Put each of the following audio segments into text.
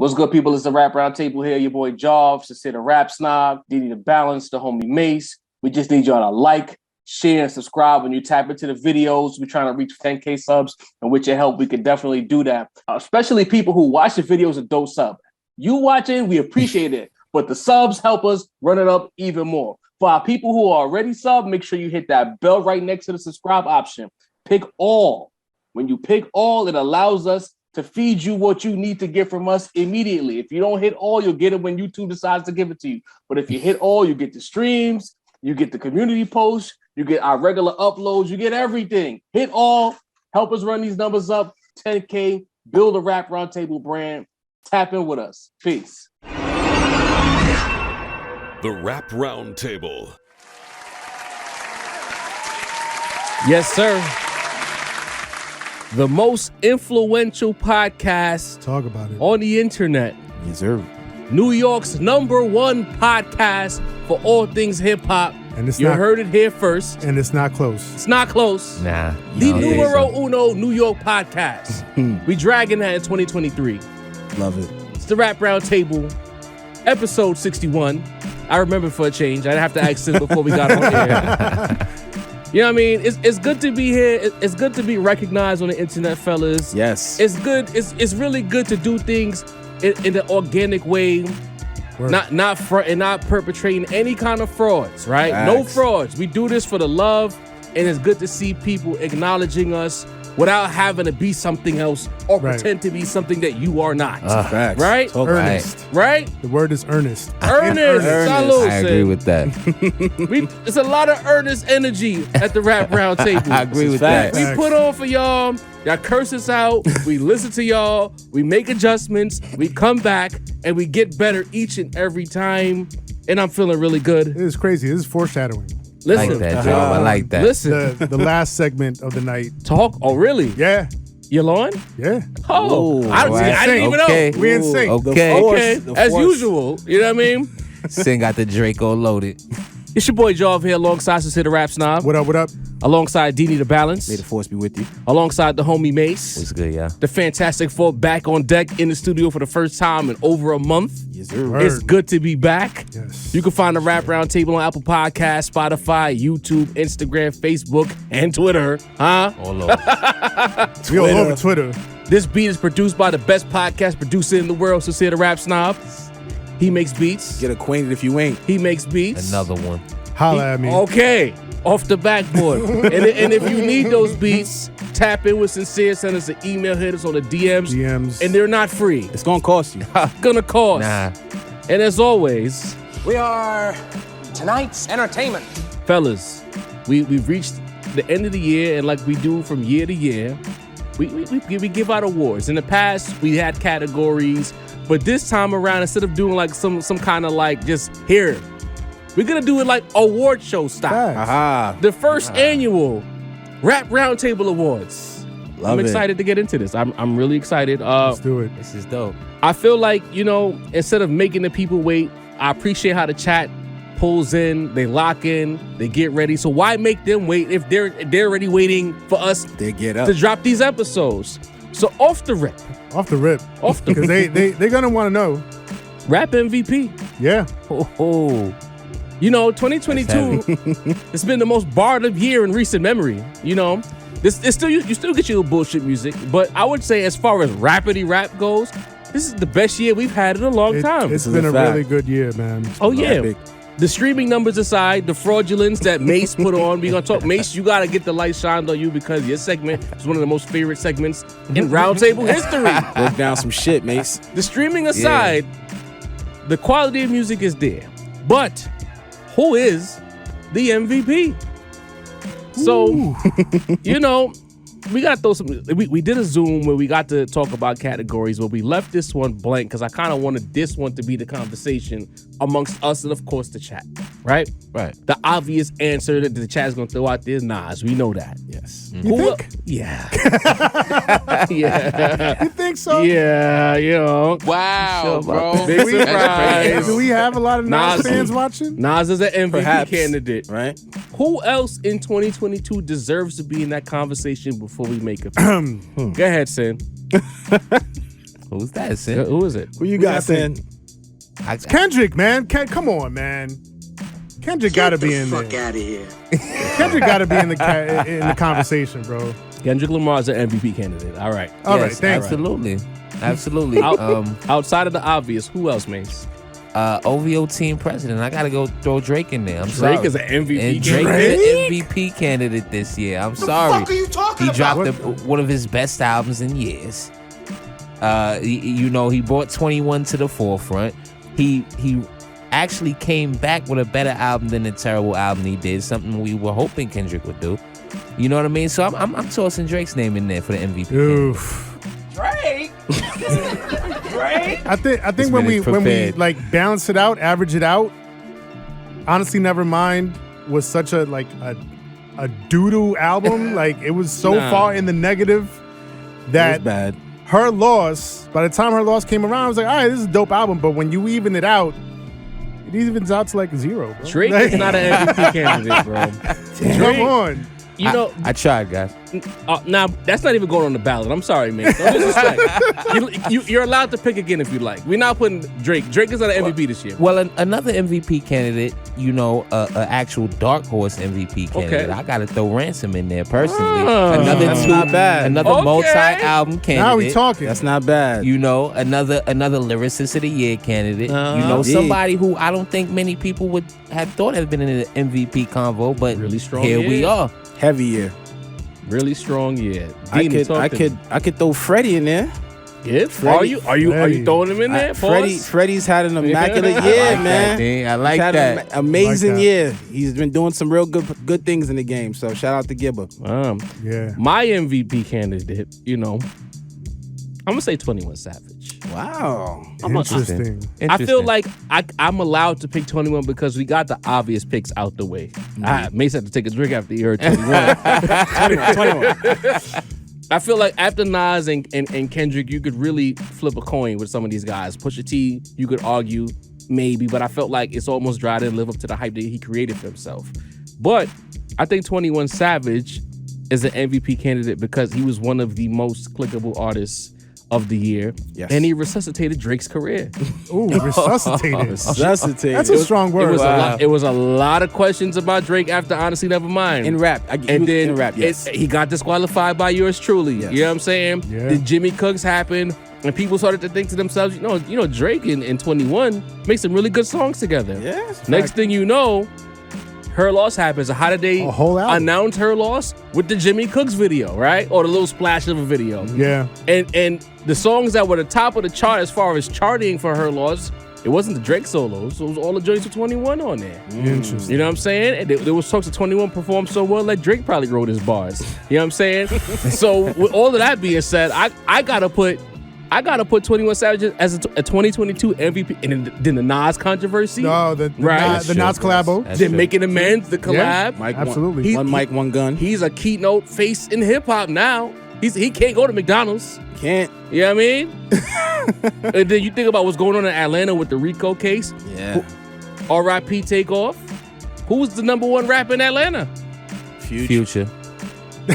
What's good, people? It's the Rap Roundtable here. Your boy Jarv, the Rap Snob, Diddy the Balance, the homie Mase. We just need y'all to like, share, and subscribe when you tap into the videos. We're trying to reach 10K subs, and with your help, we can definitely do that. Especially people who watch the videos and don't sub. You watching, we appreciate it, but the subs help us run it up even more. For our people who are already sub, make sure you hit that bell right next to the subscribe option. Pick all. When you pick all, it allows us to feed you what you need to get from us immediately. If you don't hit all, you'll get it when YouTube decides to give it to you. But if you hit all, you get the streams, you get the community posts, you get our regular uploads, you get everything. Hit all, help us run these numbers up, 10K, build a Rap Roundtable brand. Tap in with us. Peace. The Rap Roundtable. Yes, sir. The most influential podcast Talk about it. on the internet. Yes, sir. New York's #1 podcast for all things hip-hop. And it's You not, heard it here first. and it's not close. It's not close. Nah. The I don't think numero so. uno New York podcast. We dragging that in 2023. Love it. It's the Rap Roundtable, episode 61. I remember for a change. I didn't have to ask this before we got on here. You know what I mean? It's good to be here. It's good to be recognized on the internet, fellas. Yes. It's good. It's really good to do things in an organic way, Word. not perpetrating any kind of frauds, right? No Facts. frauds. We do this for the love, and it's good to see people acknowledging us without having to be something else or Right. pretend to be something that you are not. Facts. Right? Talk Earnest. Right? The word is earnest. Earnest. Salute, I agree with that. It's a lot of earnest energy at the Rap Roundtable. I agree with Facts. that. We put on for y'all. Y'all curse us out. We listen to y'all. We make adjustments. We come back and we get better each and every time. And I'm feeling really good. It is crazy. This is foreshadowing. I like Listen, that, Joe. I like that. listen. The last segment of the night. Talk. Oh, really? Yeah. You on? Yeah. Oh, Whoa, I didn't even okay. know. We in sync. Okay. Okay, as usual. You know what I mean? Sin got the Draco loaded. It's your boy Jarv here alongside the Rap Snob. What up? What up? Alongside Dini the Balance. May the force be with you. Alongside the homie Mase. What's good, yeah? The Fantastic Four back on deck in the studio for the first time in over a month. Yes, sir. Word. It's good to be back. Yes. You can find the Rap Roundtable on Apple Podcasts, Spotify, YouTube, Instagram, Facebook, and Twitter. Huh? All over. We all over Twitter. This beat is produced by the best podcast producer in the world, the Rap Snob. He makes beats. Get acquainted if you ain't. He makes beats. Another one. Holla at me. Okay. Off the backboard. and if you need those beats, tap in with Sincere. Send us an email. Hit us on the DMs. DMs. And they're not free. It's gonna cost you. Gonna cost. Nah. And as always, We are tonight's entertainment. fellas, we've reached the end of the year, and like we do from year to year, we give out awards. In the past, we had categories, but this time around, instead of doing like some kind of like just here, we're gonna do it like award show style. Facts. Aha. The first annual Rap Roundtable Awards. Love I'm it. excited to get into this. I'm really excited. Let's do it. This is dope. I feel like, instead of making the people wait, I appreciate how the chat pulls in, they lock in, they get ready. So why make them wait if they're already waiting for us They get up. to drop these episodes? So off the rip, Off the rip. Off the Because they're going to want to know. Rap MVP. Yeah. Oh. 2022, it's been the most barred up year in recent memory. This it's still you still get your bullshit music, but I would say as far as rapidy rap goes, this is the best year we've had in a long time. It's is been a a fact. really good year, man. Oh yeah. Epic. The streaming numbers aside, the fraudulence that Mase put on, we're gonna talk. Mase, you gotta get the light shined on you because your segment is one of the most favorite segments in Roundtable history. Broke down some shit, Mase. The streaming aside, the quality of music is there. But who is the MVP? So, we got to throw some. We did a Zoom where we got to talk about categories, but we left this one blank because I kind of wanted this one to be the conversation amongst us and, of course, the chat. Right? Right. The obvious answer that the chat is going to throw out there is Nas. We know that. Yes. You think? Yeah. Yeah. You think so? Yeah, Wow, bro. Big surprise. Do we have a lot of Nas Nas. fans watching? Nas is an MVP Perhaps. candidate. Right? Who else in 2022 deserves to be in that conversation before we make it? Go ahead, Sin. Who's that, Sin? Who is it? Who you got, Sin? Kendrick, man. Come on, man. Kendrick got to be in there. Fuck out of here. Kendrick got to be in the conversation, bro. Kendrick Lamar's an MVP candidate. All right. All right, thanks. Absolutely. Outside of the obvious, who else, Mase? OVO team president. I gotta go throw Drake in there. I'm sorry. Drake is an MVP And Drake candidate. is an MVP candidate this year. I'm sorry. What are you talking He about? dropped one of his best albums in years. He brought 21 to the forefront. He actually came back with a better album than the terrible album he did. Something we were hoping Kendrick would do. You know what I mean? So I'm tossing Drake's name in there for the MVP. Oof. Drake. Drake. I think when we like balance it out, average it out, Honestly Nevermind was such a doo-doo album. Like it was so far in the negative that It was bad. Her Loss, by the time Her Loss came around, I was like, all right, this is a dope album. But when you even it out, it evens out to like 0, bro. Drake is not an MVP candidate, bro. Come on. You know, I tried, guys. now that's not even going on the ballot. I'm sorry, man. Don't disrespect. You're allowed to pick again if you like. We're not putting Drake. Drake is not an MVP this year. Well, another MVP candidate, an actual dark horse MVP candidate. Okay. I gotta throw Ransom in there personally. That's not bad. Another Okay. multi-album candidate. Now we talking. That's not bad. Another Lyricist of the Year candidate. Somebody who I don't think many people would have thought had been in an MVP convo, but Really strong here year. we are. Heavy year. Really strong year. I could throw Freddie in there. Yeah, Freddie. Are you throwing him in there? Freddie's had an immaculate year, man. I like He's had that. an amazing I like that. year. He's been doing some real good things in the game. So shout out to Gibber. Yeah. My MVP candidate, I'm gonna say 21 Savage. Wow. Interesting. I feel like I'm allowed to pick 21 because we got the obvious picks out the way. Mase had to take a drink after he heard 21. 21. I feel like after Nas and Kendrick, you could really flip a coin with some of these guys. Pusha-T, you could argue maybe, but I felt like it's almost dry to live up to the hype that he created for himself. But I think 21 Savage is an MVP candidate because he was one of the most clickable artists of the year. Yes. And he resuscitated Drake's career. Ooh, resuscitated. Resuscitated. That's a strong word. It was a lot of questions about Drake after Honestly Nevermind. In rap. In rap, yes. He got disqualified by yours truly. Yes. You know what I'm saying? Yeah. The Jimmy Cooks happened, and people started to think to themselves, Drake and 21 make some really good songs together. Yes. Next thing you know, Her Loss happens. How did they A whole album. announce Her Loss? With the Jimmy Cooks video, right? Or the little splash of a video. Yeah. And the songs that were the top of the chart as far as charting for Her Loss, it wasn't the Drake solos. It was all the joints with 21 on there. Interesting. You know what I'm saying? And there was talks of 21 performed so well that Drake probably wrote his bars. You know what I'm saying? So with all of that being said, I gotta put 21 Savage as a 2022 MVP. And then the Nas controversy. No, the Right. Nas collabo. That's Then true. Making Amends, the collab. Mike, Absolutely. One mic, one gun. He's a keynote face in hip hop now. He can't go to McDonald's. Can't. You know what I mean? And then you think about what's going on in Atlanta with the Rico case. Yeah. R.I.P. Takeoff. Who's the number one rapper in Atlanta? Future.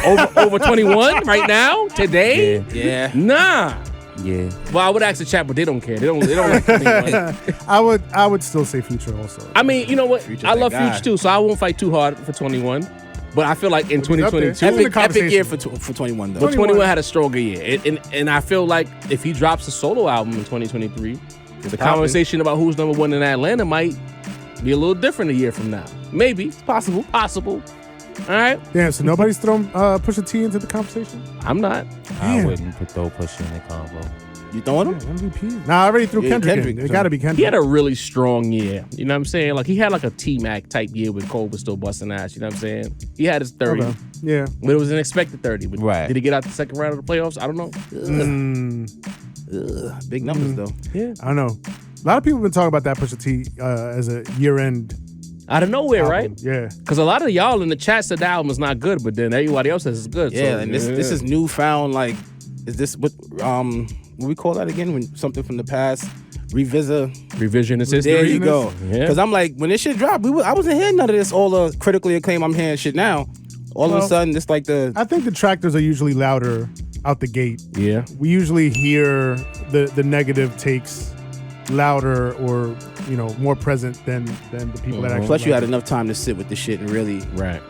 Over 21 right now? Today? Yeah. Nah. Yeah. Well, I would ask the chat, but they don't care. They don't like 21. I would still say Future also. I mean, you know what? Future's I love that guy. Future too, so I won't fight too hard for 21. But I feel like in But he's up there. 2022, Epic- Epic conversation. year for 21 though. but 21 had a stronger year. And I feel like if he drops a solo album in 2023, the conversation about who's number one in Atlanta might be a little different a year from now. Maybe. It's possible. All right? Damn, so nobody's thrown Pusha-T into the conversation? I'm not. I Damn. wouldn't put throw Push in the combo. You throwing Yeah, him? MVP. Nah, I already threw Yeah, Kendrick Kendrick, in. It so- got to be Kendrick. He had a really strong year. You know what I'm saying? Like, he had like a T-Mac type year when Cole was still busting ass. You know what I'm saying? He had his 30. Okay. Yeah. But it was an expected 30. But Right. Did he get out the second round of the playoffs? I don't know. Big numbers though. I don't know. A lot of people have been talking about that Pusha-T as a year-end Out of nowhere, album. right? Yeah. Because a lot of y'all in the chat said the album is not good, but then everybody else says it's good. Yeah, so, and this is newfound. Like, is this what we call that again? When something from the past revisit. revisionist history. There you go. Yeah. Because I'm like, when this shit dropped, I wasn't hearing none of this. All the critically acclaimed, I'm hearing shit now. All of a Well, sudden, it's like the I think detractors are usually louder out the gate. Yeah. We usually hear the negative takes louder or more present than the people that actually. Plus, you had enough time to sit with the shit and really. Right.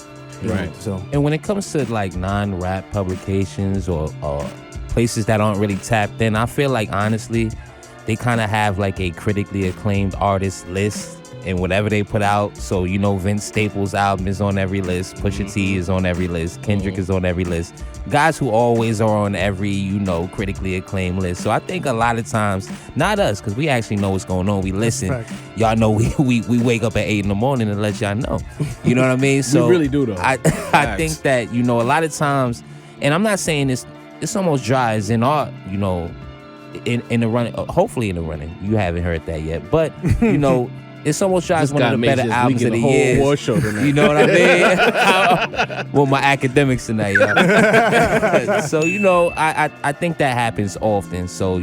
So. And when it comes to like non-rap publications or places that aren't really tapped in, I feel like honestly, they kind of have like a critically acclaimed artist list and whatever they put out. So Vince Staples' album is on every list, Pusha-T is on every list, Kendrick is on every list. Guys who always are on every critically acclaimed list. So I think a lot of times, not us, because we actually know what's going on. We listen. Y'all know we wake up at 8 in the morning and let y'all know. You know what I mean? So we really do though. I think that a lot of times, and I'm not saying it's almost dry as in our in the running. Hopefully in the running, you haven't heard that yet, but it's almost dry as one of the better albums of the year. You know what I mean? Well, my academics tonight, y'all. So I think that happens often. So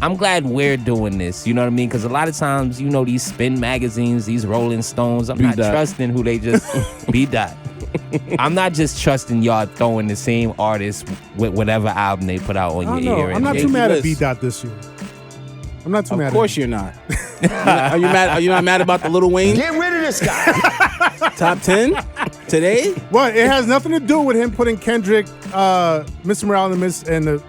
I'm glad we're doing this. You know what I mean? Because a lot of times, these spin magazines, these Rolling Stones, I'm not trusting who they just B-Dot. I'm not just trusting y'all throwing the same artist with whatever album they put out on your ear. I'm not too mad at B-Dot this year. I'm not too mad. Of course you're not. Are you mad? Are you not mad about the Lil Wayne? Get rid of this guy. Top 10 today? Well, it has nothing to do with him putting Kendrick, Mr. Morale and the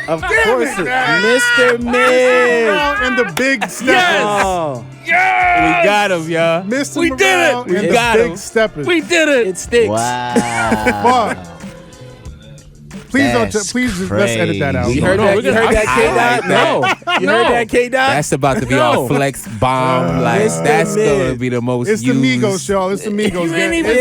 Of course, Mr. Miz and the Big Steppers. Yes. Yeah. We got him, y'all. Mr. We did Morale it. and We got the him. Big Steppers. We did it. It sticks. Wow. Fuck. Please just let's edit that out. You heard that? You heard that, K-Dot? No. You heard that, K-Dot? That's about to be our flex bomb. Like Mr. that's Miz. going to be the most It's used. the Migos, y'all. It's the Migos. You ain't even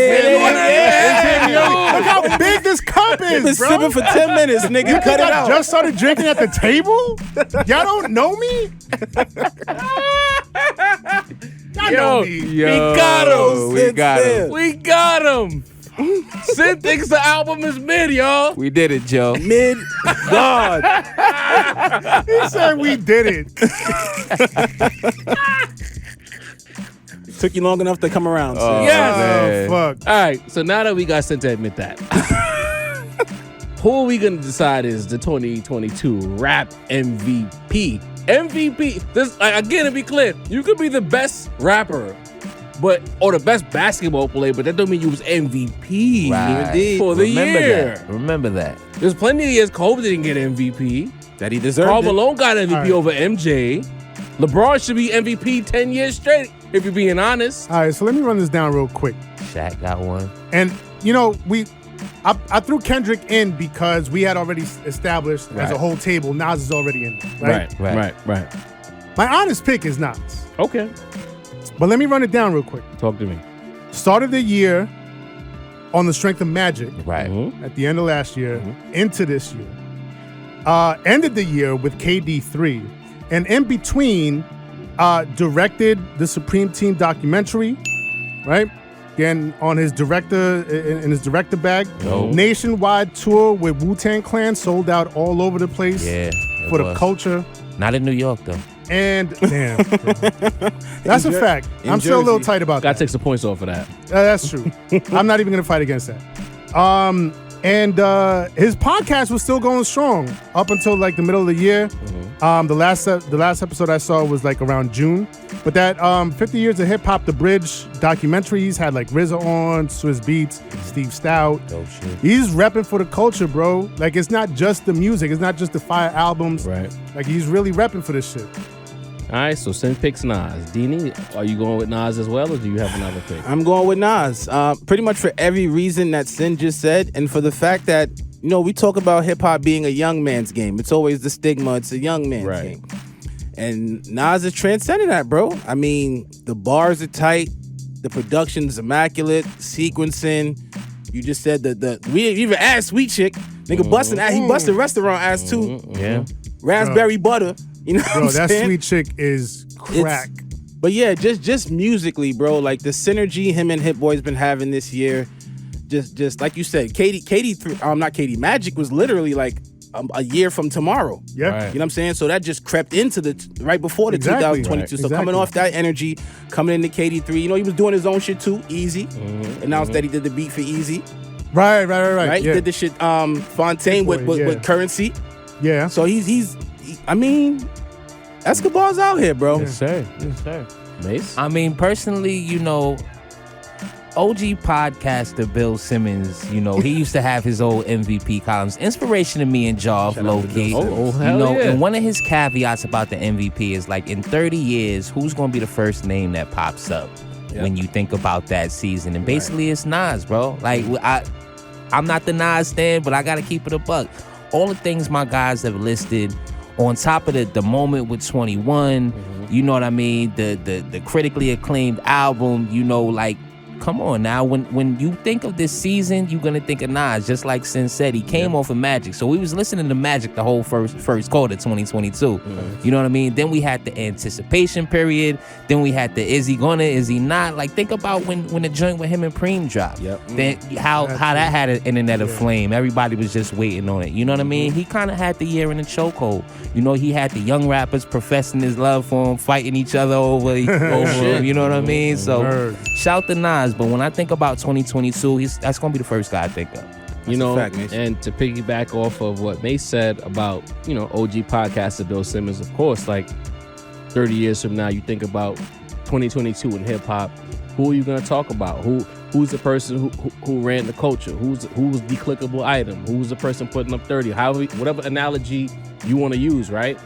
Look how big this cup Been is, bro. sipping for 10 minutes, nigga. You Cut think it I out. just started drinking at the table? Y'all don't know me? Y'all know me. We got him. We got him. We got him. Sid thinks the album is mid, y'all. We did it, Joe. Mid God. He said we did it. Took you long enough to come around. Sid. Yes. Oh, fuck. All right, so now that we got Sid to admit that, who are we going to decide is the 2022 rap MVP? MVP. This again, to be clear, you could be the best rapper, or the best basketball player, but that don't mean you was MVP Right. for the Remember year. that. Remember that. There's plenty of years Kobe didn't get MVP. That he deserved Karl it. Malone got MVP All right. over MJ. LeBron should be MVP 10 years straight, if you're being honest. All right, so let me run this down real quick. Shaq got one. And, I threw Kendrick in because we had already established as a whole table, Nas is already in there, Right. My honest pick is Nas. Okay. But let me run it down real quick. Talk to me. Started the year on the strength of Magic Right. at the end of last year into this year. Ended the year with KD3. And in between, directed the Supreme Team documentary, right? Again, on his director, in his director bag. Nationwide tour with Wu-Tang Clan, sold out all over the place for the culture. Not in New York, though. And, damn, bro. That's a fact. I'm still a little tight about Gotta that. take some points off of that. That's true. I'm not even going to fight against that. And his podcast was still going strong up until like the middle of the year. The last episode I saw was like around June. But that 50 Years of Hip Hop, The Bridge documentary, he's had like RZA on, Swizz Beatz, Steve Stout. Dope shit. He's repping for the culture, bro. Like it's not just the music. It's not just the fire albums. Right. Like he's really repping for this shit. All right, so Sin picks Nas. Dini, are you going with Nas as well, or do you have another pick? I'm going with Nas. Pretty much for every reason that Sin just said, and for the fact that, we talk about hip-hop being a young man's game. It's always the stigma. It's a young man's game. And Nas has transcended that, bro. I mean, the bars are tight. The production's immaculate. Sequencing. You just said we even asked Sweet Chick. Nigga busting that. He busted restaurant ass too. Yeah. Raspberry butter. You know Bro, what I'm that saying? Sweet Chick is crack. But yeah, just musically, bro, like the synergy him and Hit Boy's been having this year, just like you said, Magic was literally like a year from tomorrow. Yeah. Right. You know what I'm saying? So that just crept into the right before the Exactly. 2022. So Right. coming off that energy, coming into KD3, he was doing his own shit too, Easy. Announced that he did the beat for Easy. Right. Right? Yeah. He did the shit Fontaine with Currency. Yeah. So I mean, Escobar's out here, bro. Yes, sir. Mase? I mean, personally, OG podcaster Bill Simmons, he used to have his old MVP columns. Inspiration to me and Job, low key. Oh, hell yeah. And one of his caveats about the MVP is like, in 30 years, who's going to be the first name that pops up when you think about that season? And basically, it's Nas, bro. Like, I'm not the Nas stan, but I got to keep it a buck. All the things my guys have listed, on top of the moment with 21, you know what I mean? The critically acclaimed album, like, come on now. When you think of this season, you're gonna think of Nas, just like Sin said. He came off of Magic. So we was listening to Magic the whole first quarter 2022. You know what I mean? Then we had the anticipation period. Then we had the is he gonna, is he not? Like, think about when the joint with him and Preem dropped. Then how that had an internet aflame. Everybody was just waiting on it. You know what I mean? He kind of had the year in the chokehold. He had the young rappers professing his love for him, fighting each other over him. You know what I mean? So shout to Nas. But when I think about 2022, that's going to be the first guy I think of. And to piggyback off of what Mase said about, OG podcaster Bill Simmons, of course, like 30 years from now, you think about 2022 in hip hop, who are you going to talk about? Who's the person who ran the culture? Who was the clickable item? Who's the person putting up 30? Whatever analogy you want to use, right?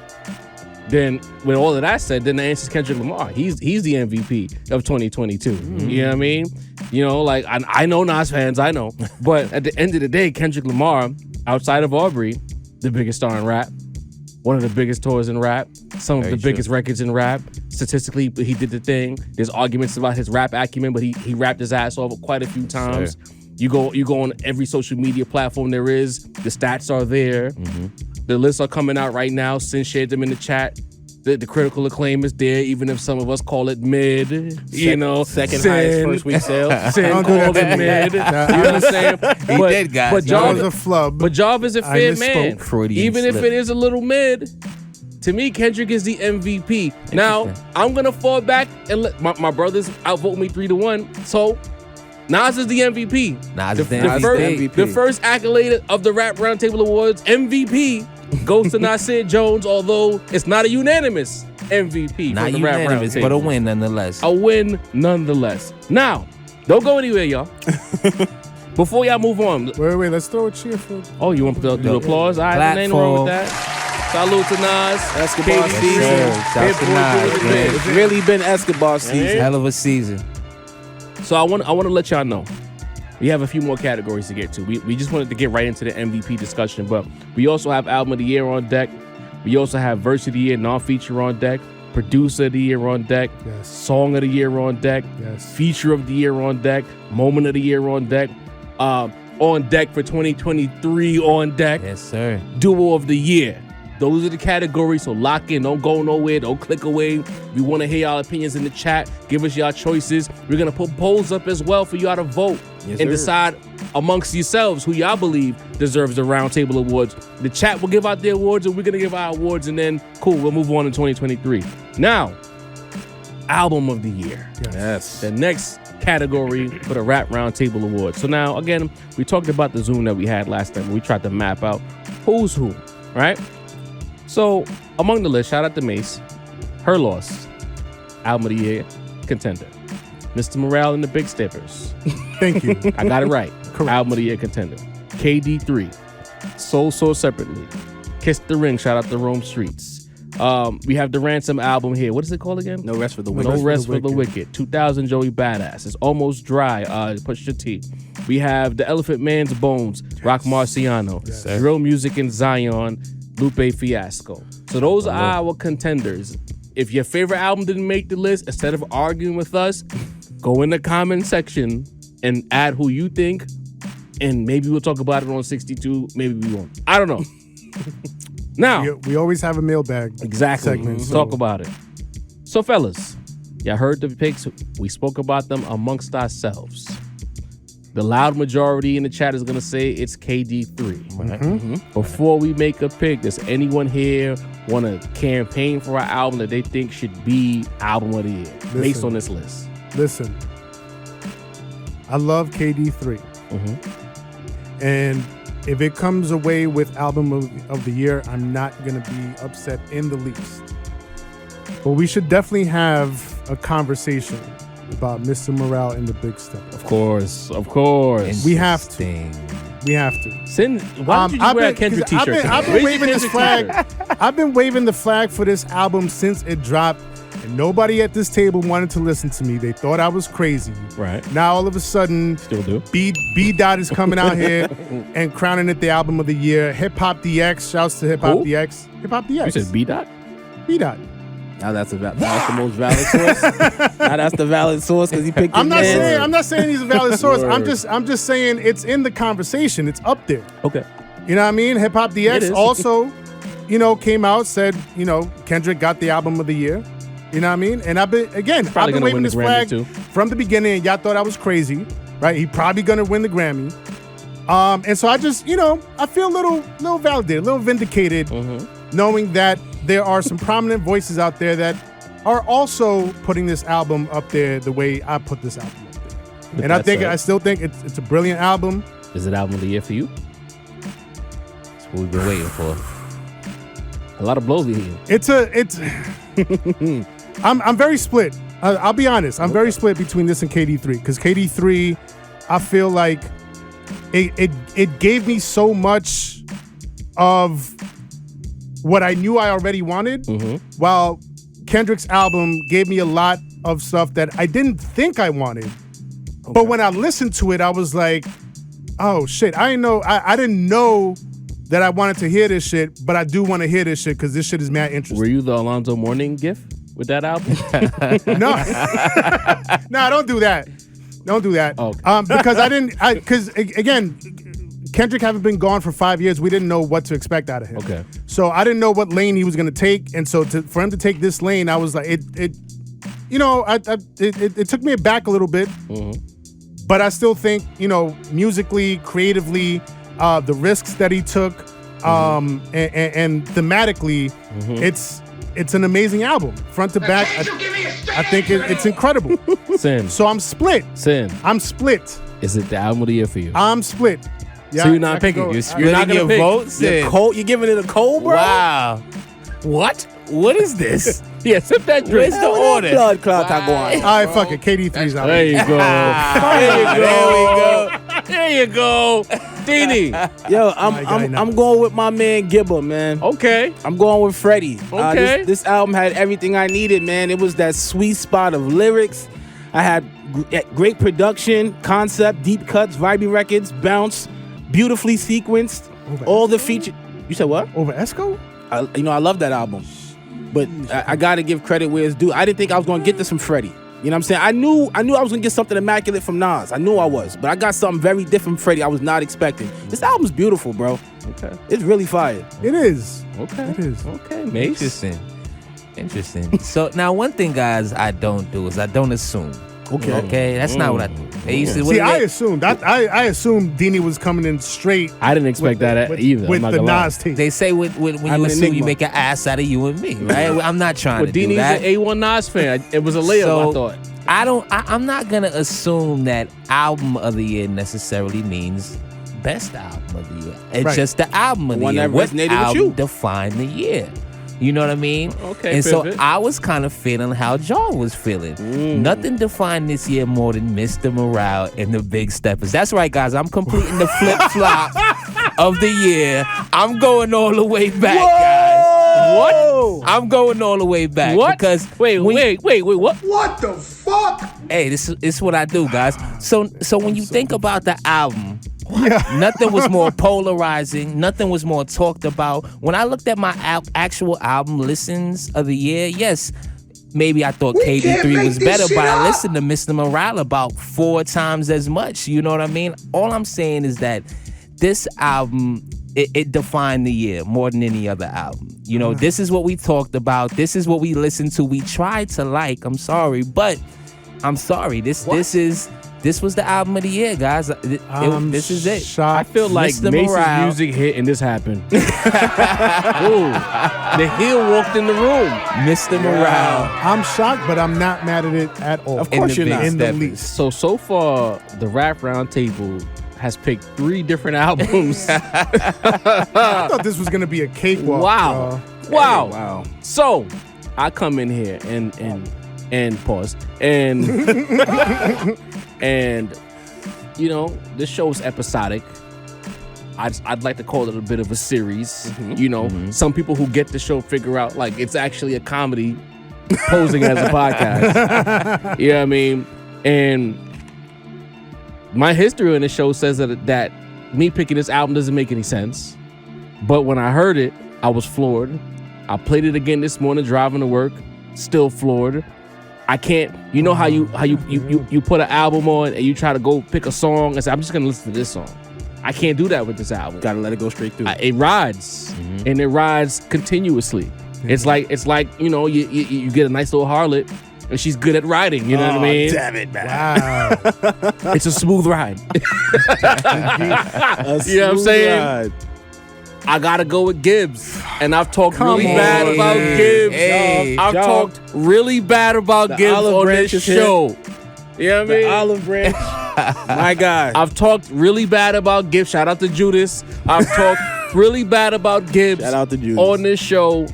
Then with all of that said, then the answer is Kendrick Lamar. He's the MVP of 2022. You know what I mean? Like I know Nas fans, I know. But at the end of the day, Kendrick Lamar, outside of Aubrey, the biggest star in rap, one of the biggest tours in rap, some of the biggest records in rap. Statistically, he did the thing. There's arguments about his rap acumen, but he rapped his ass off quite a few times. You go on every social media platform there is. The stats are there. The lists are coming out right now. Sin shared them in the chat. The critical acclaim is there, even if some of us call it mid. Second highest first week sales. Sin called it mid. You know what I'm saying? He did, guys. But Job is a flub. But Job is a fair man. Even if it is a little mid, to me, Kendrick is the MVP. Now, I'm going to fall back and let my brothers outvote me 3-1. So, Nas is the MVP. Nas is the MVP. The first accolade of the Rap Roundtable Awards, MVP, goes to Nasir Jones, although it's not a unanimous MVP Not for the Rap unanimous, Roundtable. but a win nonetheless. A win nonetheless. Now, don't go anywhere, y'all. Before y'all move on. Wait, let's throw a cheer for. Oh, you want to do the applause? All right, there ain't no wrong with that. Salute to Nas. Escobar season. Shout to Nas, man. It's really been Escobar season. Hell of a season. So I want to let y'all know, we have a few more categories to get to. We just wanted to get right into the MVP discussion, but we also have Album of the Year on deck. We also have Verse of the Year, non-feature on deck. Producer of the Year on deck. Yes. Song of the Year on deck. Yes. Feature of the Year on deck. Moment of the Year on deck. On deck for 2023 on deck. Yes, sir. Duo of the Year. Those are the categories, so lock in. Don't go nowhere. Don't click away. We want to hear y'all opinions in the chat. Give us y'all choices. We're going to put polls up as well for y'all to vote and decide amongst yourselves who y'all believe deserves the Roundtable Awards. The chat will give out the awards, and we're going to give our awards, and then, cool, we'll move on in 2023. Now, Album of the Year. Yes. The next category for the Rap Roundtable Awards. So now, again, we talked about the Zoom that we had last time. We tried to map out who's who, right? So, among the list, shout out to Mase. Her Loss, Album of the Year contender. Mr. Morale and the Big Steppers. Thank you. I got it right. Correct. Album of the Year contender. KD3, Soul Separately. Kiss the Ring, shout out to Rome Streets. We have the Ransom album here. What is it called again? No Rest for the Wicked. No Rest for the Wicked. 2000 Joey Badass. It's Almost Dry. Pusha-t. We have the Elephant Man's Bones. Rock Marciano. Yes. Drill Music in Zion. Lupe Fiasco. So those are our contenders. If your favorite album didn't make the list, instead of arguing with us, go in the comment section and add who you think, and maybe we'll talk about it on 62. Maybe we won't. I don't know. Now, we always have a mailbag segment. So talk about it. So fellas, y'all heard the picks. We spoke about them amongst ourselves. The loud majority in the chat is going to say it's KD3. Before we make a pick, does anyone here want to campaign for an album that they think should be Album of the Year based on this list? Listen, I love KD3. And if it comes away with album of the year, I'm not going to be upset in the least. But we should definitely have a conversation about Mr. Morale and the Big Step. Of course. We have to. We have to. Sin, why don't you just wear a Kendrick t-shirt? I've been waving this flag. I've been waving the flag for this album since it dropped, and nobody at this table wanted to listen to me. They thought I was crazy. Right. Now all of a sudden, still do. B. Dot is coming out here and crowning it the album of the year. Hip Hop DX. Shouts to Hip Hop DX. Hip Hop DX. You said B. Dot. B. Dot. Now that's the most valid source. Now that's the valid source because he picked. I'm not saying he's a valid source. I'm just saying it's in the conversation. It's up there. Okay. You know what I mean? Hip Hop DX also, came out, said, Kendrick got the album of the year. You know what I mean? And I've been waving this flag from the beginning, and y'all thought I was crazy, right? He probably gonna win the Grammy. And so I just, I feel a little validated, a little vindicated, knowing that there are some prominent voices out there that are also putting this album up there the way I put this album up there. And I still think it's a brilliant album. Is it album of the year for you? That's what we've been waiting for. A lot of blows here. I'm very split. I'll be honest. I'm very split between this and KD3 because KD3, I feel like it gave me so much of what I knew I already wanted, while Kendrick's album gave me a lot of stuff that I didn't think I wanted. Okay. But when I listened to it, I was like, oh shit, I didn't know that I wanted to hear this shit, but I do want to hear this shit because this shit is mad interesting. Were you the Alonzo Mourning gif with that album? No, don't do that. Don't do that. Okay. Because again, Kendrick having been gone for 5 years, we didn't know what to expect out of him. Okay. So I didn't know what lane he was going to take, and so for him to take this lane, I was like, it took me aback a little bit. But I still think, musically, creatively, the risks that he took, and thematically, it's an amazing album, front to back. I think it's incredible. Sin. So I'm split. I'm split. Is it the album of the year for you? I'm split. Yeah, so you're not picking. You're not going to pick. Vote, you're giving it a cold, bro? Wow. What? What is this? Yeah, sip that drink. Where's the order? Blood clot I go on. All right, fuck it. KD3's out. There you go. There you go. Dini. Yo, I'm going with my man Gibber, man. Okay. I'm going with Freddie. Okay. This album had everything I needed, man. It was that sweet spot of lyrics. I had great production, concept, deep cuts, vibey records, bounce, beautifully sequenced. All the features. You said what? Over Esco? I love that album. But I got to give credit where it's due. I didn't think I was going to get this from Freddie. You know what I'm saying? I knew I was going to get something immaculate from Nas. I knew I was. But I got something very different from Freddie I was not expecting. This album's beautiful, bro. Okay. It's really fire. It is. Okay. It is. Okay, Mase. Interesting. So now one thing, guys, I don't do is I don't assume. Okay, that's not what I do. I assumed Dini was coming in straight. I didn't expect that either. With the Nas tape. They say when you assume, you make an ass out of you and me, right? I'm not trying to do that. Dini's an A1 Nas fan. It was a layup, I thought. I'm not gonna assume that album of the year necessarily means best album of the year. It's just the album of the year. What album defined the year? You know what I mean? Okay. And so I was kind of feeling how John was feeling. Nothing defined this year more than Mr. Morale and the Big Steppers. That's right, guys. I'm completing the flip-flop of the year. I'm going all the way back, guys. What? I'm going all the way back. What? Because wait, what? What the fuck? Hey, this is what I do, guys. So when you think about the album, nothing was more polarizing. Nothing was more talked about. When I looked at my actual album listens of the year, yes, maybe I thought KD3 was better, but I listened to Mr. Morale about 4 times as much. You know what I mean? All I'm saying is that this album, it defined the year more than any other album. You know, this is what we talked about. This is what we listened to. We tried to like. I'm sorry, but I'm sorry. This was the album of the year, guys. This is it. Shocked. I feel like Mr. Mace's Morale. music hit and this happened. Ooh, the heel walked in the room. Mr. Morale. I'm shocked, but I'm not mad at it at all. Of course you're not. In the least. So far, the Rap Roundtable has picked 3 different albums. I thought this was gonna be a cakewalk. Wow. y'all. Wow. Wow. So I come in here and pause and and you know, this show's episodic. I'd like to call it a bit of a series. You know, some people who get the show figure out like it's actually a comedy posing as a podcast. You know what I mean? And my history on the show says that me picking this album doesn't make any sense. But when I heard it, I was floored. I played it again this morning driving to work, still floored. I can't, you know how you put an album on and you try to go pick a song and say, I'm just gonna listen to this song. I can't do that with this album. Gotta let it go straight through. It rides, and it rides continuously. It's like you know, you get a nice little harlot, and she's good at riding. You know what I mean? Damn it, man. Wow. It's a smooth ride. You know what I'm saying? I gotta go with Gibbs, and I've talked really bad about Gibbs. Hey, I've talked really bad about Gibbs on this show. You know what I mean? Olive branch. My God. I've talked really bad about Gibbs. Shout out to Judas. I've talked really bad about Gibbs. Shout out to Judas. On this show.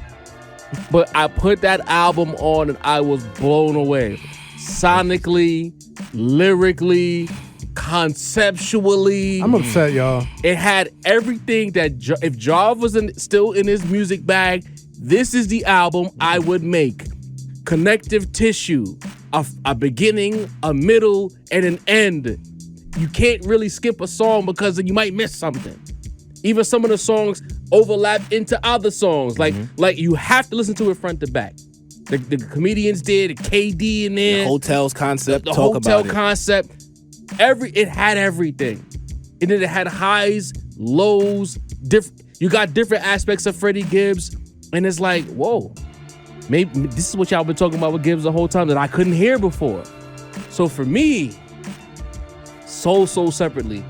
But I put that album on and I was blown away. Sonically, lyrically, conceptually. I'm upset, y'all. It had everything that if Jav was still in his music bag, this is the album I would make. Connective tissue, a beginning, a middle, and an end. You can't really skip a song because you might miss something. Even some of the songs overlap into other songs. Like you have to listen to it front to back. The comedians did, KD in there. The Hotel's concept. The Talk hotel about it. concept. It had everything. And then it had highs, lows, you got different aspects of Freddie Gibbs. And it's like, whoa. Maybe this is what y'all been talking about with Gibbs the whole time that I couldn't hear before. So for me, so separately,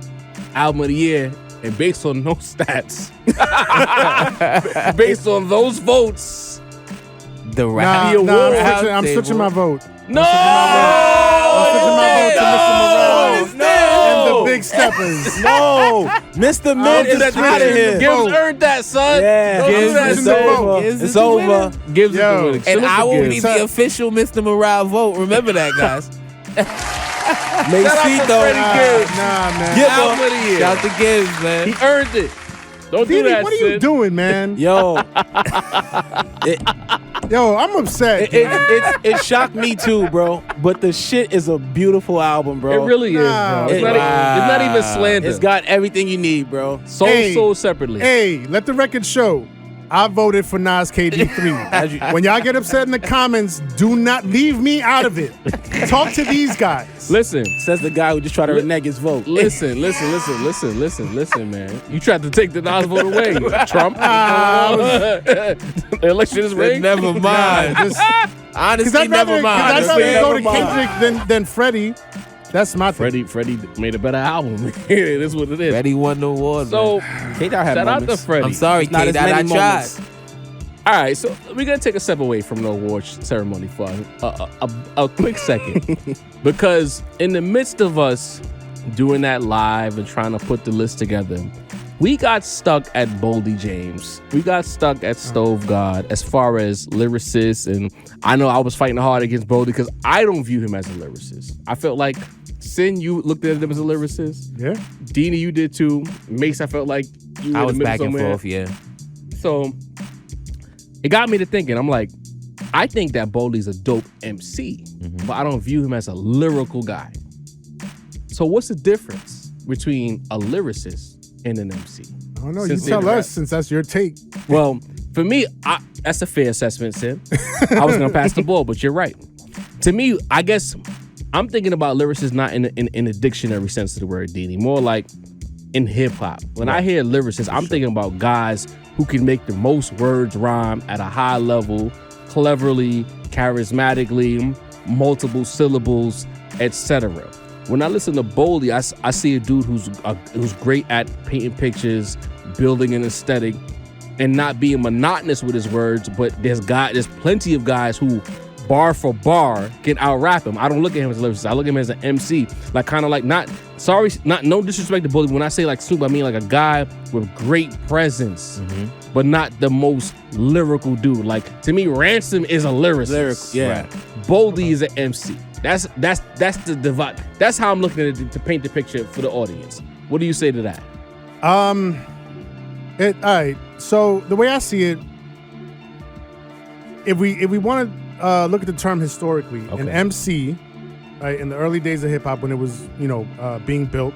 album of the year, and based on no stats, based on those votes, The rap. I'm switching my vote. No! I'm switching my vote to Mr. Morales No! and the Big Steppers. No, Mr. Mid is out of here. Gibbs earned that, son. Yeah, Don't do Gibbs, that, it's son. over. Gibbs It's is the winner. over. Gibbs is Yo. the winner. And I will be Gibbs. the official Mr. Morale vote. Remember that, guys. Macito. Freddie Gibbs. Nah, man. Give Album of the year. Shout out to Gibbs, man. He earned it. Don't do Didi, that, what are you Sid. doing, man? Yo, Yo, I'm upset. it shocked me too, bro. But the shit is a beautiful album, bro. It really is, Nah. bro. It's not even slander. It's got everything you need, bro. so separately. Hey, let the record show. I voted for Nas KD3. When y'all get upset in the comments, do not leave me out of it. Talk to these guys. Listen, Says the guy who just tried to renege his vote. listen, man. You tried to take the Nas vote away, Trump. The election is rigged. Never mind. Honestly, never mind. I'd rather go to Never mind. Kendrick than Freddie. That's my thing. Freddie made a better album. It is what it is. Freddie won the award. So, K-Dot had shout out to moments. Freddie. I'm sorry, Not as K. I many tried. moments. All right, so we're gonna take a step away from the awards ceremony for a quick second, because in the midst of us doing that live and trying to put the list together, we got stuck at Boldy James. We got stuck at Stove God as far as lyricists, and I know I was fighting hard against Boldy because I don't view him as a lyricist. I felt like Sin, you looked at him as a lyricist. Yeah. Deanie, you did too. Mace, I felt like you were I in was the middle back and somewhere. forth, yeah. So it got me to thinking. I'm like, I think that Boldy's a dope MC, but I don't view him as a lyrical guy. So what's the difference between a lyricist and an MC? I don't know. Since You tell they- us since that's your take. Well, for me, that's a fair assessment, Sid. I was gonna pass the ball, but you're right. To me, I guess I'm thinking about lyricists not in a dictionary sense of the word, Deanie, more like in hip hop. When I hear lyricists, I'm thinking about guys who can make the most words rhyme at a high level, cleverly, charismatically, multiple syllables, etc. When I listen to Boldy, I see a dude who's great at painting pictures, building an aesthetic, and not being monotonous with his words. But there's plenty of guys who, bar for bar, can out rap him. I don't look at him as a lyricist. I look at him as an MC, like kind of like not sorry, no disrespect to Bully. When I say like Snoop, I mean like a guy with great presence, but not the most lyrical dude. Like to me, Ransom is a lyricist. Yeah. Boldy is an MC. That's the divide. That's how I'm looking at it to paint the picture for the audience. What do you say to that? All right. So the way I see it, if we want to look at the term historically, an MC, right, in the early days of hip hop when it was being built,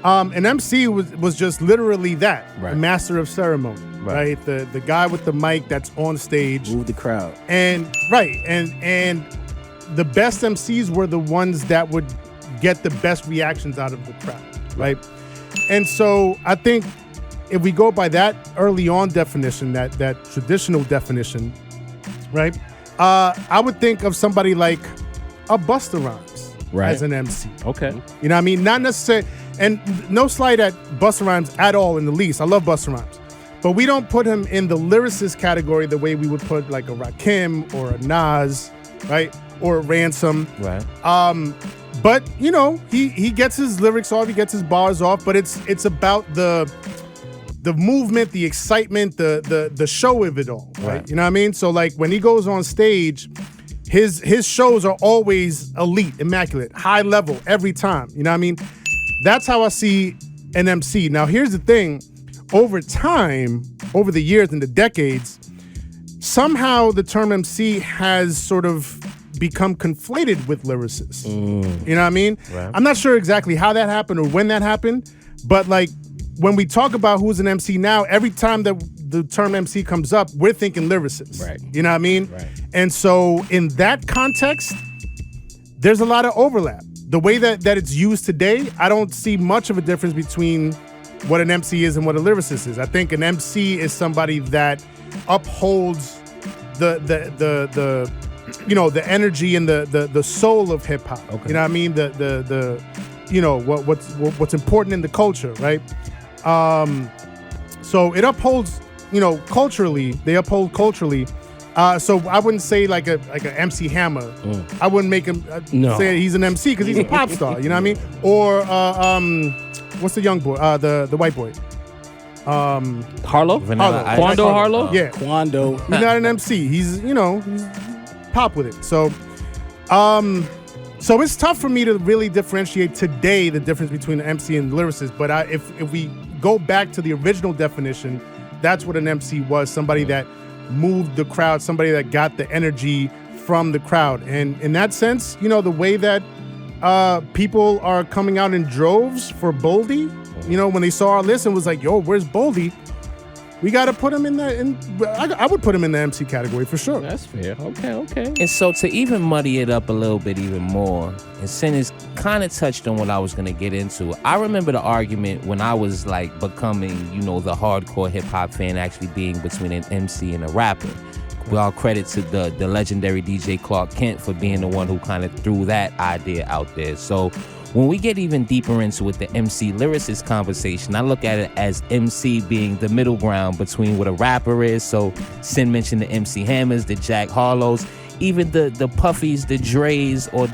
an MC was just literally that, a master of ceremony, right? The guy with the mic that's on stage, move the crowd, and the best MCs were the ones that would get the best reactions out of the crowd, right? And so I think if we go by that early on definition, that traditional definition, right? I would think of somebody like a Busta Rhymes as an MC. Okay. You know what I mean? Not necessarily, and no slight at Busta Rhymes at all in the least. I love Busta Rhymes. But we don't put him in the lyricist category the way we would put like a Rakim or a Nas, right? Or a Ransom. Right. But he gets his lyrics off, he gets his bars off, but it's about the movement, the excitement, the show of it all, right? You know what I mean? So like when he goes on stage, his shows are always elite, immaculate, high level every time. You know what I mean? That's how I see an MC. Now here's the thing, over time, over the years and the decades, somehow the term MC has sort of become conflated with lyricists. You know what I mean? Right. I'm not sure exactly how that happened or when that happened, but like when we talk about who's an MC now, every time that the term MC comes up, we're thinking lyricist. Right. You know what I mean? Right. And so in that context, there's a lot of overlap. The way that it's used today, I don't see much of a difference between what an MC is and what a lyricist is. I think an MC is somebody that upholds the energy and the soul of hip hop. Okay. You know what I mean? What's important in the culture, right? So it upholds, culturally. They uphold culturally. So I wouldn't say like a MC Hammer. I wouldn't make him say he's an MC because he's a pop star. You know what I mean? Or what's the young boy? The white boy. Harlow? Quando Harlow? Yeah. Quando. He's not an MC. He's pop with it. So it's tough for me to really differentiate today the difference between an MC and lyricist. But if we go back to the original definition, that's what an MC was, somebody that moved the crowd, somebody that got the energy from the crowd. And in that sense, the way that people are coming out in droves for Boldy, when they saw our list and was like, yo, where's Boldy? We got to put him in I would put him in the MC category for sure. That's fair. Okay. And so to even muddy it up a little bit even more, and Sin has kind of touched on what I was going to get into. I remember the argument when I was like becoming, the hardcore hip hop fan actually being between an MC and a rapper. With all credit to the legendary DJ Clark Kent for being the one who kind of threw that idea out there. So when we get even deeper into it, the MC lyricist conversation, I look at it as MC being the middle ground between what a rapper is. So Sin mentioned the MC Hammers, the Jack Harlows, even the Puffies, the Dre's, or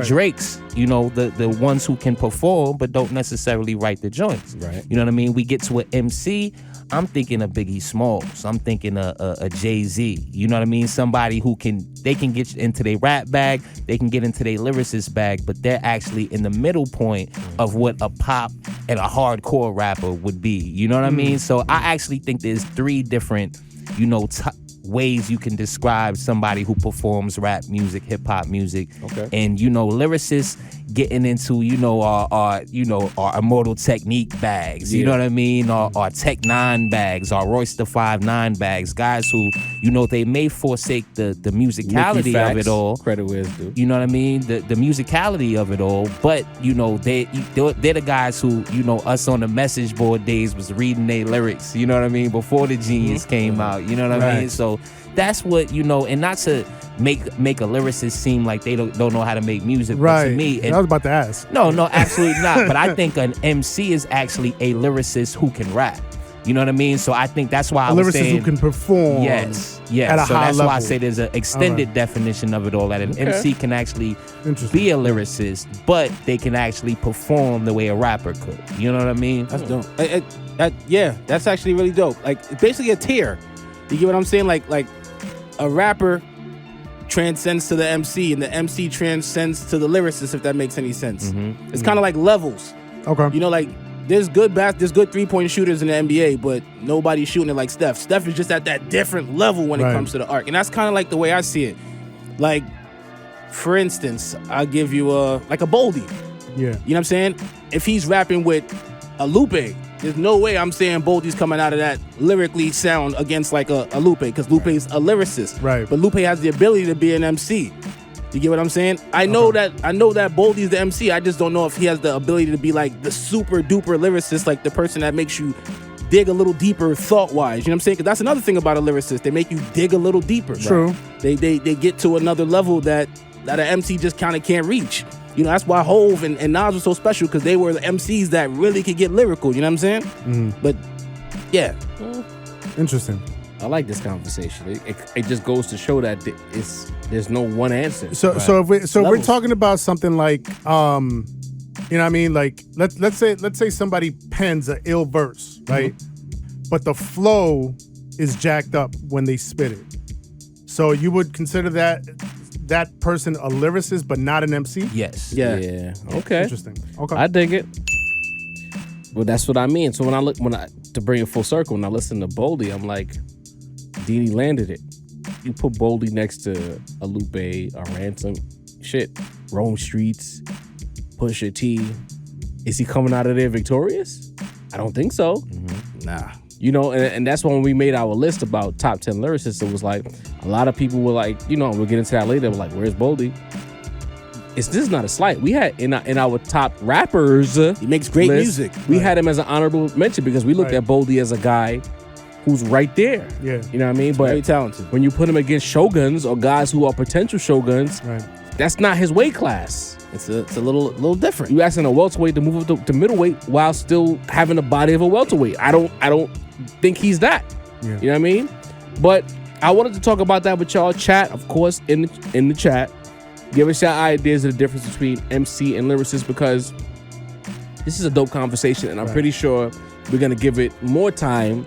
Drakes, the ones who can perform but don't necessarily write the joints. Right. You know what I mean? We get to an MC, I'm thinking of Biggie Smalls. I'm thinking a Jay-Z. You know what I mean? Somebody who they can get into their rap bag, they can get into their lyricist bag, but they're actually in the middle point of what a pop and a hardcore rapper would be. You know what I mean? So I actually think there's three different, ways you can describe somebody who performs rap music, hip hop music. Okay. And lyricists getting into our Immortal Technique bags. You know what I mean? Our Tech 9 bags, our Royce the 5'9" bags. Guys who they may forsake the musicality of it all. Credit where it's due. You know what I mean? The musicality of it all. But they're the guys who us on the message board days was reading their lyrics. You know what I mean? Before the Genius came out. You know what I mean? So that's what and not to make a lyricist seem like they don't know how to make music. Right. But to me, I was about to ask. No, absolutely not. But I think an MC is actually a lyricist who can rap. You know what I mean? So I think that's why I A was lyricist saying who can perform. yes. At a So high that's level. why I say there's an extended definition of it all. That an MC can actually be a lyricist, but they can actually perform the way a rapper could. You know what I mean? That's dope. Yeah, that's actually really dope. Like, it's basically a tier. You get what I'm saying? Like a rapper transcends to the MC, and the MC transcends to the lyricist, if that makes any sense. It's kind of like levels. Okay. You know, like, there's good 3-point shooters in the NBA, but nobody's shooting it like Steph. Steph is just at that different level when it comes to the arc. And that's kind of like the way I see it. Like, for instance, I'll give you a Boldy. Yeah. You know what I'm saying? If he's rapping with a Lupe, there's no way I'm saying Boldy's coming out of that lyrically sound against like a Lupe, because Lupe's a lyricist. Right. But Lupe has the ability to be an MC. You get what I'm saying? I know that Boldy's the MC. I just don't know if he has the ability to be like the super duper lyricist, like the person that makes you dig a little deeper thought wise. You know what I'm saying? Because that's another thing about a lyricist. They make you dig a little deeper. True. They get to another level that an MC just kind of can't reach. You know, that's why Hove and Nas were so special, because they were the MCs that really could get lyrical. You know what I'm saying? But yeah. Interesting. I like this conversation. It just goes to show that there's no one answer. So if we're talking about something like you know what I mean, like let's say somebody pens an ill verse, right? But the flow is jacked up when they spit it. So you would consider that person a lyricist but not an MC? Yes. Yeah. Okay. Interesting. Okay. I dig it. Well, that's what I mean. So to bring it full circle, when I listen to Boldy, I'm like, Dini landed it. You put Boldy next to a Lupe, a Ransom, shit, Rome Streets, Pusha-T. Is he coming out of there victorious? I don't think so. Nah. You know, and that's when we made our list about top 10 lyricists. It was like, a lot of people were like, you know, we'll get into that later, but like, where's Boldy? This is not a slight. We had in our top rappers. He makes great music. We had him as an honorable mention because we looked at Boldy as a guy who's right there. Yeah. You know what I mean? But very talented. When you put him against shoguns or guys who are potential shoguns, that's not his weight class. It's a little different. You asking a welterweight to move up to middleweight while still having the body of a welterweight. I don't think he's that. Yeah. You know what I mean? But I wanted to talk about that with y'all. Chat, of course, in the chat. Give us your ideas of the difference between MC and lyricist, because this is a dope conversation, and I'm pretty sure we're gonna give it more time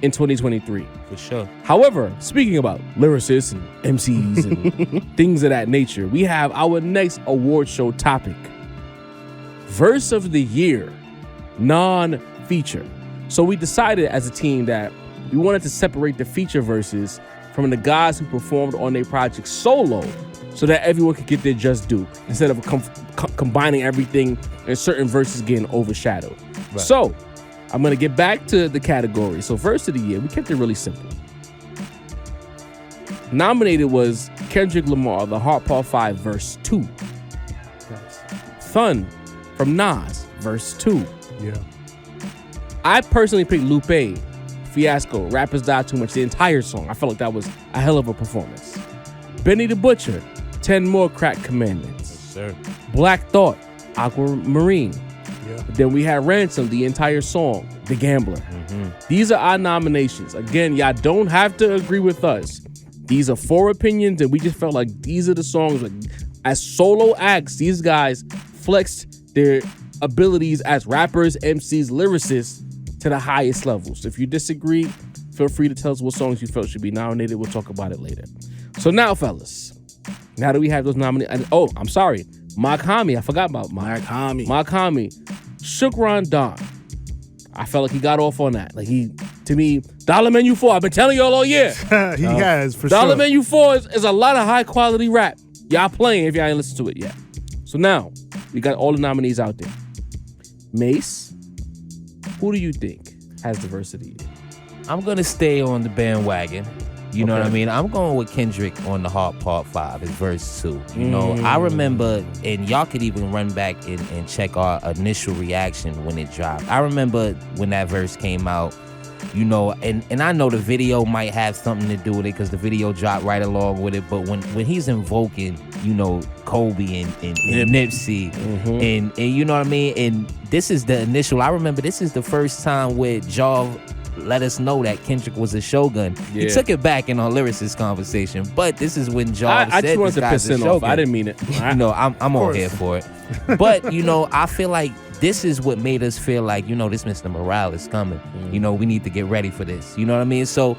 in 2023. For sure. However, speaking about lyricists and MCs and things of that nature, we have our next award show topic. Verse of the Year, non-feature. So we decided as a team that we wanted to separate the feature verses from the guys who performed on their project solo, so that everyone could get their just due, instead of combining everything and certain verses getting overshadowed. Right. So I'm going to get back to the category. So verse of the year, we kept it really simple. Nominated was Kendrick Lamar, The Heart Part 5, verse 2. Nice. Thun from Nas, verse 2. Yeah. I personally picked Lupe, Fiasco, Rappers Die Too Much, the entire song. I felt like that was a hell of a performance. Benny the Butcher, 10 More Crack Commandments. Yes, sir. Black Thought, Aquamarine. Yeah. Then we had Ransom, the entire song, The Gambler. These are our nominations. Again, y'all don't have to agree with us. These are 4 opinions, and we just felt like these are the songs. Like, as solo acts, these guys flexed their abilities as rappers, MCs, lyricists to the highest levels. If you disagree, feel free to tell us what songs you felt should be nominated. We'll talk about it later. So now, fellas, now that we have those nominated, oh, I'm sorry, Mark Hami. I forgot about Mark Hami. Shukran Don. I felt like he got off on that. Like, to me, Dollar Menu 4, I've been telling y'all all year. He has, for Dollar sure. Menu 4 is a lot of high quality rap. Y'all playing if y'all ain't listened to it yet. So now, we got all the nominees out there. Mase, who do you think has the verse of the year? I'm going to stay on the bandwagon. You know what I mean? I'm going with Kendrick on The Heart Part 5, his verse 2. You know, I remember, and y'all could even run back and check our initial reaction when it dropped. I remember when that verse came out, you know, and I know the video might have something to do with it because the video dropped right along with it, but when he's invoking, you know, Kobe and Nipsey, and you know what I mean? And this is the initial, I remember this is the first time where Jaw let us know that Kendrick was a shogun. He took it back in our lyricist conversation, but this is when Job I said just wanted this to guy's piss a him off. shogun. I didn't mean it. I'm all here for it. But, I feel like this is what made us feel like, this Mr. Morale is coming. We need to get ready for this. You know what I mean? So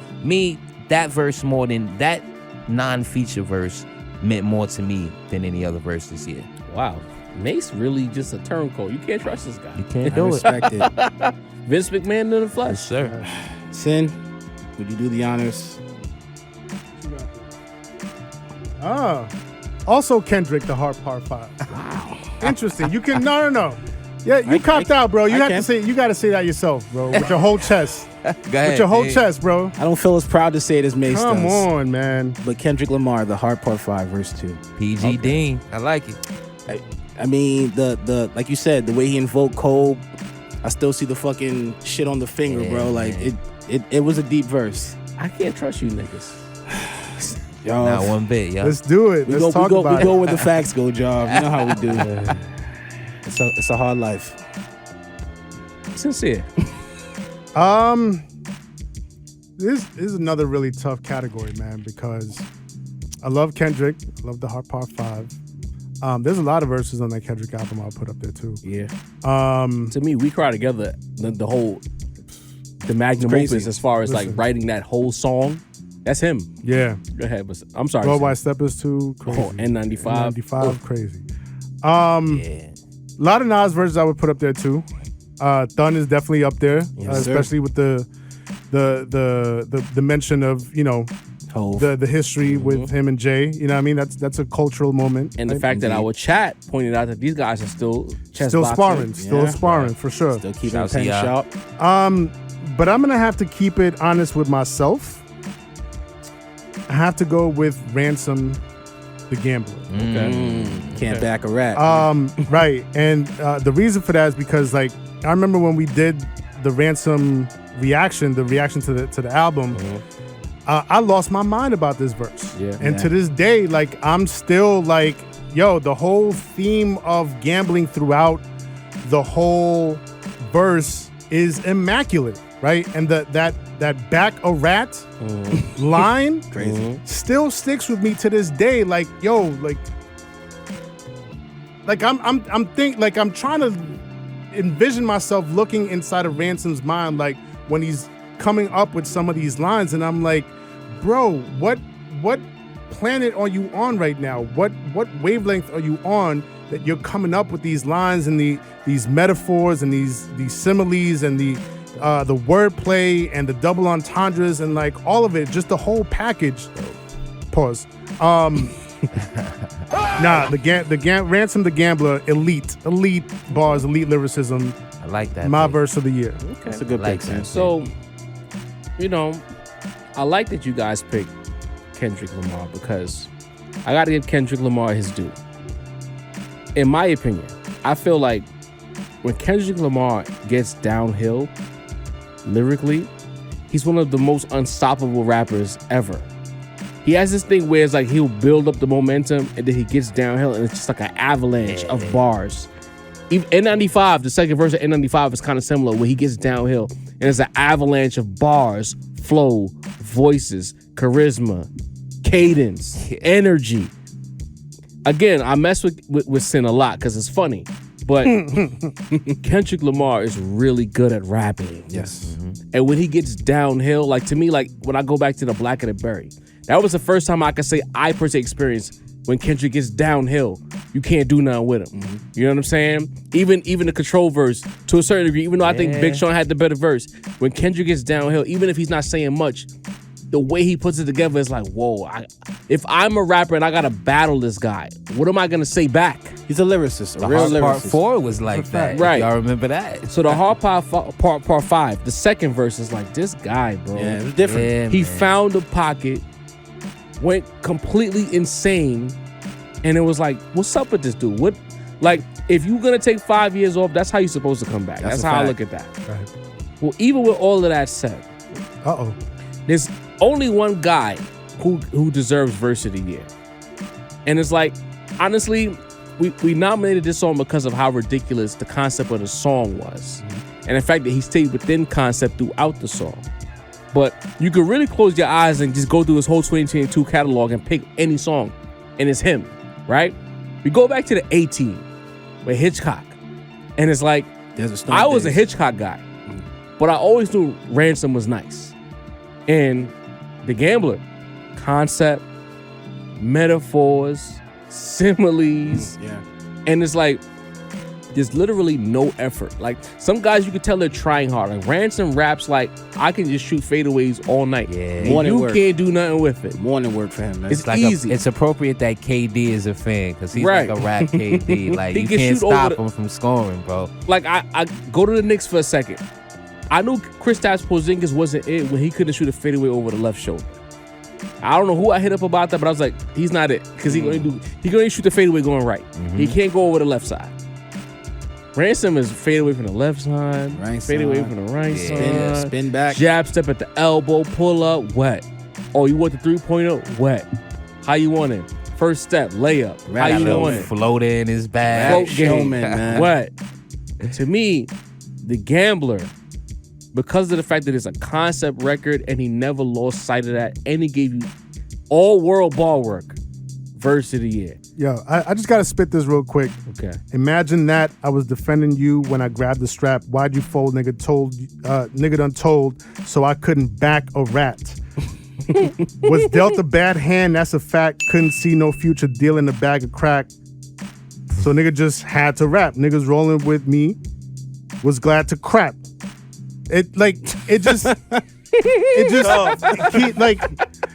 that verse more than that non-feature verse meant more to me than any other verse this year. Wow. Mase really just a turncoat. You can't trust this guy. You can't do it. Respect it. Vince McMahon in the flesh. Yes, sir. Sin, would you do the honors? Also Kendrick, the Heart Part 5. Wow. Interesting. You can no. Yeah, you copped out, bro. You got to say that yourself, bro, with your whole chest. Go ahead, with your whole chest, bro. I don't feel as proud to say it as Mase Come does. on, man. But Kendrick Lamar, the Heart Part 5, verse 2. PG Dean. I like it. I mean, the like you said, the way he invoked Cole, I still see the fucking shit on the finger, bro. Like it was a deep verse. I can't trust you niggas. Yo, Not one bit, yo. Let's do it. Let's talk about it. We go where the facts go, Job. You know how we do. It's a hard life. Sincere. This is another really tough category, man, because I love Kendrick. I love the Heart Part 5. There's a lot of verses on that Kendrick album I'll put up there too. Yeah. To me, We Cry Together, the magnum opus as far as like writing that whole song, that's him. Yeah. Go ahead, but I'm sorry. Worldwide Steppers too. Crazy. N95. N95, crazy. A lot of Nas verses I would put up there too. Thun is definitely up there, especially with the mention of the history with him and Jay. You know what I mean? That's a cultural moment. And the fact that our chat pointed out that these guys are still sparring, for sure. Still keeping the pen sharp. But I'm gonna have to keep it honest with myself. I have to go with Ransom the Gambler. Can't back a rat. Right. And the reason for that is because I remember when we did the Ransom reaction to the album, I lost my mind about this verse. Yeah. And to this day, I'm still the whole theme of gambling throughout the whole verse is immaculate, right? And that back a rat line still sticks with me to this day. I'm trying to envision myself looking inside of Ransom's mind, when he's coming up with some of these lines, and I'm like, bro, what planet are you on right now? What wavelength are you on that you're coming up with these lines and these metaphors and these similes and the wordplay and the double entendres and all of it, just the whole package. Pause. Ransom the Gambler, elite bars, elite lyricism. I like that. My verse of the year. Okay. That's a good pick, man. So, I like that you guys picked Kendrick Lamar because I got to give Kendrick Lamar his due. In my opinion, I feel like when Kendrick Lamar gets downhill lyrically, he's one of the most unstoppable rappers ever. He has this thing where it's he'll build up the momentum and then he gets downhill and it's just like an avalanche of bars. Even N95, the second verse of N95 is kind of similar where he gets downhill and it's an avalanche of bars, flow, voices, charisma, cadence, energy. Again, I mess with Sin a lot because it's funny, but Kendrick Lamar is really good at rapping. Yes. And when he gets downhill, to me, when I go back to the Black and the Berry, that was the first time I could say I personally experienced when Kendrick gets downhill, you can't do nothing with him. You know what I'm saying? Even the Control verse, to a certain degree, even though I think Big Sean had the better verse, when Kendrick gets downhill, even if he's not saying much, the way he puts it together is whoa. If I'm a rapper and I gotta battle this guy, what am I gonna say back? He's a lyricist, The real Hard Part lyricist. 4 was like that. Right. Y'all remember that? So the Hard Part 5, the second verse is this guy, bro. Yeah, it was different. Yeah, He man. found a pocket, went completely insane, and it was what's up with this dude? What, if you're gonna take 5 years off, that's how you're supposed to come back. That's a how I fact. look at that. Right. Well, even with all of that said, there's only one guy who deserves verse of the year, and it's honestly, we nominated this song because of how ridiculous the concept of the song was, and the fact that he stayed within concept throughout the song. But you could really close your eyes and just go through his whole 2022 catalog and pick any song, and it's him, right? We go back to the 18 with Hitchcock, and it's like, I was a Hitchcock guy, but I always knew Ransom was nice. And The Gambler, concept, metaphors, similes, and it's like, there's literally no effort. Like, some guys you could tell they're trying hard. Like, Ransom raps like, I can just shoot fadeaways all night. Yeah. You can't do nothing with it. Morning work for him, man. It's like easy. It's appropriate that KD is a fan because he's like a rap KD. Like, He you can can't shoot over stop the- him from scoring, bro. Like, I go to the Knicks for a second. I knew Kristaps Porzingis wasn't it when he couldn't shoot a fadeaway over the left shoulder. I don't know who I hit up about that, but I was like, he's not it, because he can only shoot the fadeaway going right. He can't go over the left side. Ransom is fade away from the left side, fade away from the right side, spin back, jab step at the elbow, pull up, wet. Oh, you want the 3-0? Wet. How you want it? First step, layup. How you want it? Float in his bag. Float game, man. Wet. To me, The Gambler, because of the fact that it's a concept record and he never lost sight of that, and he gave you all world ball work, verse of the year. Yo, I just gotta spit this real quick. Okay. Imagine that I was defending you when I grabbed the strap. Why'd you fold, nigga done told, so I couldn't back a rat. Was dealt a bad hand, that's a fact. Couldn't see no future dealing a bag of crack. So nigga just had to rap. Niggas rolling with me was glad to crap. It just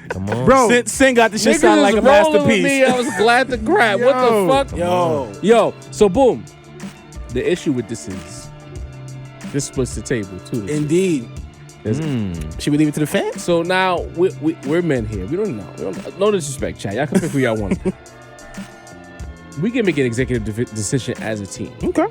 Come on. bro. Sin got the shit Niggas sound like a was rolling with masterpiece. me, I was glad to grab. What the fuck? Yo. So boom. The issue with this is this splits the table too. Indeed. Should we leave it to the fans? So now we're men here. We don't know. No disrespect, chat. Y'all can pick who y'all want. We can make an executive decision as a team. Okay.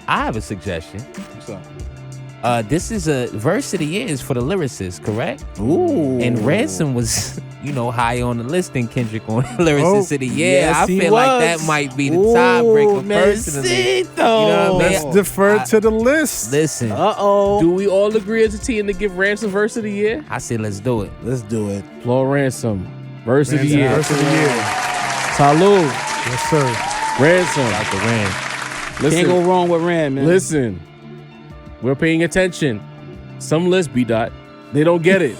I have a suggestion. What's up? This is a verse of the year is for the Lyricist, correct? Ooh. And Ransom was, high on the list than Kendrick on Lyricist of the year. yes, I he feel like was. that might be the tiebreaker personally. Mase, You know what I mean? Let's defer to the list. Listen, Do we all agree as a team to give Ransom verse of the year? I said let's do it. Let's do it. Floor Ransom, verse of the year. Verse of the year. Salud, Yes, sir. Ransom. Out the Ran. Listen, Can't go wrong with Ran, man. listen. We're paying attention. Some lists, B-Dot, they don't get it.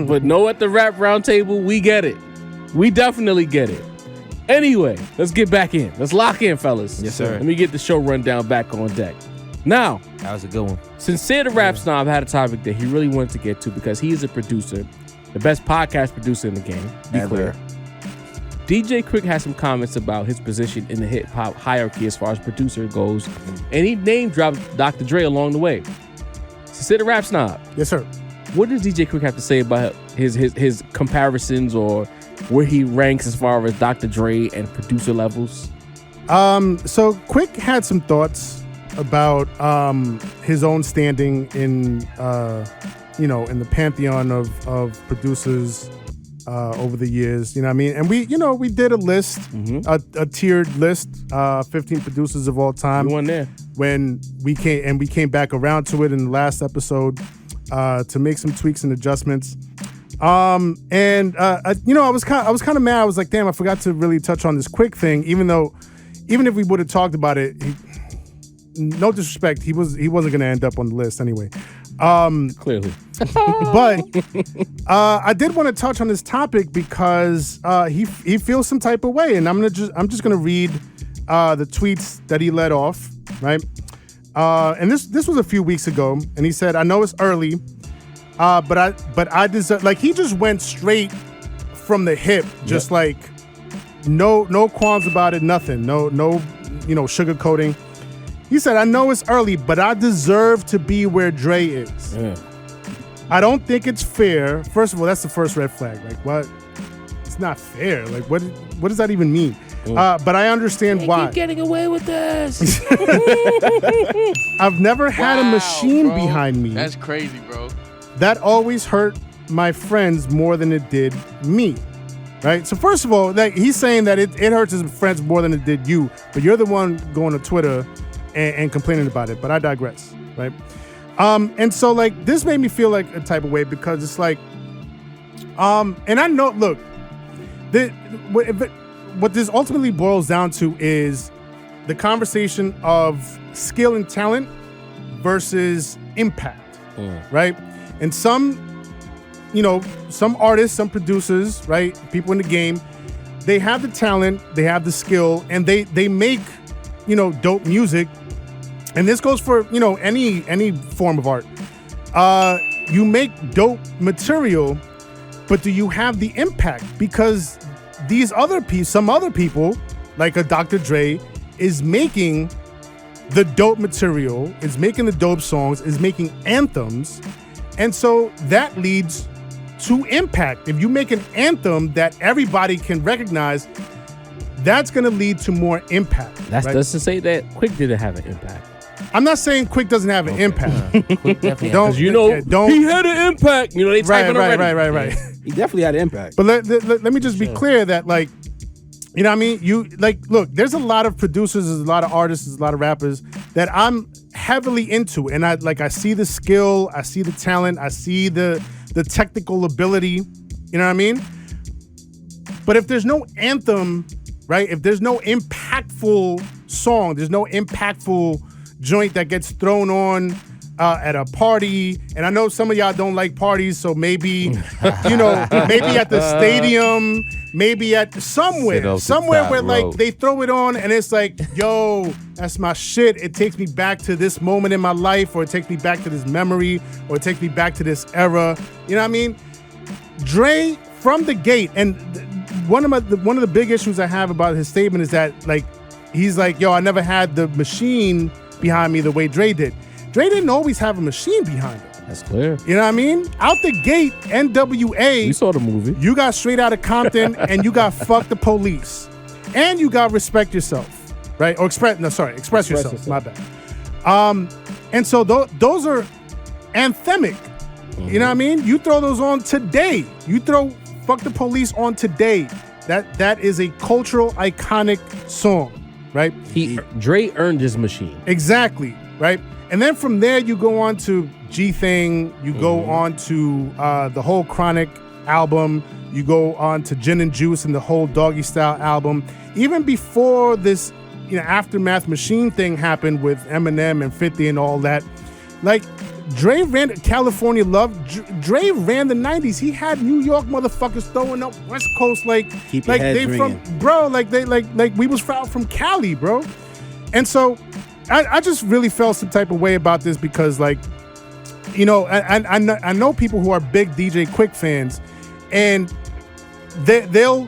But no, at the Rap Roundtable, we get it. We definitely get it. Anyway, let's get back in. Let's lock in, fellas. Yes, sir. Let me get the show rundown back on deck. Now, That was a good one. Sincere the Rap Snob had a topic that he really wanted to get to because he is a producer, the best podcast producer in the game. Be clear. DJ Quik has some comments about his position in the hip hop hierarchy as far as producer goes, and he name dropped Dr. Dre along the way. Sincere the Rap Snob, Yes, sir. what does DJ Quik have to say about his comparisons or where he ranks as far as Dr. Dre and producer levels? So Quik had some thoughts about his own standing in in the pantheon of producers over the years. You know what I mean? And we did a list, a tiered list, 15 producers of all time. You won there. When we came back around to it in the last episode to make some tweaks and adjustments. I was kind of mad. I was like, damn, I forgot to really touch on this Quik thing. Even if we would have talked about it, no disrespect, he wasn't gonna end up on the list anyway. Clearly. But I did want to touch on this topic because he feels some type of way, and I'm just gonna read the tweets that he let off, right? And this was a few weeks ago, and he said, "I know it's early, but I deserve." Like, he just went straight from the hip, just like no qualms about it, nothing, no sugarcoating. He said, "I know it's early, but I deserve to be where Dre is. Yeah. I don't think it's fair." First of all, that's the first red flag. Like, what? It's not fair. Like, what does that even mean? But I understand why. Keep getting away with this. I've never had a machine bro. behind me. That's crazy, bro. That always hurt my friends more than it did me. Right? So first of all, like, he's saying that it hurts his friends more than it did you, but you're the one going to Twitter and complaining about it. But I digress. right? And so like this made me feel like a type of way because it's like, and I know, look, what this ultimately boils down to is the conversation of skill and talent versus impact, right? And some artists, some producers, right? People in the game, they have the talent, they have the skill, and they make, dope music. And this goes for, any form of art. You make dope material, but do you have the impact? Because some other people, like a Dr. Dre, is making the dope material, is making the dope songs, is making anthems. And so that leads to impact. If you make an anthem that everybody can recognize, that's going to lead to more impact. That's right? doesn't say that Quik didn't have an impact. I'm not saying Quik doesn't have an impact. Quik definitely Don't he had an impact. They typing already. Right. He definitely had an impact. But let me just be clear that, like, you know what I mean? You, like, look, there's a lot of producers, there's a lot of artists, there's a lot of rappers that I'm heavily into. And I see the skill, I see the talent, I see the technical ability, you know what I mean? But if there's no anthem, right? If there's no impactful song, there's no impactful joint that gets thrown on at a party, and I know some of y'all don't like parties, so maybe, maybe at the stadium, maybe at somewhere where like they throw it on and it's like, yo, that's my shit. It takes me back to this moment in my life, or it takes me back to this memory, or it takes me back to this era. You know what I mean? Dre from the gate, and one of the big issues I have about his statement is that, like, he's like, yo, I never had the machine behind me the way Dre did. Dre didn't always have a machine behind him. That's clear. You know what I mean? Out the gate, NWA. We saw the movie. You got Straight Outta Compton, and you got Fuck the Police, and you got Respect Yourself, right? Or Express Yourself. My bad. And so those are anthemic. Mm-hmm. You know what I mean? You throw those on today. You throw Fuck the Police on today. That is a cultural iconic song, right? Dre earned his machine. Exactly, right? And then from there, you go on to G-Thing. You go on to the whole Chronic album. You go on to Gin and Juice and the whole Doggy Style album. Even before this, Aftermath Machine thing happened with Eminem and 50 and all that, like, Dre ran California Love. Dre ran the 90s. He had New York motherfuckers throwing up West Coast like they from, bro, like we was from Cali, bro. And so I just really felt some type of way about this because, like, I know people who are big DJ Quik fans, and they're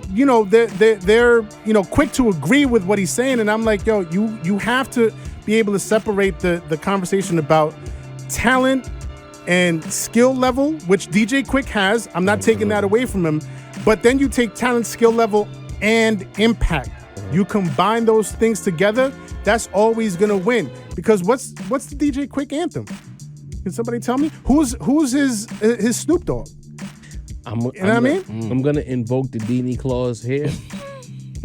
quick to agree with what he's saying, and I'm like, yo, you have to be able to separate the conversation about talent and skill level, which DJ Quik has. I'm not taking that away from him, but then you take talent, skill level, and impact. You combine those things together, that's always gonna win. Because what's the DJ Quik anthem? Can somebody tell me? Who's his Snoop Dogg? I'm gonna invoke the Deanie clause here.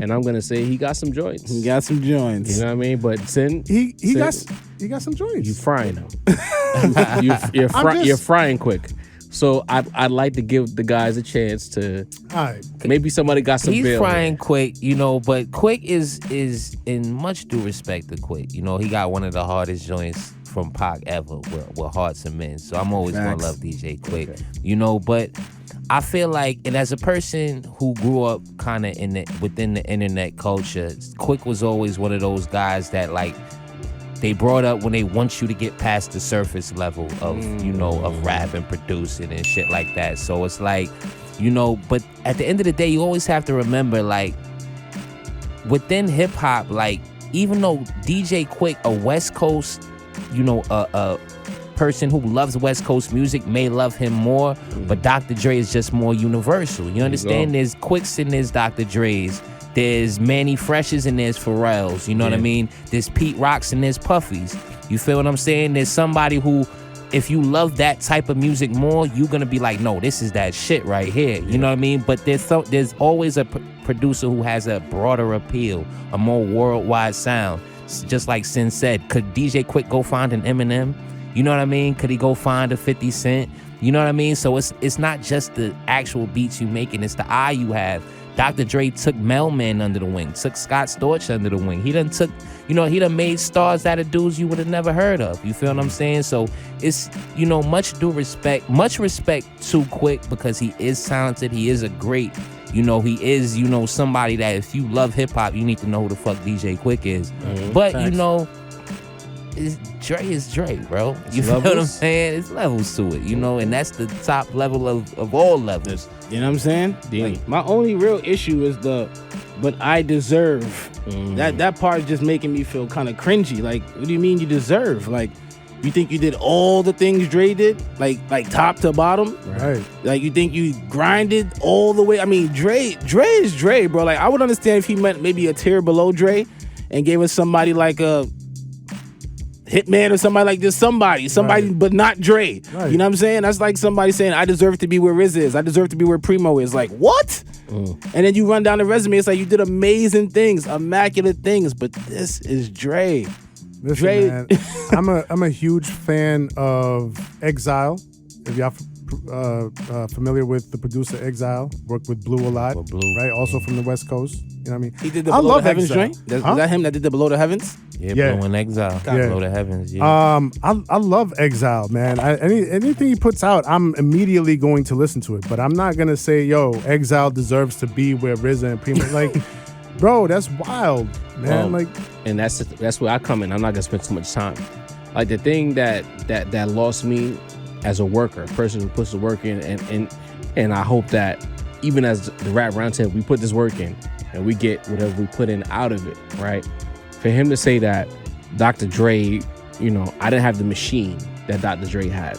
And I'm gonna say he got some joints. He got some joints. You know what I mean? But he got some joints. You frying him. You're frying Quik. So I'd like to give the guys a chance to. All right. Maybe somebody got some. He's frying Quik, but Quik is in much due respect to Quik. He got one of the hardest joints from Pac ever with Hearts and Men. So I'm always gonna love DJ Quik. Okay. But I feel like, and as a person who grew up kind of within the internet culture, Quik was always one of those guys that, like, they brought up when they want you to get past the surface level of, of rap and producing and shit like that. So it's like, but at the end of the day, you always have to remember, like, within hip hop, like, even though DJ Quik, a West Coast, a person who loves West Coast music may love him more, but Dr. Dre is just more universal. You understand? There's Quiks and there's Dr. Dre's. There's Manny Freshes and there's Pharrell's. You know what I mean? There's Pete Rocks and there's Puffy's. You feel what I'm saying? There's somebody who, if you love that type of music more, you're gonna be like, no, this is that shit right here. You know what I mean? But there's always a producer who has a broader appeal, a more worldwide sound. Just like Sin said, could DJ Quik go find an Eminem? You know what I mean? Could he go find a 50 Cent? You know what I mean? So it's not just the actual beats you making, it's the eye you have. Dr. Dre took Mailman under the wing, took Scott Storch under the wing. He done made stars out of dudes you would have never heard of. You feel what I'm saying? So it's, much respect to Quik because he is talented. He is a great, he is, somebody that if you love hip hop, you need to know who the fuck DJ Quik is. But, Dre is Dre, bro. You feel what I'm saying? It's levels to it, and that's the top level of all levels. You know what I'm saying? Like, my only real issue is but I deserve. That part is just making me feel kind of cringy. Like, what do you mean you deserve? Like, you think you did all the things Dre did? Like top to bottom? Right. Like, you think you grinded all the way? I mean, Dre is Dre, bro. Like, I would understand if he meant maybe a tier below Dre and gave us somebody like a Hitman or somebody like this, somebody, right. But not Dre. Right. You know what I'm saying? That's like somebody saying, I deserve to be where Riz is. I deserve to be where Primo is. Like, what? And then you run down the resume, it's like you did amazing things, immaculate things, but this is Dre. Listen, Dre. man, I'm a huge fan of Exile. If y'all familiar with the producer Exile, worked with Blue a lot, right? Also from the West Coast. You know what I mean? He did the Below the Heavens joint. Is that him that did the Below the Heavens? Yeah. Blue and Exile. Below the Heavens. Yeah. I love Exile, man. Anything he puts out, I'm immediately going to listen to it. But I'm not gonna say, yo, Exile deserves to be where RZA and Primo. Like, bro, that's wild, man. And that's where I come in. I'm not gonna spend too much time. Like the thing that lost me as a worker, a person who puts the work in, and I hope that even as the Rap Roundtable, we put this work in and we get whatever we put in out of it, right? For him to say that Dr. Dre, I didn't have the machine that Dr. Dre had.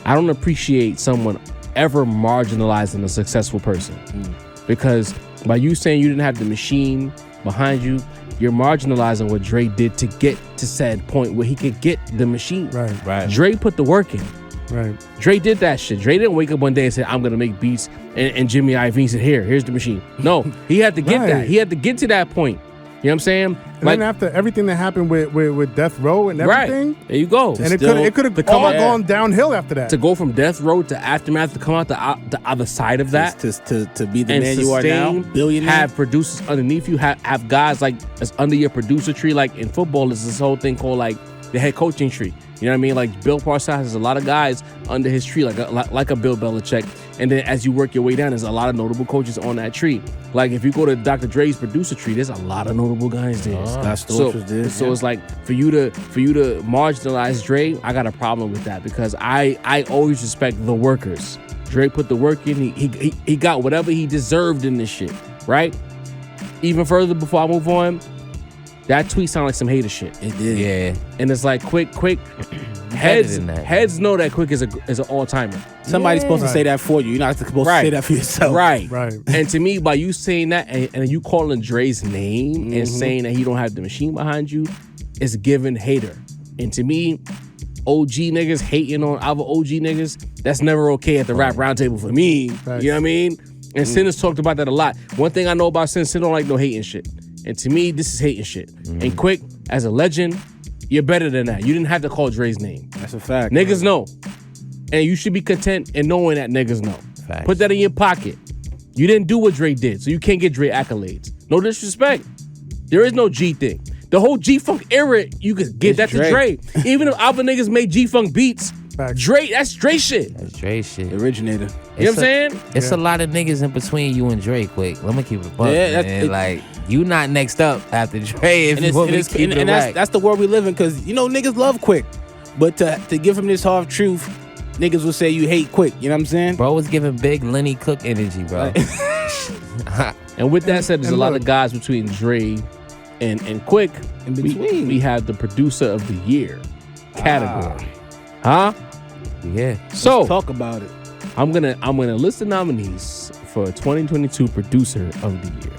I don't appreciate someone ever marginalizing a successful person. Because by you saying you didn't have the machine behind you, you're marginalizing what Dre did to get to said point where he could get the machine. Right. Dre put the work in. Right. Dre did that shit. Dre didn't wake up one day and say, I'm going to make beats, and Jimmy Iovine said, here's the machine. No, he had to get that. He had to get to that point. You know what I'm saying? And then after everything that happened with Death Row and everything. Right. There you go. And it could have all gone downhill after that. To go from Death Row to Aftermath, to come out the other side of that. To be the man you are now, billionaire. Have producers underneath you, have guys like that's under your producer tree. Like in football, there's this whole thing called like the head coaching tree. You know what I mean? Like Bill Parcells has a lot of guys under his tree, like a Bill Belichick. And then as you work your way down, there's a lot of notable coaches on that tree. Like if you go to Dr. Dre's producer tree, there's a lot of notable guys there. So it's like for you to marginalize Dre, I got a problem with that because I always respect the workers. Dre put the work in. He got whatever he deserved in this shit, right? Even further before I move on, that tweet sounded like some hater shit. It did. Yeah. And it's like Quik. Heads know that Quik is an all-timer. Somebody's supposed to say that for you. You're not supposed to say that for yourself. Right. Right. And to me, by you saying that and you calling Dre's name and saying that he don't have the machine behind you, is giving hater. And to me, OG niggas hating on other OG niggas, that's never okay at the Rap Roundtable for me. Right. You know what I mean? And Sin has talked about that a lot. One thing I know about Sin don't like no hating shit. And to me, this is hating shit. And Quik, as a legend, you're better than that. You didn't have to call Dre's name. That's a fact. Niggas know. And you should be content in knowing that niggas know. Facts. Put that in your pocket. You didn't do what Dre did, so you can't get Dre accolades. No disrespect. There is no G thing. The whole G-Funk era, you could give that to Dre. Even if other niggas made G-Funk beats, Dre, that's Dre shit. That's Dre shit. The originator. You know what I'm saying? It's a lot of niggas in between you and Dre, Quik. Let me keep it a buck, man. Like, you not next up after Dre if you want me to keep it right. That's the world we live in, because, niggas love Quik. But to give him this half truth, niggas will say you hate Quik. You know what I'm saying? Bro was giving big Lenny Cook energy, bro. And with that said, there's a lot of guys between Dre and Quik. In between. We have the producer of the year category. Huh? Yeah. So let's talk about it. I'm gonna list the nominees for 2022 producer of the year.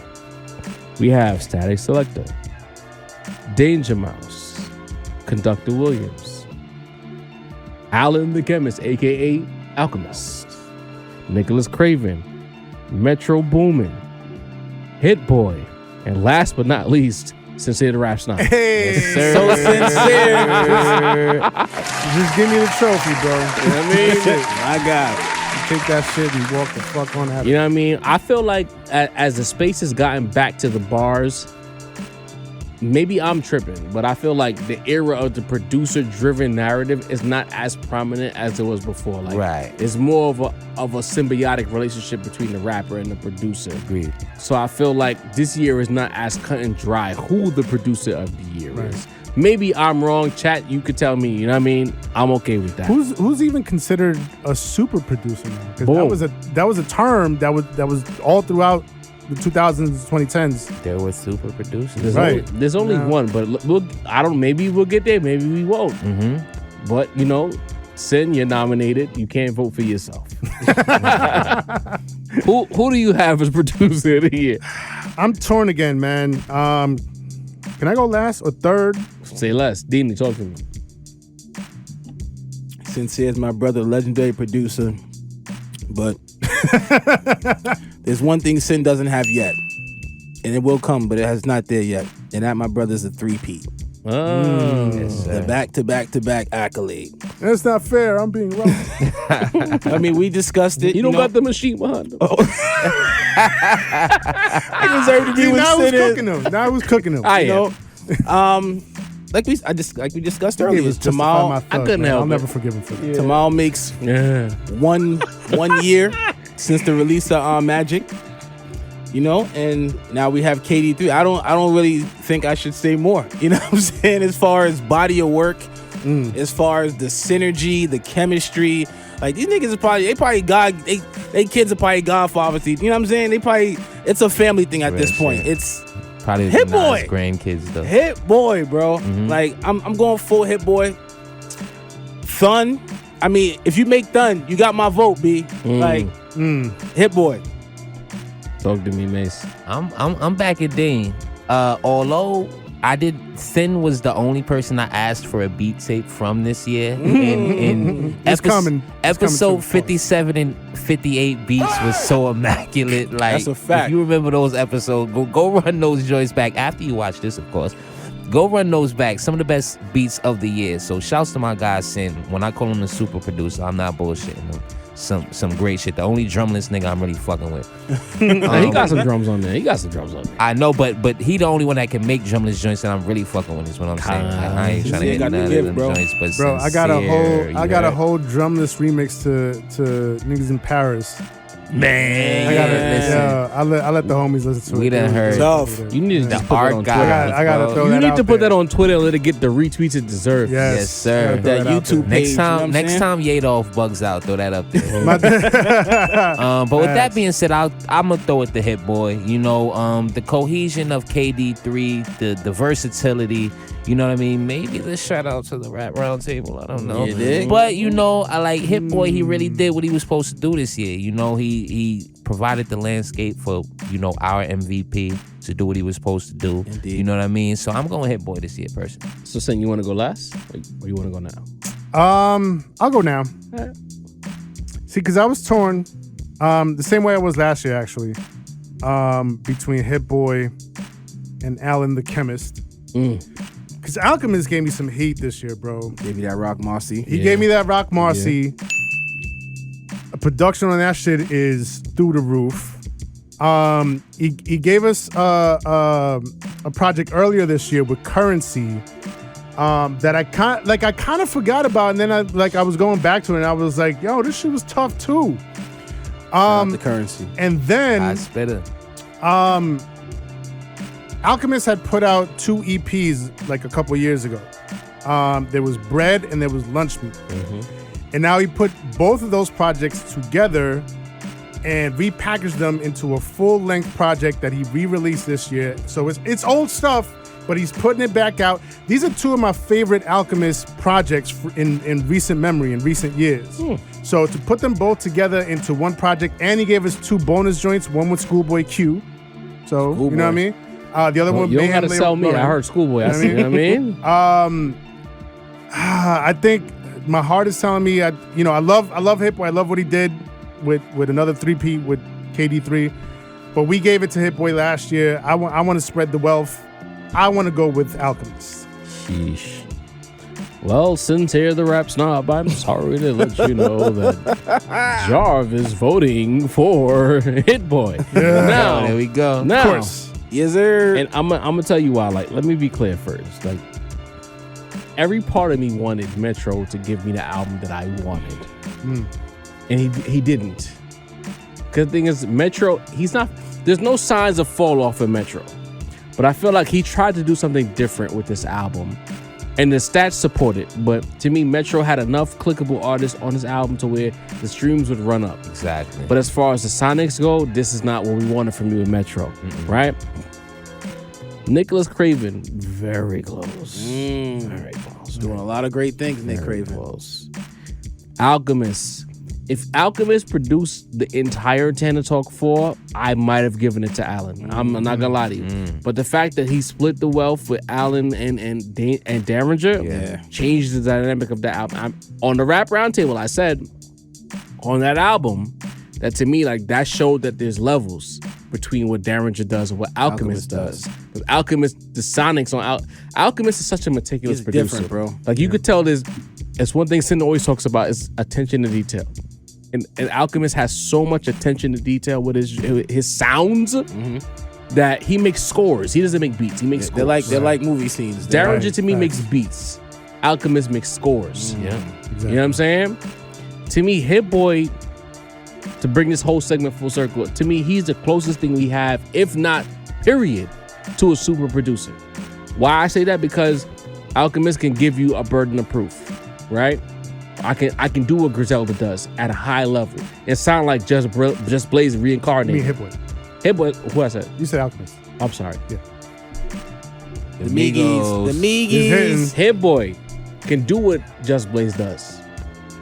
We have Static Selector, Danger Mouse, Conductor Williams, Alan the Chemist, aka Alchemist, Nicholas Craven, Metro Boomin, Hit Boy, and last but not least, Sincere the Rap Snob. Hey, So sincere. just give me the trophy, bro. You know what I mean? My God. Take that shit and walk the fuck on out. You know what I mean? I feel like as the space has gotten back to the bars, maybe I'm tripping, but I feel like the era of the producer-driven narrative is not as prominent as it was before. Like, Right. it's more of a symbiotic relationship between the rapper and the producer. Agreed. So I feel like this year is not as cut and dry who the producer of the year is. Maybe I'm wrong. Chat, you could tell me. You know what I mean? I'm okay with that. Who's even considered a super producer now? Because Boom. that was a term that was all throughout the 2000s, 2010s. There were super producers. There's only one, but maybe we'll get there. Maybe we won't. Mm-hmm. But Sin, you're nominated. You can't vote for yourself. Who do you have as producer of the year? I'm torn again, man. Can I go last or third? Say less. Deanie, talk to me. Sincere's my brother, legendary producer. But there's one thing Sin doesn't have yet. And it will come, but it has not there yet. And that, my brother's a 3-peat. The back-to-back accolade. That's not fair. I'm being wrong. I mean, we discussed it. You don't got the machine behind them. I deserve to be with now I was Sin. cooking them. Now I was cooking them. Like we discussed earlier, He was Tamal. my thug, I couldn't man. help I'll it. never forgive him for that. Tamal makes one year since the release of Magic. And now we have KD3. I don't really think I should say more. You know what I'm saying? As far as body of work, as far as the synergy, the chemistry. Like, these niggas they kids are probably godfathers. You know what I'm saying? It's a family thing at this point. It's Probably Hit the Boy. grandkids though. Hit Boy, bro. Mm-hmm. Like, I'm going full Hit Boy. Thun. I mean, if you make Thun, you got my vote, B. Hit Boy. Talk to me, Mase. I'm back at Dean. Although Sin was the only person I asked for a beat tape from this year. In It's coming. It's coming episode to the 57 and 58 beats was so immaculate. Like, That's a fact. If you remember those episodes, go run those joints back after you watch this, of course. Go run those back. Some of the best beats of the year. So shouts to my guy Sin. When I call him the super producer, I'm not bullshitting him. Some great shit. The only drumless nigga I'm really fucking with. He got some drums on there. I know, but he the only one that can make drumless joints that I'm really fucking with is what I'm saying. I ain't trying to hit none of them joints, but Bro, I got Sincere, a whole drumless remix to niggas in Paris. Man, I gotta listen. I let the homies listen to We it. done heard. Tough. You need to just put that art on guy. Twitter. I gotta throw You that need out to put there. that on Twitter and let it get the retweets it deserves. Yes, sir. I gotta throw That it out YouTube there. page. You know what I'm Next saying? time Yadolf bugs out, throw that up there. But with that Facts. being said, I'm gonna throw it to Hit Boy. The cohesion of KD3, the versatility. You know what I mean? Maybe the shout out to the Rap Roundtable. I don't know. You dig? But I like Hit Boy. He really did what he was supposed to do this year. He provided the landscape for our MVP to do what he was supposed to do. Indeed. You know what I mean? So I'm going Hit Boy this year, personally. So, Sin, you want to go last, or you want to go now? I'll go now. See, because I was torn, the same way I was last year, actually, between Hit Boy and Alan the Chemist. Because Alchemist gave me some heat this year, bro. Gave you that Rock Marcy. He gave me that Rock Marcy. A production on that shit is through the roof. He gave us a project earlier this year with Currency that I kind of forgot about, and then I was going back to it, and I was like, yo, this shit was tough too. The Currency. And then I spit it. Alchemist had put out 2 EPs like a couple years ago. There was Bread and there was Lunch Meat. And now he put both of those projects together and repackaged them into a full-length project that he re-released this year. So it's old stuff, but he's putting it back out. These are 2 of my favorite Alchemist projects in recent memory, in recent years. So to put them both together into one project, and he gave us 2 bonus joints, one with Schoolboy Q. So, you know what I mean? The other one, You don't Mayhem got to sell me. I heard Schoolboy. You know what I mean? I think my heart is telling me, I love Hit Boy. I love what he did with another 3P with KD3. But we gave it to Hit Boy last year. I want to spread the wealth. I want to go with Alchemist. Sheesh. Well, since here the rap snob, I'm sorry to let you know that Jarv is voting for Hit Boy. Yeah. Now, there we go. Now, Of course. Yes, sir. and I'm gonna tell you why. Like, let me be clear first. Like, every part of me wanted Metro to give me the album that I wanted, and he didn't. Because the thing is, Metro, there's no signs of fall off in Metro, but I feel like he tried to do something different with this album, and the stats support it. But to me, Metro had enough clickable artists on his album to where the streams would run up. Exactly. But as far as the Sonics go, this is not what we wanted from you in Metro, right? Nicholas Craven, very close. Very close. Doing a lot of great things, Nick Very Craven. close. Alchemist. If Alchemist produced the entire Tana Talk 4, I might have given it to Alan. I'm not gonna lie to you. But the fact that he split the wealth with Alan and Derringer changed the dynamic of that album. On the Rap Roundtable, I said on that album that to me, like, that showed that there's levels between what Derringer does and what Alchemist does. But Alchemist, the Sonics on Alchemist is such a meticulous He's producer, different, bro. Like, you could tell it's one thing Sin always talks about is attention to detail. And Alchemist has so much attention to detail with his sounds that he makes scores. He doesn't make beats. He makes scores. They're like movie scenes. Derringer to me makes beats. Alchemist makes scores. Yeah. Exactly. You know what I'm saying? To me, Hit Boy, to bring this whole segment full circle, to me, he's the closest thing we have, if not period, to a super producer. Why I say that? Because Alchemist can give you a burden of proof, right? I can do what Griselda does at a high level. It sounds like Just Blaze I reincarnated. mean, Hit Boy. Hit Boy, who I said? You said Alchemist. I'm sorry. Yeah. The Migos. The He's hitting. Migos. Hit Boy can do what Just Blaze does.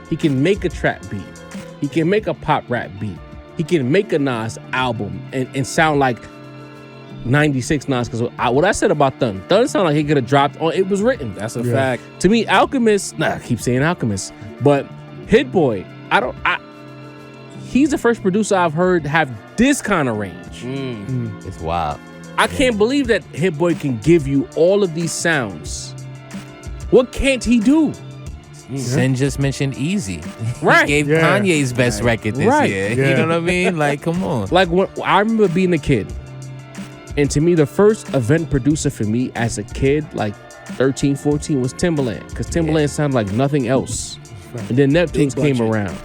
He can make a trap beat. He can make a pop rap beat. He can make a Nas album and sound like 96 Nas. Because what I said about Thun sound like he could have dropped on It Was Written. That's a fact. To me, Alchemist, I keep saying Alchemist, but Hit Boy, he's the first producer I've heard have this kind of range. It's wild. I can't believe that Hit Boy can give you all of these sounds. What can't he do? Sin just mentioned Easy. Right. He gave Yeah. Kanye's best record this Right. year. Yeah. You know what I mean? Like, come on. Like, when I remember being a kid, and to me, the first event producer for me as a kid, like 13, 14, was Timbaland. Because Timbaland sounded like nothing else. And then Neptunes Big came budget. around.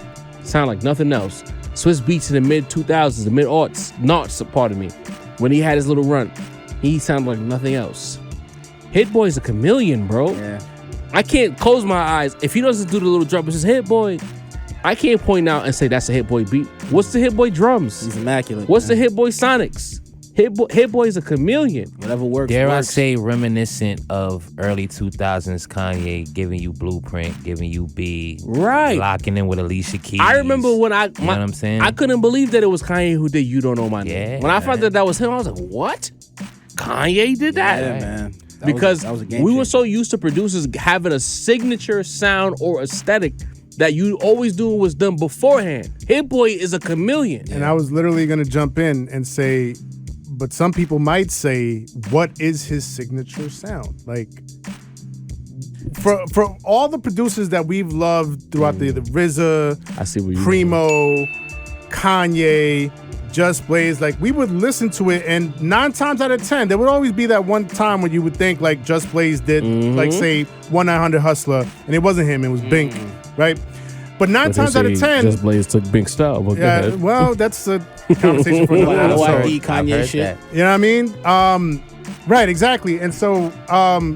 Sounded like nothing else. Swiss Beats in the mid-2000s, the mid-aughts, pardon me. When he had his little run, he sounded like nothing else. Hit Boy's a chameleon, bro. Yeah. I can't close my eyes. If he doesn't do the little drum, it says Hit Boy. I can't point out and say that's a Hit Boy beat. What's the Hit Boy drums? He's immaculate. What's man. the Hit Boy Sonics? Hit Boy is a chameleon. Whatever works. Dare I works. say reminiscent of early 2000s Kanye giving you Blueprint, giving you B, Right. locking in with Alicia Keys. I remember when You know what I'm saying? I couldn't believe that it was Kanye who did You Don't Know My Name. Yeah, When I found man. that was him, I was like, what? Kanye did that? Yeah, man. That Because that was a game we were changer. so used to producers having a signature sound or aesthetic that you always do was done beforehand. Hit Boy is a chameleon. And I was literally going to jump in and say, but some people might say, what is his signature sound? Like, for all the producers that we've loved throughout the RZA, I see what you Primo, Kanye, Just Blaze, like, we would listen to it, and 9 times out of 10, there would always be that one time when you would think, like, Just Blaze did, like, say, 1-900 Hustler, and it wasn't him, it was Bink, right? But 9 times out of 10, Just Blaze took Big Style. Well, go yeah, ahead. well, that's a conversation for another I've episode. heard Kanye shit. You know what I mean? Right, exactly. And so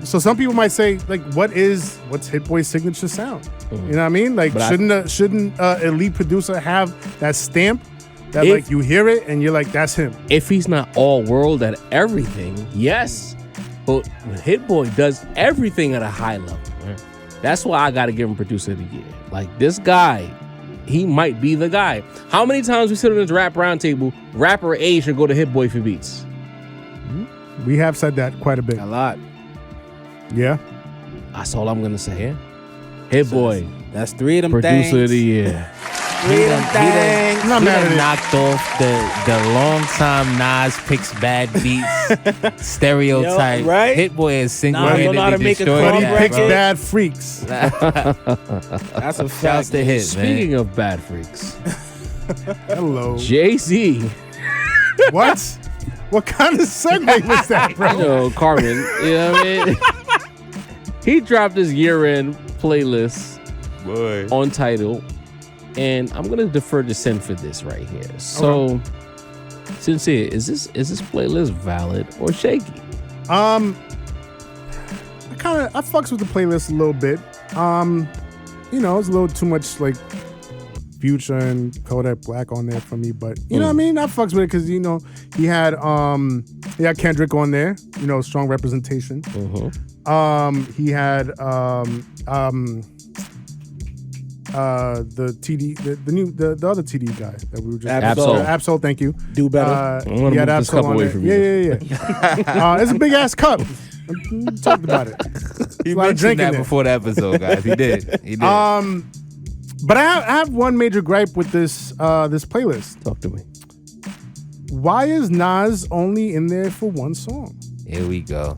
so some people might say, like, what's Hit Boy's signature sound? You know what I mean? Like, But shouldn't elite producer have that stamp that If- like you hear it and you're like, that's him? If he's not all world at everything, yes. But Hit Boy does everything at a high level. Right? That's why I got to give him producer of the year. Like, this guy, he might be the guy. How many times we sit on this rap roundtable, rapper A should go to Hit Boy for beats? We have said that quite a bit. A lot. Yeah. That's all I'm gonna say. Hit Boy, That's 3 of them producer things. of the year. I'm not mad at it. Knocked off the long time Nas picks bad beats stereotype. Yo, right? Hit Boy is single Nas don't know how to make a But he club picks record. bad freaks. That's a Shouts fact. to hit, Speaking man. of bad freaks, Hello. Jay-Z, What? What kind of segue was that, bro? you know, Carmen, you know what I mean? He dropped his year-end playlist on Tidal, and I'm gonna defer to Sin for this right here. So, Sincere, is this playlist valid or shaky? I fucks with the playlist a little bit. You know, it's a little too much like Future and Kodak Black on there for me, but you know what I mean? I fucks with it because, you know, he had Kendrick on there, you know, strong representation. He had the TD, the other TD guy that we were just Absol, thank you. Do better. I'm gonna move this cup away from you. Yeah. It's a big ass cup. We talked about it. He a lot of mentioned drinking that there. before the episode, guys. He did. He did. But I have one major gripe with this playlist. Talk to me. Why is Nas only in there for one song? Here we go.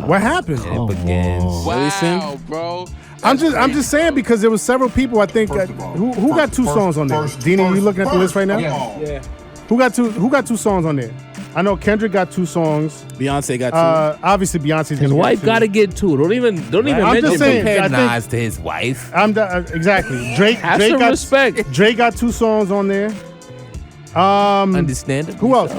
What happened? It begins. Wow, bro. I'm just saying because there was several people. I think who got two songs on there. Dini, you looking at the list right now? Yeah. Who got two songs on there? I know Kendrick got 2 songs. Beyonce got 2. Obviously Beyonce's His wife got to get 2. Don't even I'm mention just saying, Compare I think- Nas to his wife. Exactly. Drake Have some got respect. Drake got 2 songs on there. Understandable. Who else?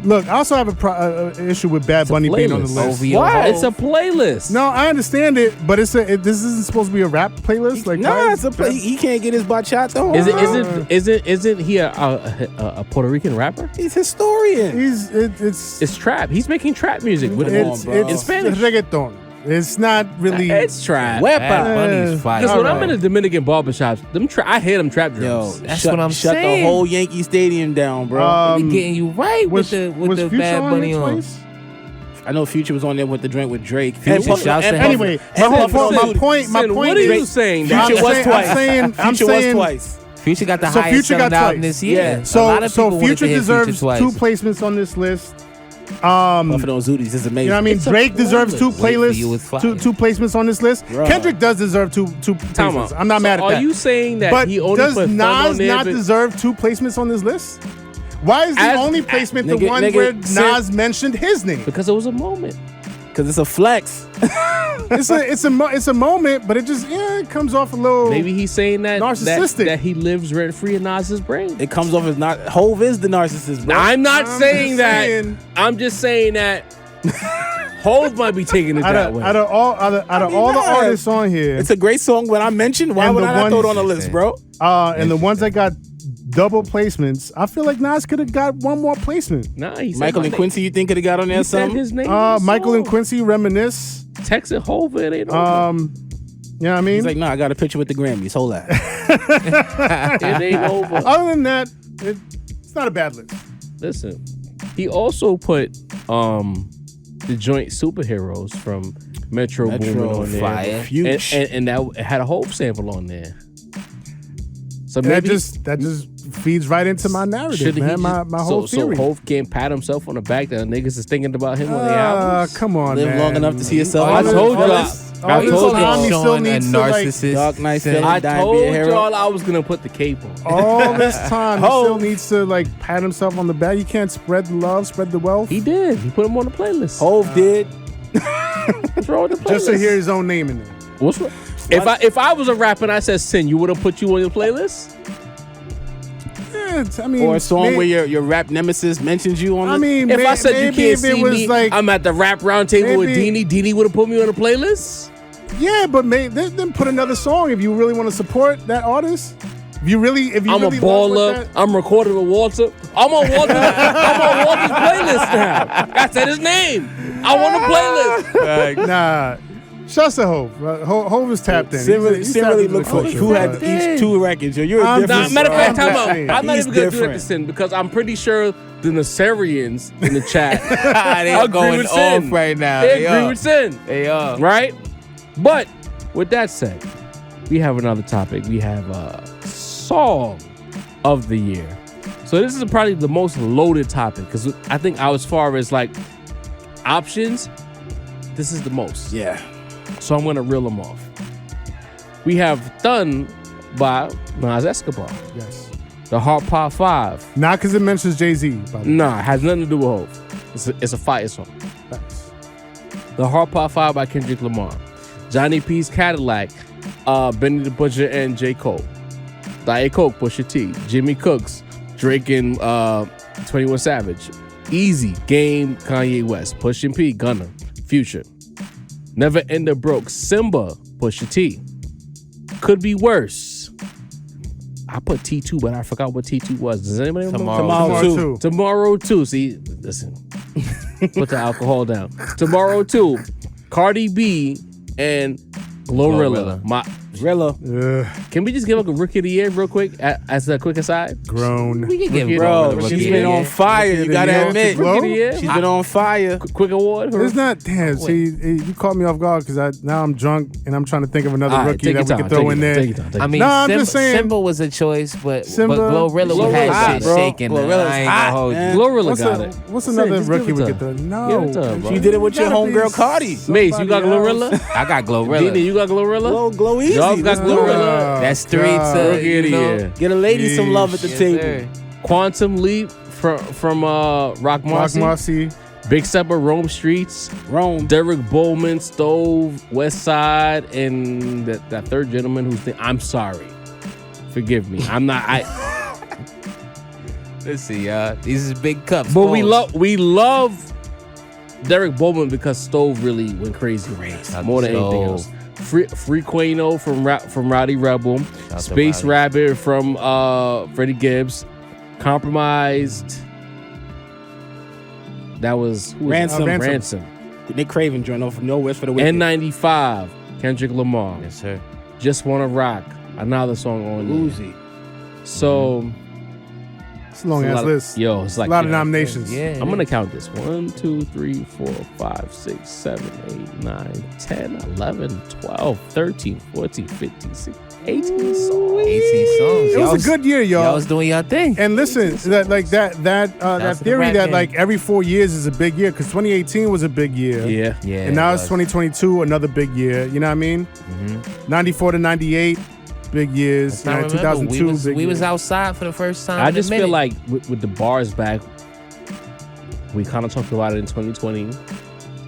Look, I also have an issue with Bad Bunny being on the list. OVO. It's a playlist. No, I understand it, but this isn't supposed to be a rap playlist. Like, Nah, it's a he can't get his bachata on. Isn't he a Puerto Rican rapper? He's historian. It's trap. He's making trap music with it's in Spanish. reggaeton. It's not really. It's trap. Bad Bunny's fire. Because when All I'm in the Dominican barbershops, I hear them trap Yo, drums. That's what I'm shut saying. the whole Yankee Stadium down, bro. He getting you right with the Future Bad on Bunny there on. twice? I know Future was on there with the drink with Drake. Future, shouts to him. Anyway, my point Sin, what are is you saying? Future was twice. I'm Future saying was twice. Future got the So highest Future got selling album twice. this year. Yeah. A lot of So people wanted Future to hear deserves twice. 2 placements on this list. Puffin' on Zooties is amazing. You know what I mean? It's a Drake deserves 2 playlist. Wait for you with playlists, fire. 2 placements on this list. Bro. Kendrick does deserve 2 Time placements. out. I'm not mad at that. Are you saying that But he only does put Thumb on Nas there? not deserve 2 placements on this list? Why is the As- only placement the Nigga, one nigga, where Sin- Nas mentioned his name? Because it was a moment. Because it's a flex. It's a moment, but it comes off a little. Maybe he's saying that Narcissistic. that he lives rent free in Nas's brain. It comes off as not. Hove is the narcissist, bro. I'm not I'm saying just that. saying. I'm just saying that Hove might be taking it that way. Out of all the artists on here, It's a great song. When I mentioned, why And would the I not throw it ones- on the list, bro? and the ones that got double placements, I feel like Nas could have got one more placement. Nah, he said Michael my and name. Quincy, you think could have got on there He said something? his name. in the Michael and song. Quincy reminisce. Texas Hove, it ain't over. You know what I mean? He's like, nah, I got a picture with the Grammys. Hold that. It ain't over. Other than that, it's not a bad list. Listen, he also put the joint superheroes from Metro Boomin on there, Fire. Fuge. and that had a Hove sample on there. So That maybe just feeds right into my narrative, should he man. just- My whole theory. So Hove can't pat himself on the back that niggas is thinking about him on their albums. Come on, Live man. long enough to see yourself. I told y'all. All this told time y'all. he still Sean, a needs to like. narcissist. Dark Knight Said- Feeling. I Die and be a told hero. y'all I was gonna put the cape on. All this time, he Ho. still needs to like pat himself on the back. You can't spread the love, spread the wealth, He did. He put him on the playlist. Hove did. What's wrong with the playlist? just to hear his own name in there. What's wrong? If I was a rapper and I said Sin, you would have put you on your playlist? Yeah, I mean, Or a song where your rap nemesis mentions you on I it. mean, If I said you maybe can't if it see was me, like, I'm at the rap round table with maybe- Deanie would have put me on the playlist? yeah, but then put another song if you really want to support that artist. If you I'm really a love what baller. that- I'm recording with Walter. I'm on Walter's playlist now. I said his name. I'm on the playlist. Nah, shouts to Hove. Hove is tapped in. Sim He's really tapped into look the for culture. who had But- each 2 records. You're a I'm different. Nah, matter of fact, I'm time just out. saying. I'm not He's even going to do that to different. Sin because I'm pretty sure the Nasarians in the chat They are agree going with off Sin. right now. They agree with Sin. They are. Right? But with that said, we have another topic. We have song of the year. So this is probably the most loaded topic because I think as far as like options, this is the most. Yeah. So I'm gonna reel them off. We have Done by Nas Escobar. Yes. The Heart Pop 5. Not because it mentions Jay-Z. Nah, it has nothing to do with Hov. It's a fire song. Facts. The Heart Pop 5 by Kendrick Lamar. Johnny P's Cadillac, Benny the Butcher and J. Cole. Diet Coke, Pusha-T. Jimmy Cooks, Drake and 21 Savage. Easy, Game, Kanye West. Pushin' P, Gunna, Future. Never Ender Broke, Simba, Pusha-T. Could Be Worse. I put T2, but I forgot what T2 was. Does anybody remember? Tomorrow 2. Tomorrow 2. See, listen. Put the alcohol down. Tomorrow 2. Cardi B and Glorilla. Rilla. Can we just give up a Rookie of the Year real quick as a quick aside? Grown. We can give Bro, she's been on fire. You gotta admit. Rookie of the Year? She's been on fire. Quick award? It's not. Damn. See, you caught me off guard because now I'm drunk and I'm trying to think of another All right, rookie take that your we time, could throw take in your there. time, take your time. I mean, No, I'm just saying. Simba was a choice, but Simba- Glorilla Glorilla's had hot, shit bro. shaking. Glorilla's I ain't hot, gonna hold man. you. Glorilla got it. What's another Just rookie give we it could to throw? her. No. Give it to her, bro. You did it with your Gotta be homegirl Cardi. Mace, you got Glorilla? I got Glorilla. Dina, you got Glorilla? Glow easy. Y'all got Let's do it. Glorilla? That's three God. to Rookie of the year. Get a lady some love at the Yes, table. sir. Quantum Leap from Rock Rock Marcy. Marcy. Big Stepper, Rome Streets. Rome. Derek Bowman, Stove, West Side, and that third gentleman who's I'm sorry. Forgive me. I'm not. Let's see, these is big cups. But Pause. we love Derek Bowman because Stove really went crazy more than anything else. Free Quano from Rowdy Rebel, to Space Rowdy. Rabbit from Freddie Gibbs, Compromised. That was who was it? Ransom. Ransom. Nick Craven joined off from No West for the Wicked. N95, Kendrick Lamar. Yes, sir. Just Wanna Rock, another song on there. Uzi. So It's a long ass list. Yo, it's like a lot of nominations. Yeah. I'm gonna count this. 1, 2, 3, 4, 5, 6, 7, 8, 9, 10, 11, 12, 13, 14, 15, 16, 18 songs. 18 songs. It was a good year, y'all. Y'all was doing your thing. And listen, that to the theory rap that game. like every 4 years is a big year because 2018 was a big year. Yeah. Yeah. And now it it's was. 2022, another big year. You know what I mean? 94 to 98, big years. I You know, remember 2002, we was year. outside for the first time. I in a just feel minute. like with the bars back, we kind of talked about it in 2020,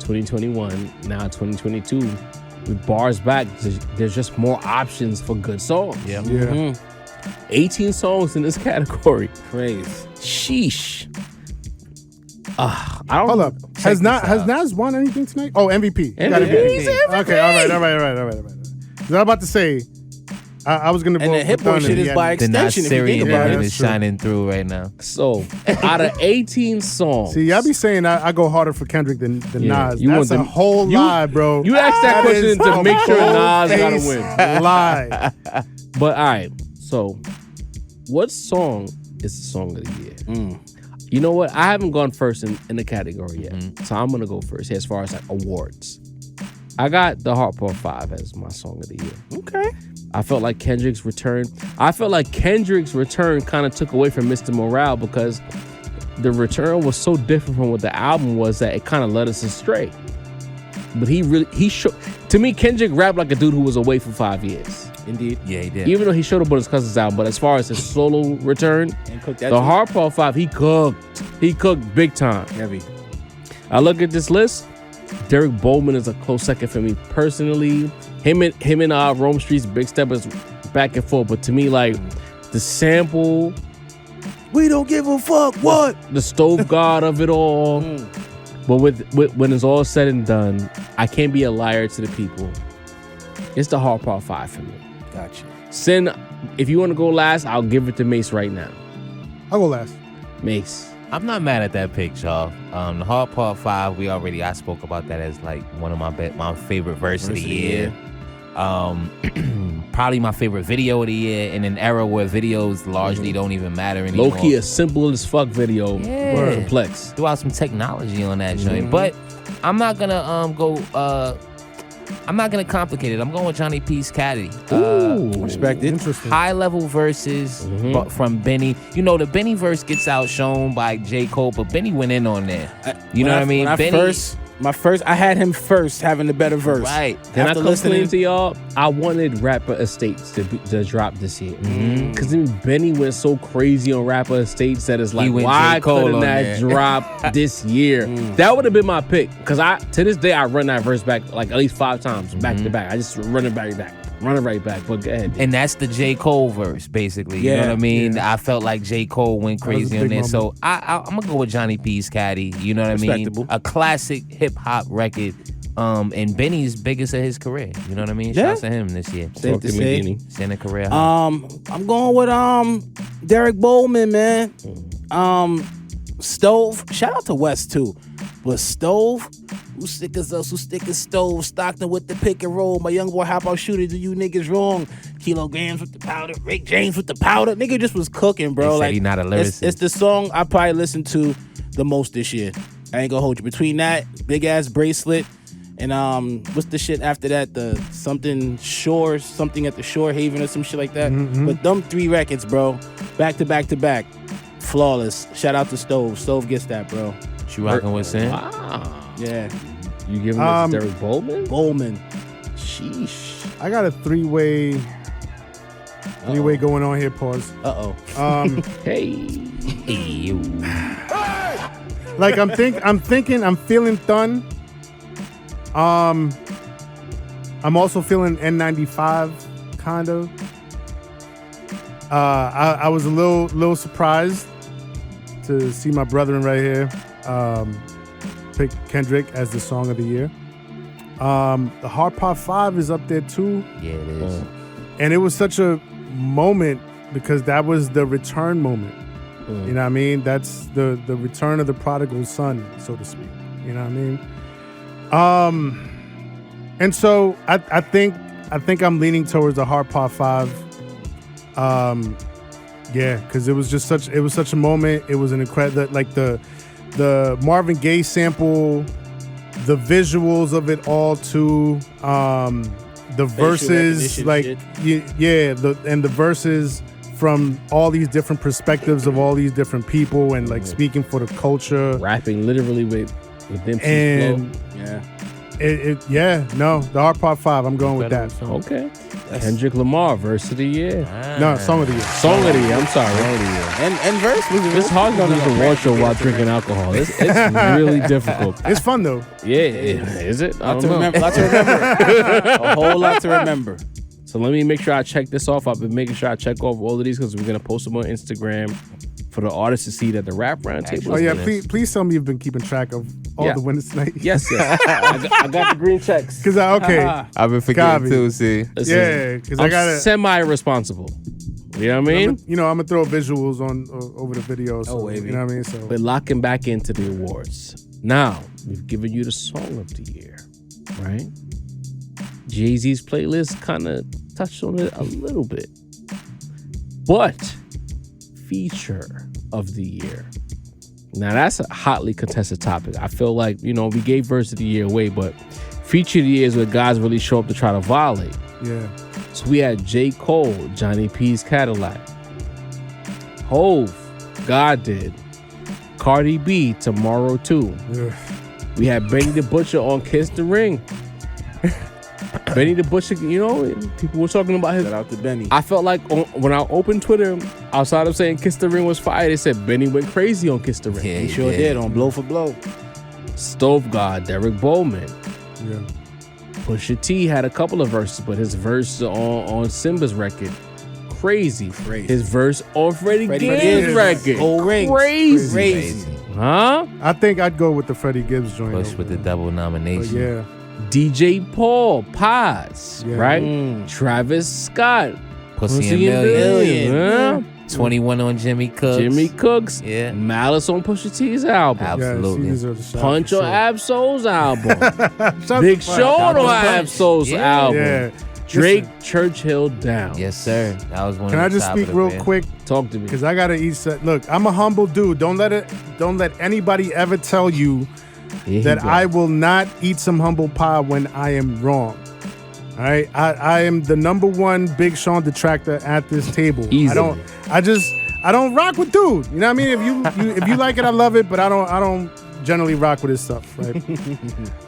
2021, now 2022. With bars back, there's just more options for good songs. Yeah. Yeah. 18 songs in this category. Crazy. Sheesh. I don't. Hold up. Has this out. Nas won anything tonight? Oh, MVP. You got MVP. MVP. Okay, all right. 'Cause I'm about to say, I was gonna vote And the for hip hop Thunder. shit is Yeah. by The extension if you think Nasirian about name it. is shining through right now. So, out of 18 songs, See, y'all be saying I go harder for Kendrick than Yeah, Nas. you That's want a them- whole you- lie, bro. you asked that question is to a make sure Nas gotta full-face win. Lie. But all right, so what song is the song of the year? You know what? I haven't gone first in the category yet, so I'm gonna go first as far as like awards. I got the Heart Pop 5 as my song of the year. Okay. I felt like Kendrick's return kind of took away from Mr. Morale because the return was so different from what the album was that it kind of led us astray. But he showed, to me, Kendrick rapped like a dude who was away for 5 years. Indeed. Yeah, he did. Even though he showed up on his cousin's album, but as far as his solo return, And cook that the too. Heart Pop 5, he cooked big time. Heavy. I look at this list. Derek Bowman is a close second for me personally. Him and Rome Street's Big Steppers back and forth, but to me, like the sample, We don't give a fuck. What? the stove god of it all. But with when it's all said and done, I can't be a liar to the people. It's the Heart Pop 5 for me. Gotcha. Sin, if you want to go last, I'll give it to Mase right now. I'll go last. Mace. I'm not mad at that pick, y'all. The Hard Part 5, I spoke about that as like one of my favorite verse of the year. Probably my favorite video of the year in an era where videos largely don't even matter anymore. Low key, a simple as fuck video. Yeah. Complex. Threw out some technology on that joint. But I'm not gonna go I'm not gonna complicate it. I'm going with Johnny P's Caddy. Ooh, Respect it. Interesting. High level verses but from Benny. You know, the Benny verse gets outshone by J. Cole, but Benny went in on there. You know what I mean? I had him first having the better verse. Right. Can I After complain to y'all? I wanted Rapper Estates to drop this year. Because Benny went so crazy on Rapper Estates that it's like, went why J. Cole couldn't on that there. drop this year? That would have been my pick. Because to this day, I run that verse back like at least 5 times back to back. I just run it right back. But go ahead. And that's the J. Cole verse, basically. You know what I mean? Yeah. I felt like J. Cole went crazy on there. So I'm going to go with Johnny P's Caddy. You know what I mean? A classic hip-hop record. And Benny's biggest of his career. You know what I mean? Yeah. Shouts to him this year. Safe to say. It's in a career. I'm going with Derek Bowman, man. Stove. Shout out to West too. But Stove, who sick as us, who stick as Stove, Stockton with the pick and roll. My young boy, how about shooter? Do you niggas wrong? Kilograms with the powder, Rick James with the powder. Nigga just was cooking, bro. They said he not a lyricist. It's the song I probably listened to the most this year. I ain't gonna hold you. Between that, big ass bracelet, and what's the shit after that? The something at the Shore Haven or some shit like that. But them 3 records, bro, back to back to back, flawless. Shout out to Stove. Stove gets that, bro. You rocking with Sam? Wow. Yeah. You giving this to Derek Bowman? Bowman. Sheesh. I got a three-way going on here. Pause. Hey. Like I'm feeling Thun. I'm also feeling N95 kind of. I was a little surprised to see my brethren right here pick Kendrick as the song of the year. The Hard Part 5 is up there too. Yeah, it is. And it was such a moment because that was the return moment. You know what I mean? That's the return of the prodigal son, so to speak. You know what I mean? And so I think I'm leaning towards the Hard Part 5. Yeah, because it was such a moment. It was an incredible, like the Marvin Gaye sample, the visuals of it all too. The verses, like the verses from all these different perspectives of all these different people and like speaking for the culture, rapping literally with them and flow. The Hard Part 5. I'm going with that. Okay. Kendrick Lamar, verse of the year. No, song of the year. Song of the year. I'm sorry. And verse was It's hard to do the award show while drinking alcohol. It's really difficult. It's fun though. Yeah, is it? I Lot don't know. to remember. A whole lot to remember. So let me make sure I check this off. I've been making sure I check off all of these because we're gonna post them on Instagram for the artists to see that the Rap Roundtable. Oh yeah, please tell me you've been keeping track of all the winners tonight. Yes. I got the green checks. Because I've been forgetting too, see. Listen, yeah, because I got semi-responsible. You know what I mean? I'm gonna throw visuals on over the video. So, you know what I mean? So we're locking back into the awards. Now, we've given you the song of the year, right? Jay-Z's playlist kind of touched on it a little bit. But feature of the year. Now, that's a hotly contested topic. I feel like, we gave verse of the year away, but feature of the year is where guys really show up to try to violate. Yeah. So we had J. Cole, Johnny P's Cadillac. Hove, God Did. Cardi B, Tomorrow 2. Ugh. We had Benny the Butcher on Kiss the Ring. Benny the Butcher, people were talking about his. Shout out to Benny. I felt like when I opened Twitter, outside of saying Kiss the Ring was fire, they said Benny went crazy on Kiss the Ring. Yeah, He sure did on Blow for Blow. Stove God, Derek Bowman. Yeah. Pusha-T had a couple of verses, but his verse on Simba's record, crazy. His verse on Freddie Gibbs' record, Old Rings. crazy. Huh? I think I'd go with the Freddie Gibbs joint. Push with the double nomination. But yeah. DJ Paul, Paz, Yeah. right? Travis Scott, Pussy Pussy and and Million. Huh? 21 on Jimmy Cooks. Jimmy Cooks, Yeah. Malice on Pusha T's album, Absolutely. Yeah, see, these are the shots Punch for on sure. Ab-Soul's album, Shots Big for Sean Punch. on Ab-Soul's Yeah. album, Yeah. Drake Listen, Churchill Down. Yes, sir. That was one Can of I the just top speak of the real band. quick? Talk to me. Because I gotta eat. Look, I'm a humble dude. Don't let anybody ever tell you that I will not eat some humble pie when I am wrong. All right, I am the number one Big Sean detractor at this table. Easily. I don't rock with dude. You know what I mean? If you like it, I love it, but I don't generally rock with his stuff, right?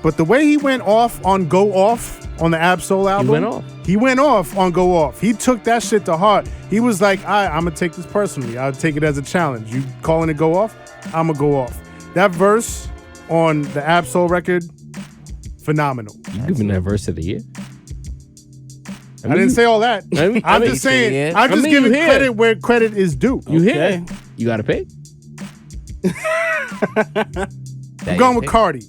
But the way he went off on Go Off on the Ab-Soul album, he went off on Go Off. He took that shit to heart. He was like, I'm gonna take this personally. I'll take it as a challenge. You calling it Go Off? I'm gonna go off. That verse on the Ab-Soul record, phenomenal. You giving that verse of the year? I didn't say all that. I'm just saying. I'm just giving credit where credit is due. You hear? You gotta pay. I'm going with Cardi.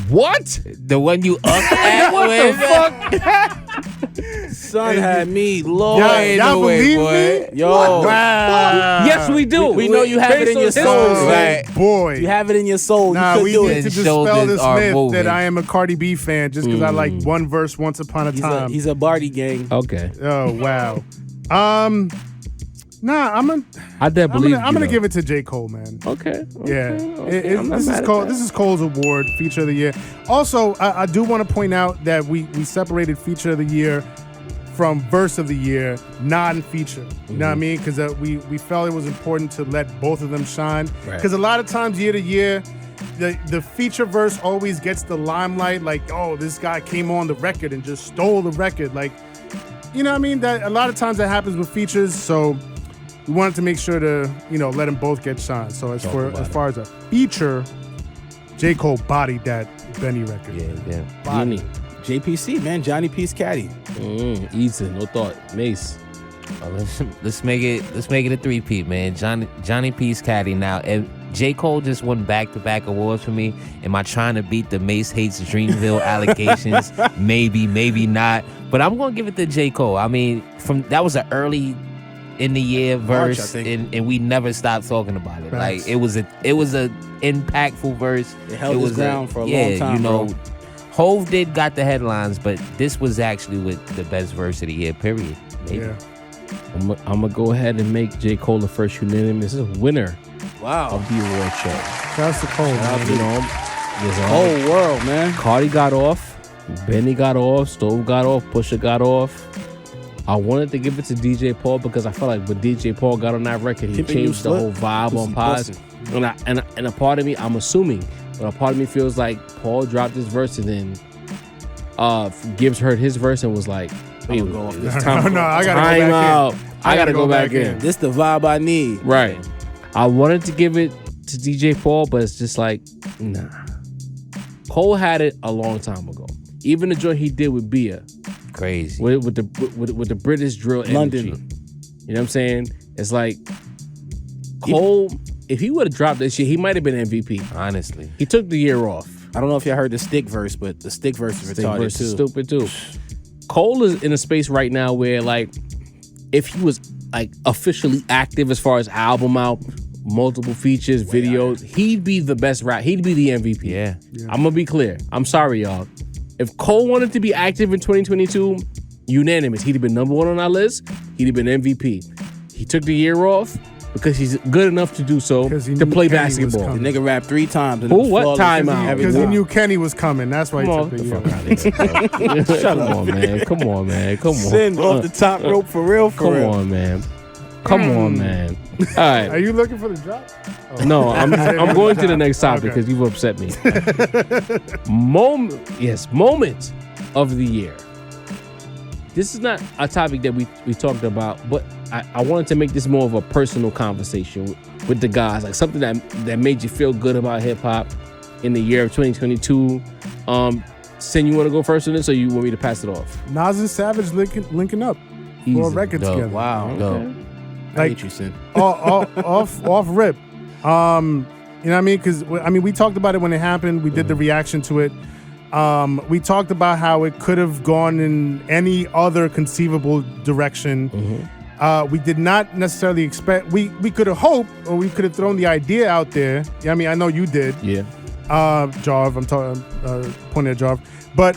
What? The one you at what with? the fuck? Son had me low. Y'all believe me? Yo. Wow. Yes, we do. We know you have it in your soul. Right. Boy. You have it in your soul. Nah, you we do need it. to dispel this myth moving. that I am a Cardi B fan just because I like one verse once upon a time. He's a Barty gang. Okay. Oh, wow. Nah, I'm gonna give it to J. Cole, man. Okay. Yeah, this is Cole's award, Feature of the Year. Also, I do want to point out that we separated Feature of the Year from Verse of the Year, non-feature. You know what I mean? Because we felt it was important to let both of them shine. Because a lot of times, year to year, the feature verse always gets the limelight. Like, oh, this guy came on the record and just stole the record. Like, you know what I mean? That a lot of times that happens with features. So we wanted to make sure to, let them both get shine. So as far as a feature, J. Cole bodied that Benny record. Yeah. Bodied. JPC, man. Johnny P's caddy. Easy, no thought. Mase. Well, let's make it a three-peat, man. Johnny P's caddy. Now, if J. Cole just won back-to-back awards for me, am I trying to beat the Mase hates Dreamville allegations? Maybe not. But I'm gonna give it to J. Cole. I mean, that was an early in the year verse, and we never stopped talking about it. Right. Like it was a impactful verse. It held its ground for a long time. Bro. Bro. Hove did got the headlines, but this was actually with the best verse of the year. Period. Maybe. Yeah. I'm gonna go ahead and make J. Cole the first unanimous winner Wow. of the award show. Shouts to Cole, man. Whole world, man. Cardi got off, Benny got off, Stove got off, Pusha got off. I wanted to give it to DJ Paul because I felt like when DJ Paul got on that record, he changed the whole vibe on Paz. And a part of me, I'm assuming, but a part of me feels like Paul dropped his verse and then Gibbs heard his verse and was like, I'm gonna go off this time. No, I gotta go back out. in. I gotta go back in. This the vibe I need. Right. I wanted to give it to DJ Paul, but it's just like, nah. Cole had it a long time ago. Even the joint he did with Bia. Crazy. With the British drill London. energy. You know what I'm saying? It's like Cole, if he would have dropped this shit, he might have been MVP. Honestly. He took the year off. I don't know if y'all heard the stick verse, but the stick verse is retarded verse too. is stupid too. Cole is in a space right now where, like, if he was like officially active as far as album out, multiple features, videos, he'd be the best rap. He'd be the MVP. Yeah. I'm gonna be clear. I'm sorry, y'all. If Cole wanted to be active in 2022, unanimous. He'd have been number one on our list. He'd have been MVP. He took the year off because he's good enough to do so to play basketball. The nigga rapped 3 times. Who? What time out? Because he knew Kenny was coming. That's why he took the year off. Shut up. Come on, man. Send off the top rope for real. Come on, man. All right. Are you looking for the drop? Oh. No, I'm going to the next topic because you've upset me. Moment of the year. This is not a topic that we talked about, but I wanted to make this more of a personal conversation with the guys, like something that made you feel good about hip hop in the year of 2022. Sin, you want to go first on this, or you want me to pass it off? Nas and Savage linking up for a record together. Wow. Okay. I hate you, Sin. off rip. You know what I mean? Because we talked about it when it happened. We did the reaction to it. We talked about how it could have gone in any other conceivable direction. We did not necessarily expect. We could have hoped, or we could have thrown the idea out there. I mean, I know you did. Yeah. Jarv, I'm talking, pointing at Jarv. But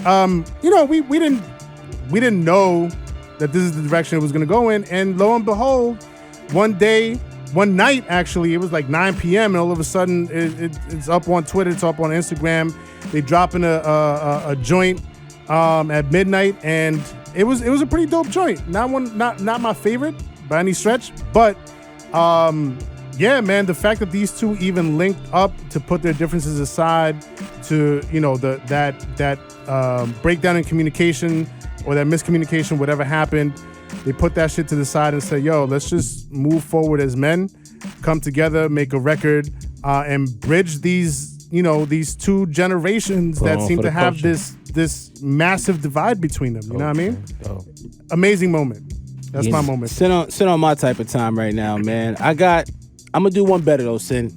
we didn't know that this is the direction it was going to go in. And lo and behold, one day one night, actually, it was like 9 p.m. and all of a sudden it's up on Twitter, it's up on Instagram. They drop in a joint at midnight, and it was a pretty dope joint. Not my favorite by any stretch, but yeah, man, the fact that these two even linked up to put their differences aside, to that breakdown in communication or that miscommunication, whatever happened, they put that shit to the side and said, yo, let's just move forward as men, come together, make a record, and bridge these two generations that seem to have this massive divide between them. You know what I mean? Amazing moment. That's my moment. Sit on my type of time right now, man. I'm gonna do one better though, Sin.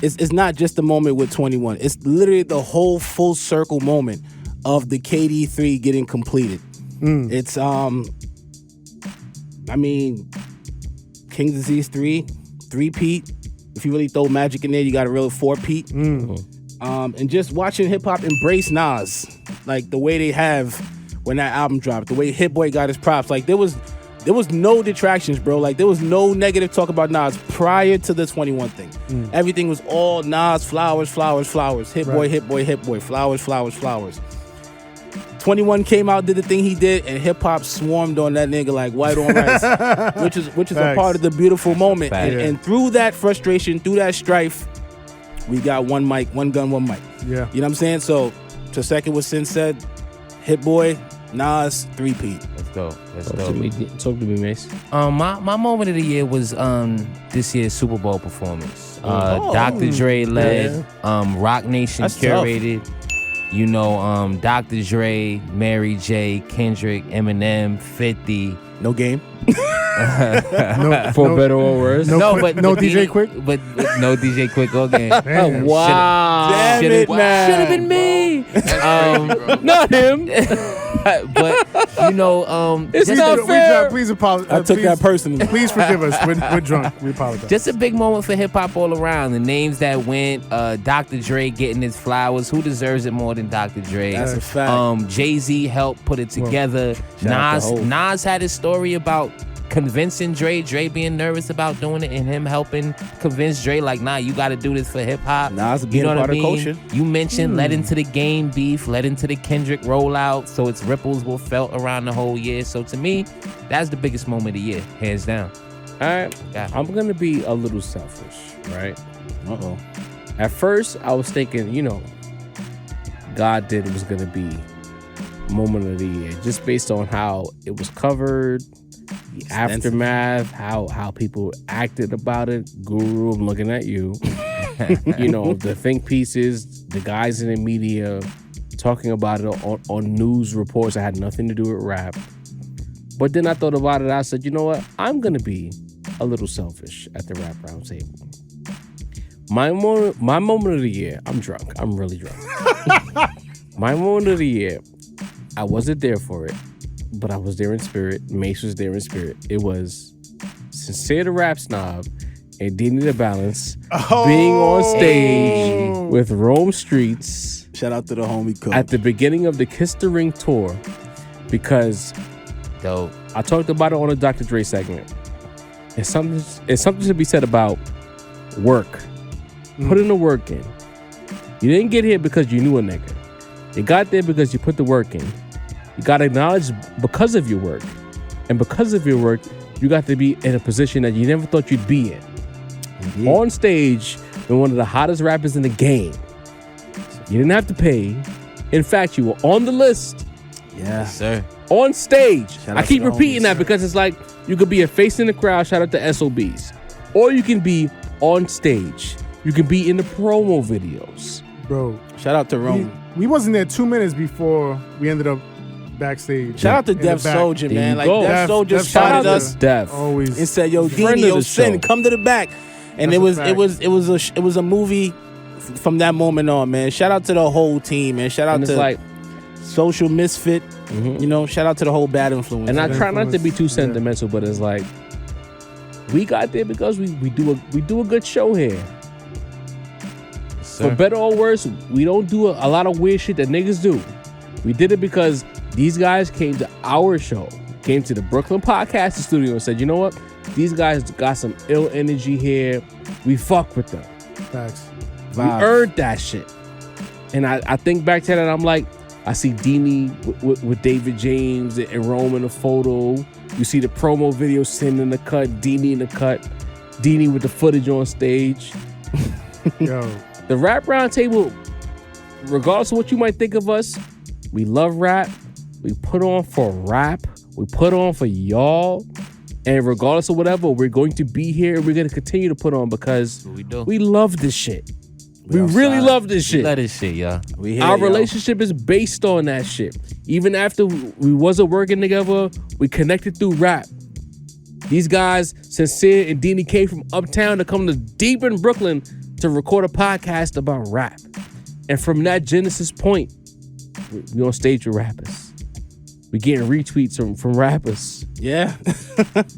It's not just the moment with 21. It's literally the whole full circle moment of the KD3 getting completed. It's King's Disease 3-peat. If you really throw Magic in there, you got a real 4-peat. And just watching hip hop embrace Nas, like the way they have when that album dropped, the way Hit Boy got his props, like there was no detractions, bro. Like there was no negative talk about Nas prior to the 21 thing. Everything was all Nas, flowers. Hit Boy, flowers. 21 came out, did the thing he did, and hip hop swarmed on that nigga like white on rice, which is a part of the beautiful moment. And through that frustration, through that strife, we got one mic, one gun, one mic. Yeah, you know what I'm saying? So to second what Sin said, Hit Boy, Nas, 3-peat. Let's go. Talk to me, Mase. My moment of the year was this year's Super Bowl performance. Dr. Dre led, Rock Nation That's curated. Tough. You know, Dr. Dre, Mary J, Kendrick, Eminem, 50. No game. For better or worse. No DJ Quik. But no DJ Quik or game. Wow. Damn it, man. Should have been me. Not him. But you know, it's not fair. Please apologize. I took that personally. Please forgive us. We're drunk. We apologize. Just a big moment for hip hop all around. The names that went, Dr. Dre getting his flowers. Who deserves it more than Dr. Dre? That's a fact. Jay-Z helped put it together. Nas had his story about convincing Dre being nervous about doing it, and him helping convince Dre like, nah, you got to do this for hip hop. Nas being part of culture. You mentioned led into the Game beef, led into the Kendrick rollout, so its ripples were felt around the whole year. So to me, that's the biggest moment of the year, hands down. All right, I'm gonna be a little selfish, right? At first, I was thinking, God did was gonna be moment of the year, just based on how it was covered. The aftermath, how people acted about it. Guru, I'm looking at you. The think pieces, the guys in the media talking about it on news reports that had nothing to do with rap. But then I thought about it. I said, you know what? I'm going to be a little selfish at the Rap Roundtable. My moment of the year, I'm drunk. I'm really drunk. My moment of the year, I wasn't there for it, but I was there in spirit. Mase was there in spirit. It was Sincere the Rap Snob and Dini the Balance being on stage with Rome Streets. Shout out to the homie Cook. At the beginning of the Kiss the Ring tour, because I talked about it on a Dr. Dre segment. It's something to be said about work. Putting the work in. You didn't get here because you knew a nigga. You got there because you put the work in. You got acknowledged because of your work. And because of your work, you got to be in a position that you never thought you'd be in. Indeed. On stage with one of the hottest rappers in the game. You didn't have to pay. In fact, you were on the list. Yeah, yes, sir. On stage. I keep repeating that because it's like you could be a face in the crowd, shout out to SOBs. Or you can be on stage. You can be in the promo videos. Bro, shout out to Rome. We wasn't there 2 minutes before we ended up backstage. Shout out to Def Soldier, man. Like Def Soldier spotted us always and said, "Yo, Dini, yo, Sin, come to the back." And it was a movie from that moment on, man. Shout out to the whole team, man. Shout out to like Social Misfit. Shout out to the whole Bad Influence. And I try not to be too sentimental, but it's like we got there because we do a good show here. For better or worse, we don't do a lot of weird shit that niggas do. We did it because these guys came to our show, came to the Brooklyn Podcast Studio and said, you know what? These guys got some ill energy here. We fuck with them. Facts. We earned that shit. And I think back to that, I'm like, I see Deanie with David James and Rome in the photo. You see the promo video, Sin in the cut, Deanie in the cut, Deanie with the footage on stage. Yo. The Rap Roundtable, regardless of what you might think of us, we love rap. We put on for rap. We put on for y'all. And regardless of whatever, we're going to be here. We're going to continue to put on because we love this shit. We really love this shit. We love this shit, y'all. Our relationship is based on that shit. Even after we wasn't working together, we connected through rap. These guys, Sincere and Deanie, came from uptown to come to deep in Brooklyn to record a podcast about rap. And from that Genesis point, we on stage with rappers. We getting retweets from rappers. Yeah.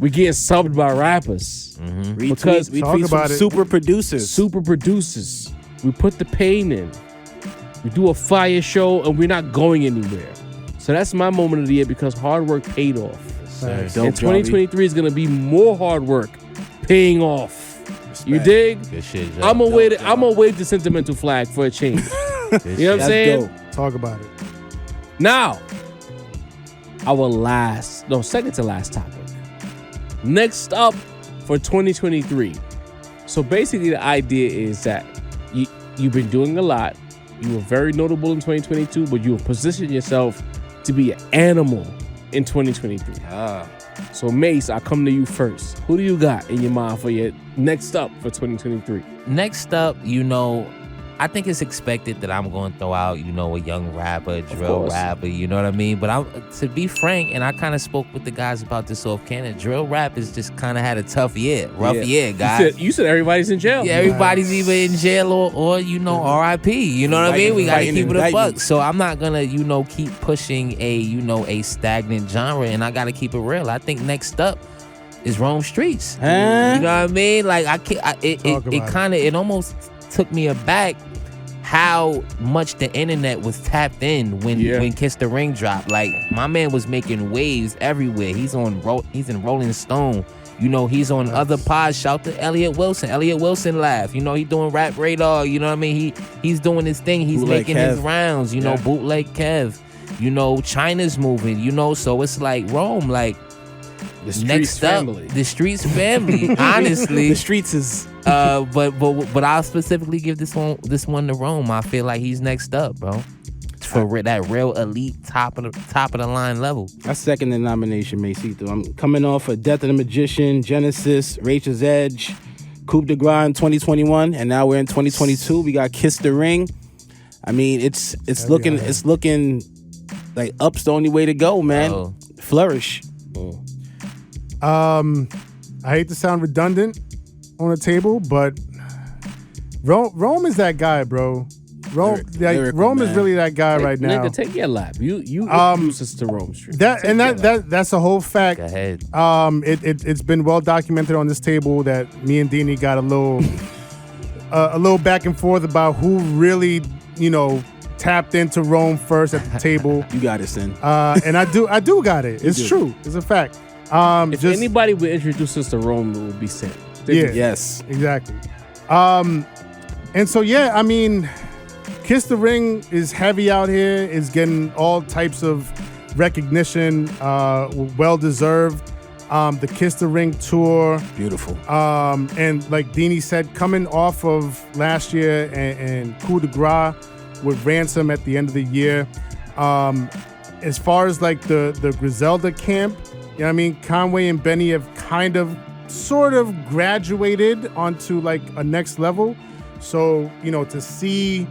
We getting subbed by rappers. Mm-hmm. Because we talk about super producers. Super producers. We put the pain in. We do a fire show and we're not going anywhere. So that's my moment of the year because hard work paid off. And 2023 is going to be more hard work paying off. Respect. You dig? Good shit, Joe. I'm gonna wave the sentimental flag for a change. You know what I'm saying? Dope. Talk about it. Now, second to last topic. Next up for 2023. So basically the idea is that you've been doing a lot. You were very notable in 2022, but you have positioned yourself to be an animal in 2023. So Mase, I come to you first. Who do you got in your mind for your next up for 2023? Next up, I think it's expected that I'm going to throw out, a young rapper, drill rapper, you know what I mean? But to be frank, and I kind of spoke with the guys about this off camera, drill rap has just kind of had a tough year, rough year, guys. You said everybody's in jail. Yeah, everybody's either in jail or RIP, you know what I mean? We got to keep it a buck. So I'm not going to, keep pushing a stagnant genre, and I got to keep it real. I think next up is Rome Streets. You know what I mean? Like, it almost took me aback how much the internet was tapped in when Kiss the Ring dropped. Like, my man was making waves everywhere. He's in Rolling Stone. He's on other pods. Shout to Elliot Wilson. Elliot Wilson laugh. He doing Rap Radar. You know what I mean? He's doing his thing. He's Bootleg making Kev. his rounds. Bootleg Kev. China's moving. So it's like Rome. Like, the streets next family. Up, the Streets family. Honestly, the streets is. But I'll specifically give this one to Rome. I feel like he's next up, bro. For that real elite top of the line level. I second the nomination, Macito. I'm coming off of Death of the Magician, Genesis, Rachel's Edge, Coup de Grace in 2021, and now we're in 2022. We got Kiss the Ring. I mean, it's looking like up's the only way to go, man. Oh. Flourish. I hate to sound redundant on the table, but Rome is that guy, bro. Rome is really that guy right now. Nigga, take your lap. You introduce us to Rome Street. That's a whole fact. Go ahead. It's been well documented on this table that me and Deanie got a little back and forth about who really, tapped into Rome first at the table. You got it, Sin. And I do got it. It's true. It's a fact. If anybody would introduce us to Rome, it would be Sin. Yeah. Yes. Exactly. And so I mean, Kiss the Ring is heavy out here. It's getting all types of recognition, well deserved. The Kiss the Ring tour, beautiful. And like Deanie said, coming off of last year and Coup de Grace with Ransom at the end of the year. As far as like the Griselda camp, what I mean, Conway and Benny have kind of sort of graduated onto like a next level. So, to see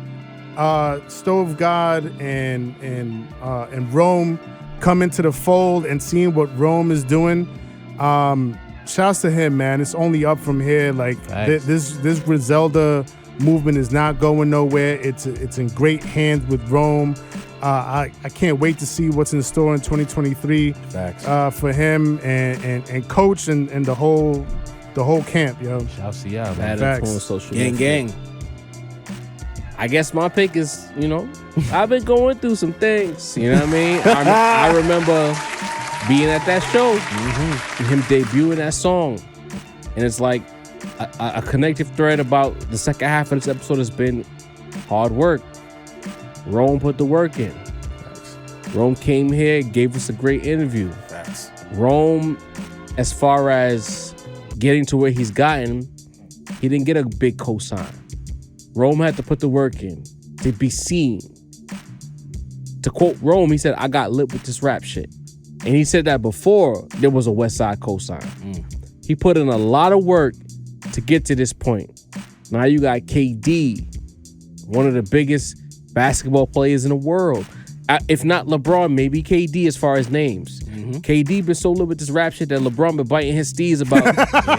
Stove God and Rome come into the fold and seeing what Rome is doing, shouts to him, man. It's only up from here. Like this Griselda movement is not going nowhere. It's in great hands with Rome. I can't wait to see what's in store in 2023 for him and Coach and the whole camp, yo. Shouts to y'all, man. Gang. I guess my pick is, I've been going through some things. You know what I mean? I remember being at that show and him debuting that song. And it's like a connective thread about the second half of this episode has been hard work. Rome put the work in. Rome came here, gave us a great interview. Rome, as far as getting to where he's gotten, he didn't get a big cosign. Rome had to put the work in to be seen. To quote Rome, he said, I got lit with this rap shit. And he said that before there was a West Side cosign. He put in a lot of work to get to this point. Now you got KD, one of the biggest basketball players in the world. If not LeBron, maybe KD as far as names. KD been so lit with this rap shit that LeBron been biting his steez about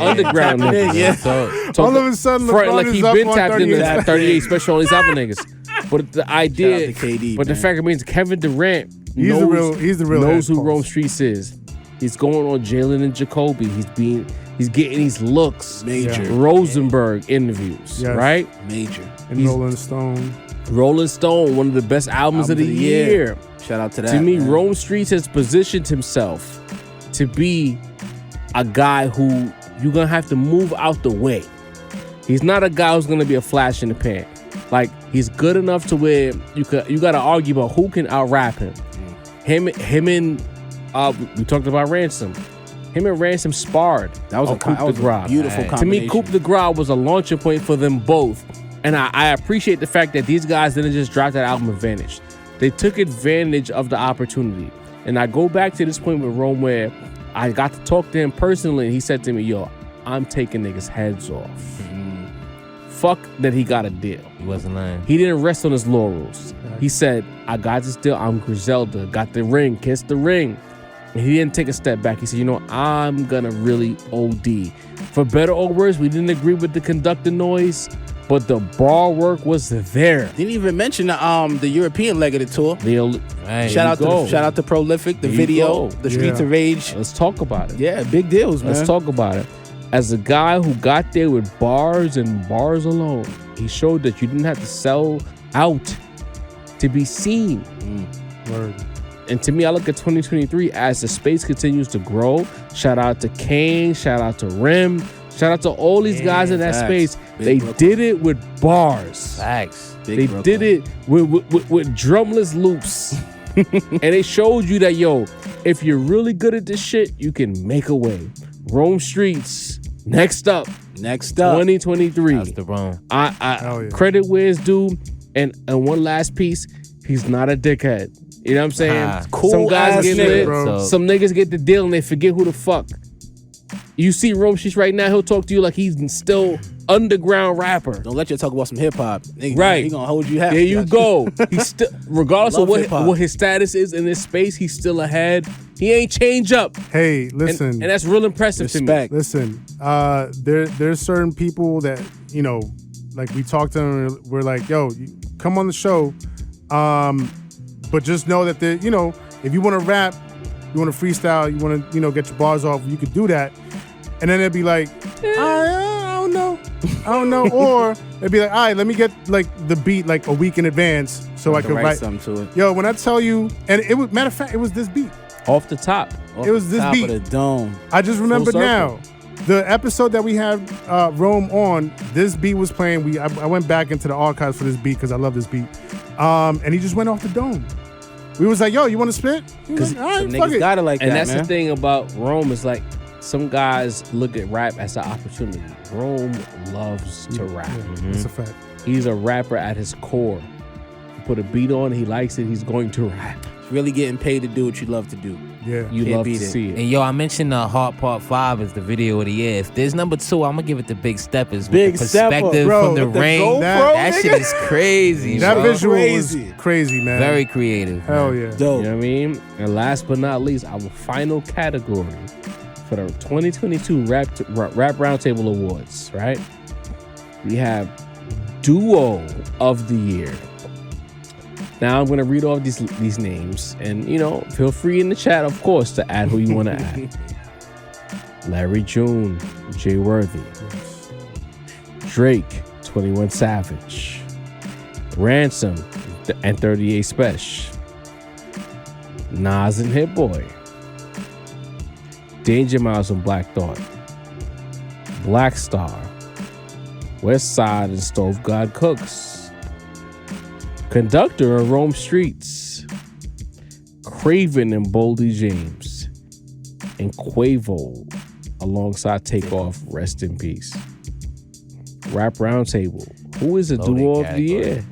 underground niggas. All of a sudden, LeBron like he is up been on tapped into 38. 38 special on these other niggas. But the idea, KD, but the fact remains, Kevin Durant He's the real knows who head Rome coach. Streets is. He's going on Jalen and Jacoby. He's getting these looks. Major. Rosenberg interviews, Yes. right? Major. And Rolling Stone. Rolling Stone, one of the best albums of the year. Shout out to that. To me, man. Rome Streets has positioned himself to be a guy who you're gonna have to move out the way. He's not a guy who's gonna be a flash in the pan. Like, he's good enough to where you gotta argue about who can out rap him. Him and we talked about Ransom. Him and Ransom sparred. That was a beautiful combination. To me, Coup de Grace was a launching point for them both. And I appreciate the fact that these guys didn't just drop that album and vanish. They took advantage of the opportunity. And I go back to this point with Rome where I got to talk to him personally, and he said to me, yo, I'm taking niggas' heads off. Fuck that he got a deal. He wasn't lying. He didn't rest on his laurels. He said, I got this deal. I'm Griselda. Got the ring. Kissed the ring. And he didn't take a step back. He said, you know, I'm going to really OD. For better or worse, we didn't agree with the conductor noise, but the bar work was there. Didn't even mention the European leg of the tour. Right, shout out to Prolific, the video, the Streets of Rage. Let's talk about it. Yeah, big deals, man. Let's talk about it. As a guy who got there with bars and bars alone, he showed that you didn't have to sell out to be seen. Word. And to me, I look at 2023 as the space continues to grow. Shout out to Kane, shout out to Rim, shout out to all these guys in that space. They did it with bars. Facts. They did it with drumless loops. And they showed you that, yo, if you're really good at this shit, you can make a way. Rome Streets, next up. 2023. That's the Rome. I credit where it's due. And one last piece, he's not a dickhead. You know what I'm saying? Cool. Some guys get nigga, lit, bro. some niggas get the deal and they forget who the fuck. You see Rome Streets right now, he'll talk to you like he's still underground rapper. Don't let you talk about some hip hop. Right. He gonna hold you half. There you go. He's still, regardless of Love what his status is in this space, he's still ahead. He ain't change up. Hey, listen. And that's real impressive to me. Listen, there's certain people that, you know, like we talked to them, we're like, yo, you come on the show. But just know that you know, if you want to rap, you want to freestyle, you want to, you know, get your bars off, you could do that. And then it'd be like, I don't know. Or it'd be like, all right, let me get like the beat like a week in advance so I could write something to it. Yo, when I tell you, and it was, matter of fact, it was this beat. Off the top. It was this top beat. Of the dome. I just remember Full now. The episode that we had Rome on, this beat was playing. I went back into the archives for this beat because I love this beat. And he just went off the dome. We was like, yo, you want to spit? Because like, all right, Some fuck niggas it. got it like and that, that's man. the thing about Rome is like some guys look at rap as an opportunity. Rome loves to rap. That's a fact. He's a rapper at his core. You put a beat on, he likes it, he's going to rap. Really getting paid to do what you love to do. Yeah. You Can't love to beat it. see it. And yo, I mentioned Heart Part 5 is the video of the year. If there's number 2, I'm gonna give it to Big Steppers. Big with the Stepper, perspective bro, from the with the ring. GoPro, That nigga. shit is crazy. That bro. visual Crazy. was crazy, man. Very creative. Hell man. yeah. Dope. You know what I mean? And last but not least, our final category for the 2022 Rap Roundtable Awards, right? We have Duo of the Year. Now I'm going to read off these names, and, you know, feel free in the chat, of course, to add who you want to add. Larry June, Jay Worthy. Drake, 21 Savage. Ransom and 38 Special. Nas and Hit Boy. Danger Mouse and Black Thought, Black Star, West Side and Stove God Cooks, Conductor of Rome Streets, Craven and Boldy James, and Quavo alongside Takeoff, rest in peace. Rap Roundtable. Who is the duo of the year?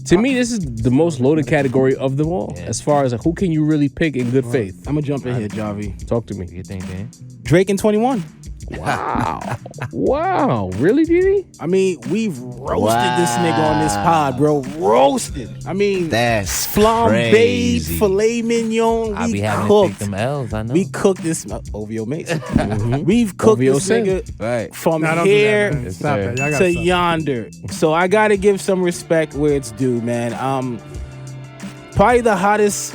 To me, this is the most loaded category of them all. Yeah. As far as who can you really pick in good faith? I'm gonna jump in here, Javi. Talk to me. What you think, Dan? Drake and 21. Wow. Wow. Really, Didi? I mean, we've roasted this nigga on this pod, bro. Roasted. I mean, that's flambéed crazy. Filet mignon. I be having cooked. to pick them L's, I know. We cooked this OVO Mase. We've cooked OVO this nigga right. from Nah, don't here do that, Stop it. Y'all gotta to stop. yonder. So I gotta give some respect where it's due, man. Probably the hottest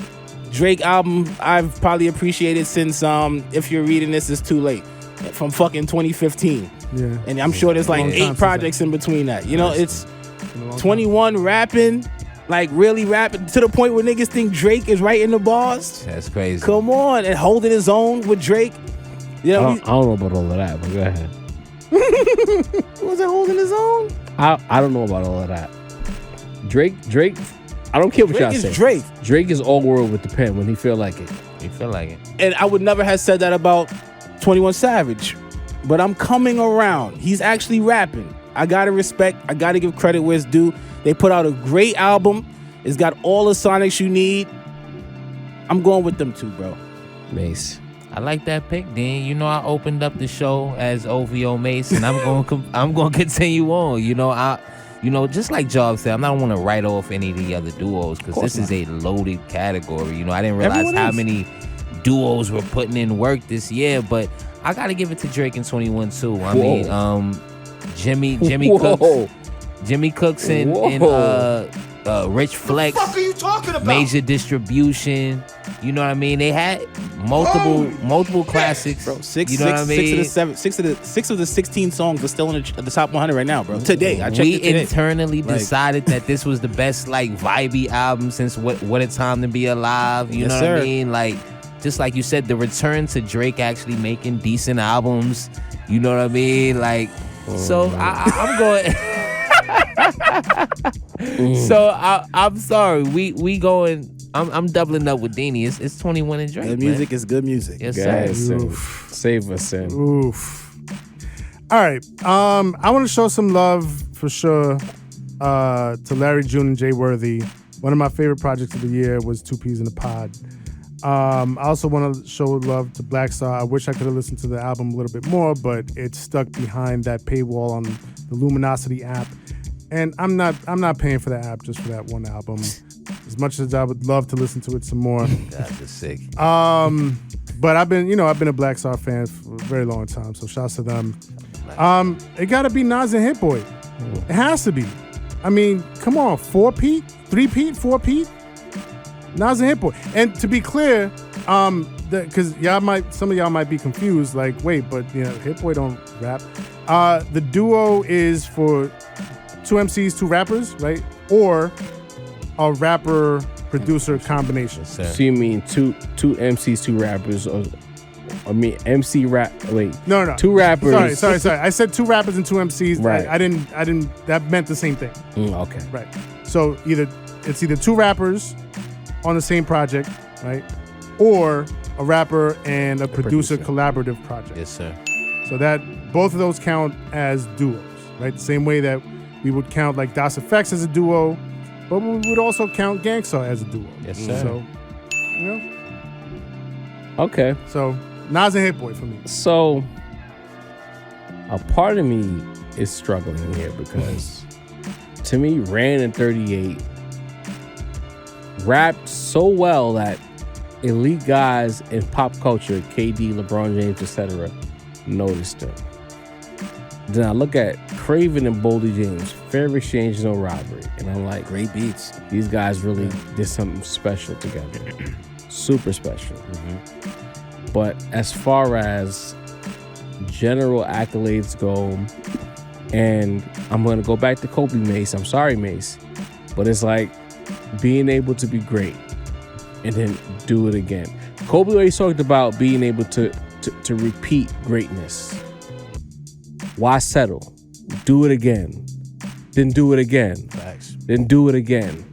Drake album I've probably appreciated since If You're Reading This It's Too Late. From fucking 2015. Yeah. And I'm sure there's like Long time 8 since projects in between that. You know, it's Been a long 21 rapping, like really rapping to the point where niggas think Drake is writing the bars. That's crazy. Come on, and holding his own with Drake. You know, I don't know about all of that, but go ahead. was it holding his own? I don't know about all of that. Drake, I don't care what y'all Drake say. is Drake. Drake is all world with the pen when he feel like it. You feel like it. And I would never have said that about 21 Savage. But I'm coming around. He's actually rapping. I gotta respect, I gotta give credit where it's due. They put out a great album. It's got all the sonics you need. I'm going with them too, bro. Mase. I like that pick, Dan. You know, I opened up the show as OVO Mase, and I'm going to continue on. You know, just like Job said, I'm not want to write off any of the other duos because this is a loaded category. You know, I didn't realize how many duos were putting in work this year, but I got to give it to Drake and 21 too. I mean, Jimmy Cooks and Rich Flex. What the fuck are you talking about? Major Distribution. You know what I mean? They had multiple classics. Bro, six of the 16 songs are still in the top 100 right now, bro. Today, I checked it today. We internally decided that this was the best like vibey album since What a Time to Be Alive. You know what I mean? Like, just like you said, the return to Drake actually making decent albums. You know what I mean? Like, I'm going. So I'm sorry. We going. I'm doubling up with Deanie. It's 21 and Drake. Good music is good music. Yes, sir. Save us, Sam. Oof. All right. I want to show some love for sure to Larry June and Jay Worthy. One of my favorite projects of the year was Two Peas in a Pod. I also want to show love to Black Star. I wish I could have listened to the album a little bit more, but it's stuck behind that paywall on the Luminosity app. And I'm not paying for that app just for that one album. As much as I would love to listen to it some more. God, that's sick. But I've been a Black Star fan for a very long time, so shouts to them. It gotta be Nas and Hit Boy. It has to be. I mean, come on, 4-Pete, 3-Pete, 4-Pete, Nas and Hit Boy. And to be clear, because some of y'all might be confused, like, wait, but Hit Boy don't rap. The duo is for 2 MCs, 2 rappers, right? Or a rapper-producer combination. So you mean two MCs, 2 rappers, or I mean MC rap? Wait, no, 2 rappers. Sorry. I said 2 rappers and 2 MCs. Right. I didn't. That meant the same thing. Okay. Right. So it's either 2 rappers on the same project, right, or a rapper and a producer collaborative project. Yes, sir. So that both of those count as duos, right? The same way that we would count like Das Effects as a duo, but we would also count Gangstar as a duo. Yes, sir. So, Okay. So Nas and Hit Boy for me. So a part of me is struggling here because to me, Ran and 38 rapped so well that elite guys in pop culture, KD, LeBron James, etc., noticed them. Then I look at Craven and Boldy James, Fair Exchange, No Robbery, and I'm like, great beats. These guys really did something special together. Super special. Mm-hmm. But as far as general accolades go, and I'm going to go back to Kobe Mase. I'm sorry, Mase. But it's like being able to be great and then do it again. Kobe always talked about being able to to repeat greatness. Why settle? Do it again. Then do it again. Facts. Then do it again.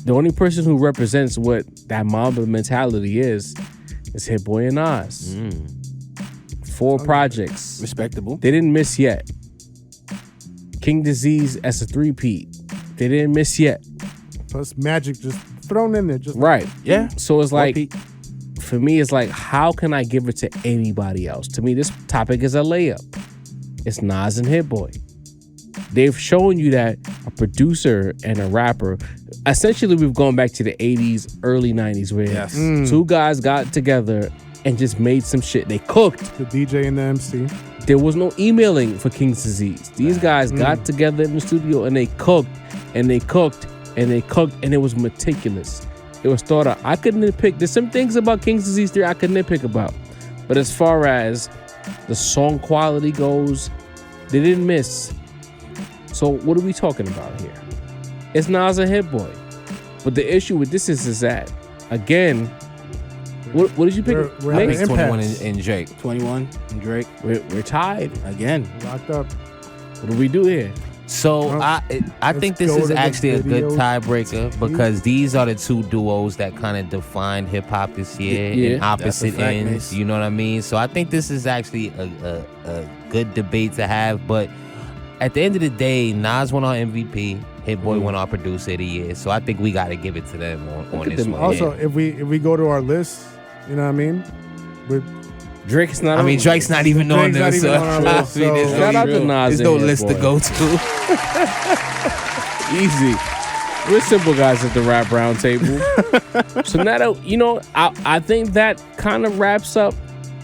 The only person who represents what that Mamba mentality is Hit Boy and Nas. 4 projects. Respectable. They didn't miss yet. King Disease as a 3-peat. They didn't miss yet. Plus Magic just thrown in there. Just Right. Yeah. So it's like, Repeat. for me, it's like, how can I give it to anybody else? To me, this topic is a layup. It's Nas and Hit Boy. They've shown you that a producer and a rapper, essentially we've gone back to the 80s, early 90s, where two guys got together and just made some shit. They cooked. the DJ and the MC. There was no emailing for King's Disease. These guys got together in the studio and they cooked and they cooked and they cooked, and it was meticulous. It was thought out. I couldn't nitpick. There's some things about King's Disease 3 I could nitpick about. But as far as the song quality goes, they didn't miss. So what are we talking about here? It's Nas and Hit Boy. But the issue with this is that, again, what did you pick? We're I having think 21 impacts. and Drake. 21 and Drake. We're tied. Again. Locked up. What do we do here? So Well, I think this go is to the actually a good videos. tiebreaker because these are the two duos that kind of defined hip hop this year Yeah. in opposite That's a fact, ends. Mase. You know what I mean? So I think this is actually a good debate to have. But at the end of the day, Nas won our MVP. Hit Boy won our producer of the year. So I think we got to give it to them on at this them. one. Also, yeah. if we go to our list, you know what I mean? Drake's not I mean, on- Drake's not even on Drake's there. not even So on our list, I mean, there's so- Shout out to no, Nas there's no and Hit list to Boy. go to. Easy. We're simple guys at the Rap Roundtable. So now that, you know, I think that kind of wraps up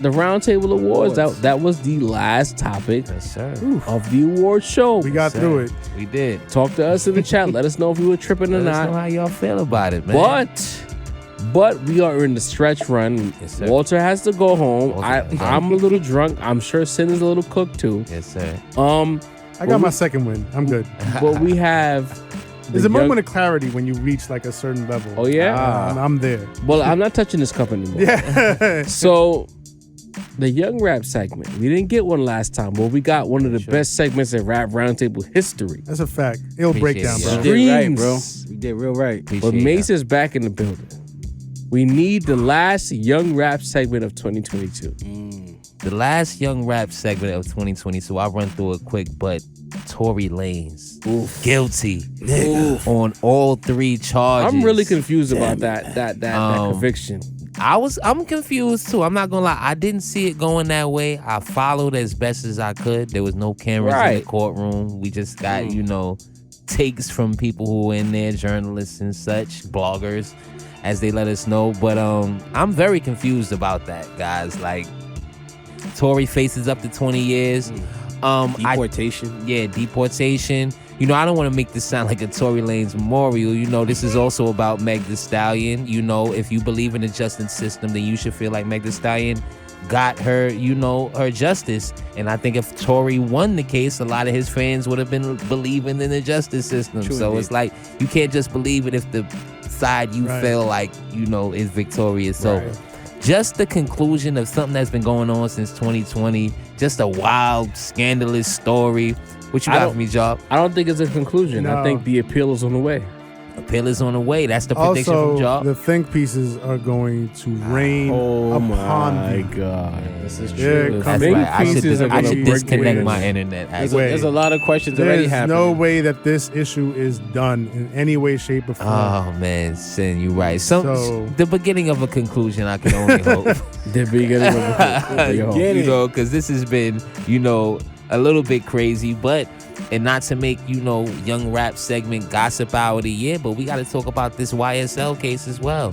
the Roundtable Awards. That was the last topic Yes, sir. of the award show. we got through it. We did. Talk to us in the chat. Let us know if we were tripping or Let us know not. how y'all feel about it, man. But we are in the stretch run. Yes, sir. Walter has to go home. Walter has to go. I'm a little drunk. I'm sure Sin is a little cooked too. Yes, sir. I got my second win. I'm good. But we have. There's the a moment young- of clarity when you reach like a certain level. Oh, yeah? I'm there. Well, I'm not touching this cup anymore. Yeah. So, the young rap segment. We didn't get one last time, but we got one of the best segments in Rap Roundtable history. That's a fact. It'll break down, Appreciate bro. it. You did right, bro. Streams. You did real right. But Appreciate Mase that. is back in the building. We need the last young rap segment of 2022. The last young rap segment of 2020, so I'll run through it quick, but Tory Lanez, guilty on all 3 charges. I'm really confused about that conviction. I'm confused too. I'm not gonna lie. I didn't see it going that way. I followed as best as I could. There was no cameras in the Right. courtroom. We just got, takes from people who were in there, journalists and such, bloggers, as they let us know. But I'm very confused about that, guys. Like, Tory faces up to 20 years. Deportation. Deportation. I don't want to make this sound like a Tory Lanez memorial. This is also about Meg Thee Stallion. If you believe in the justice system, then you should feel like Meg Thee Stallion got her, her justice. And I think if Tory won the case, a lot of his fans would have been believing in the justice system. True so indeed. It's like, you can't just believe it if the side you feel like, is victorious. So just the conclusion of something that's been going on since 2020, just a wild, scandalous story. What you got for me, Job? I don't think it's a conclusion. I No. think the appeal is on the way. Appeal is on the way. That's the prediction Also, from Job. the think pieces are going to rain Oh upon my thee. God. This is Yeah, true. come That's Think right. I pieces are should gonna break disconnect the my way. internet. There's a lot of questions already There's happening. no way that this issue is done in any way, shape, or form. Oh man, Sin, you right. So- The beginning of a conclusion, I can only hope. The beginning of the Because this has been, a little bit crazy, and not to make, young rap segment gossip hour of the year, but we got to talk about this YSL case as well.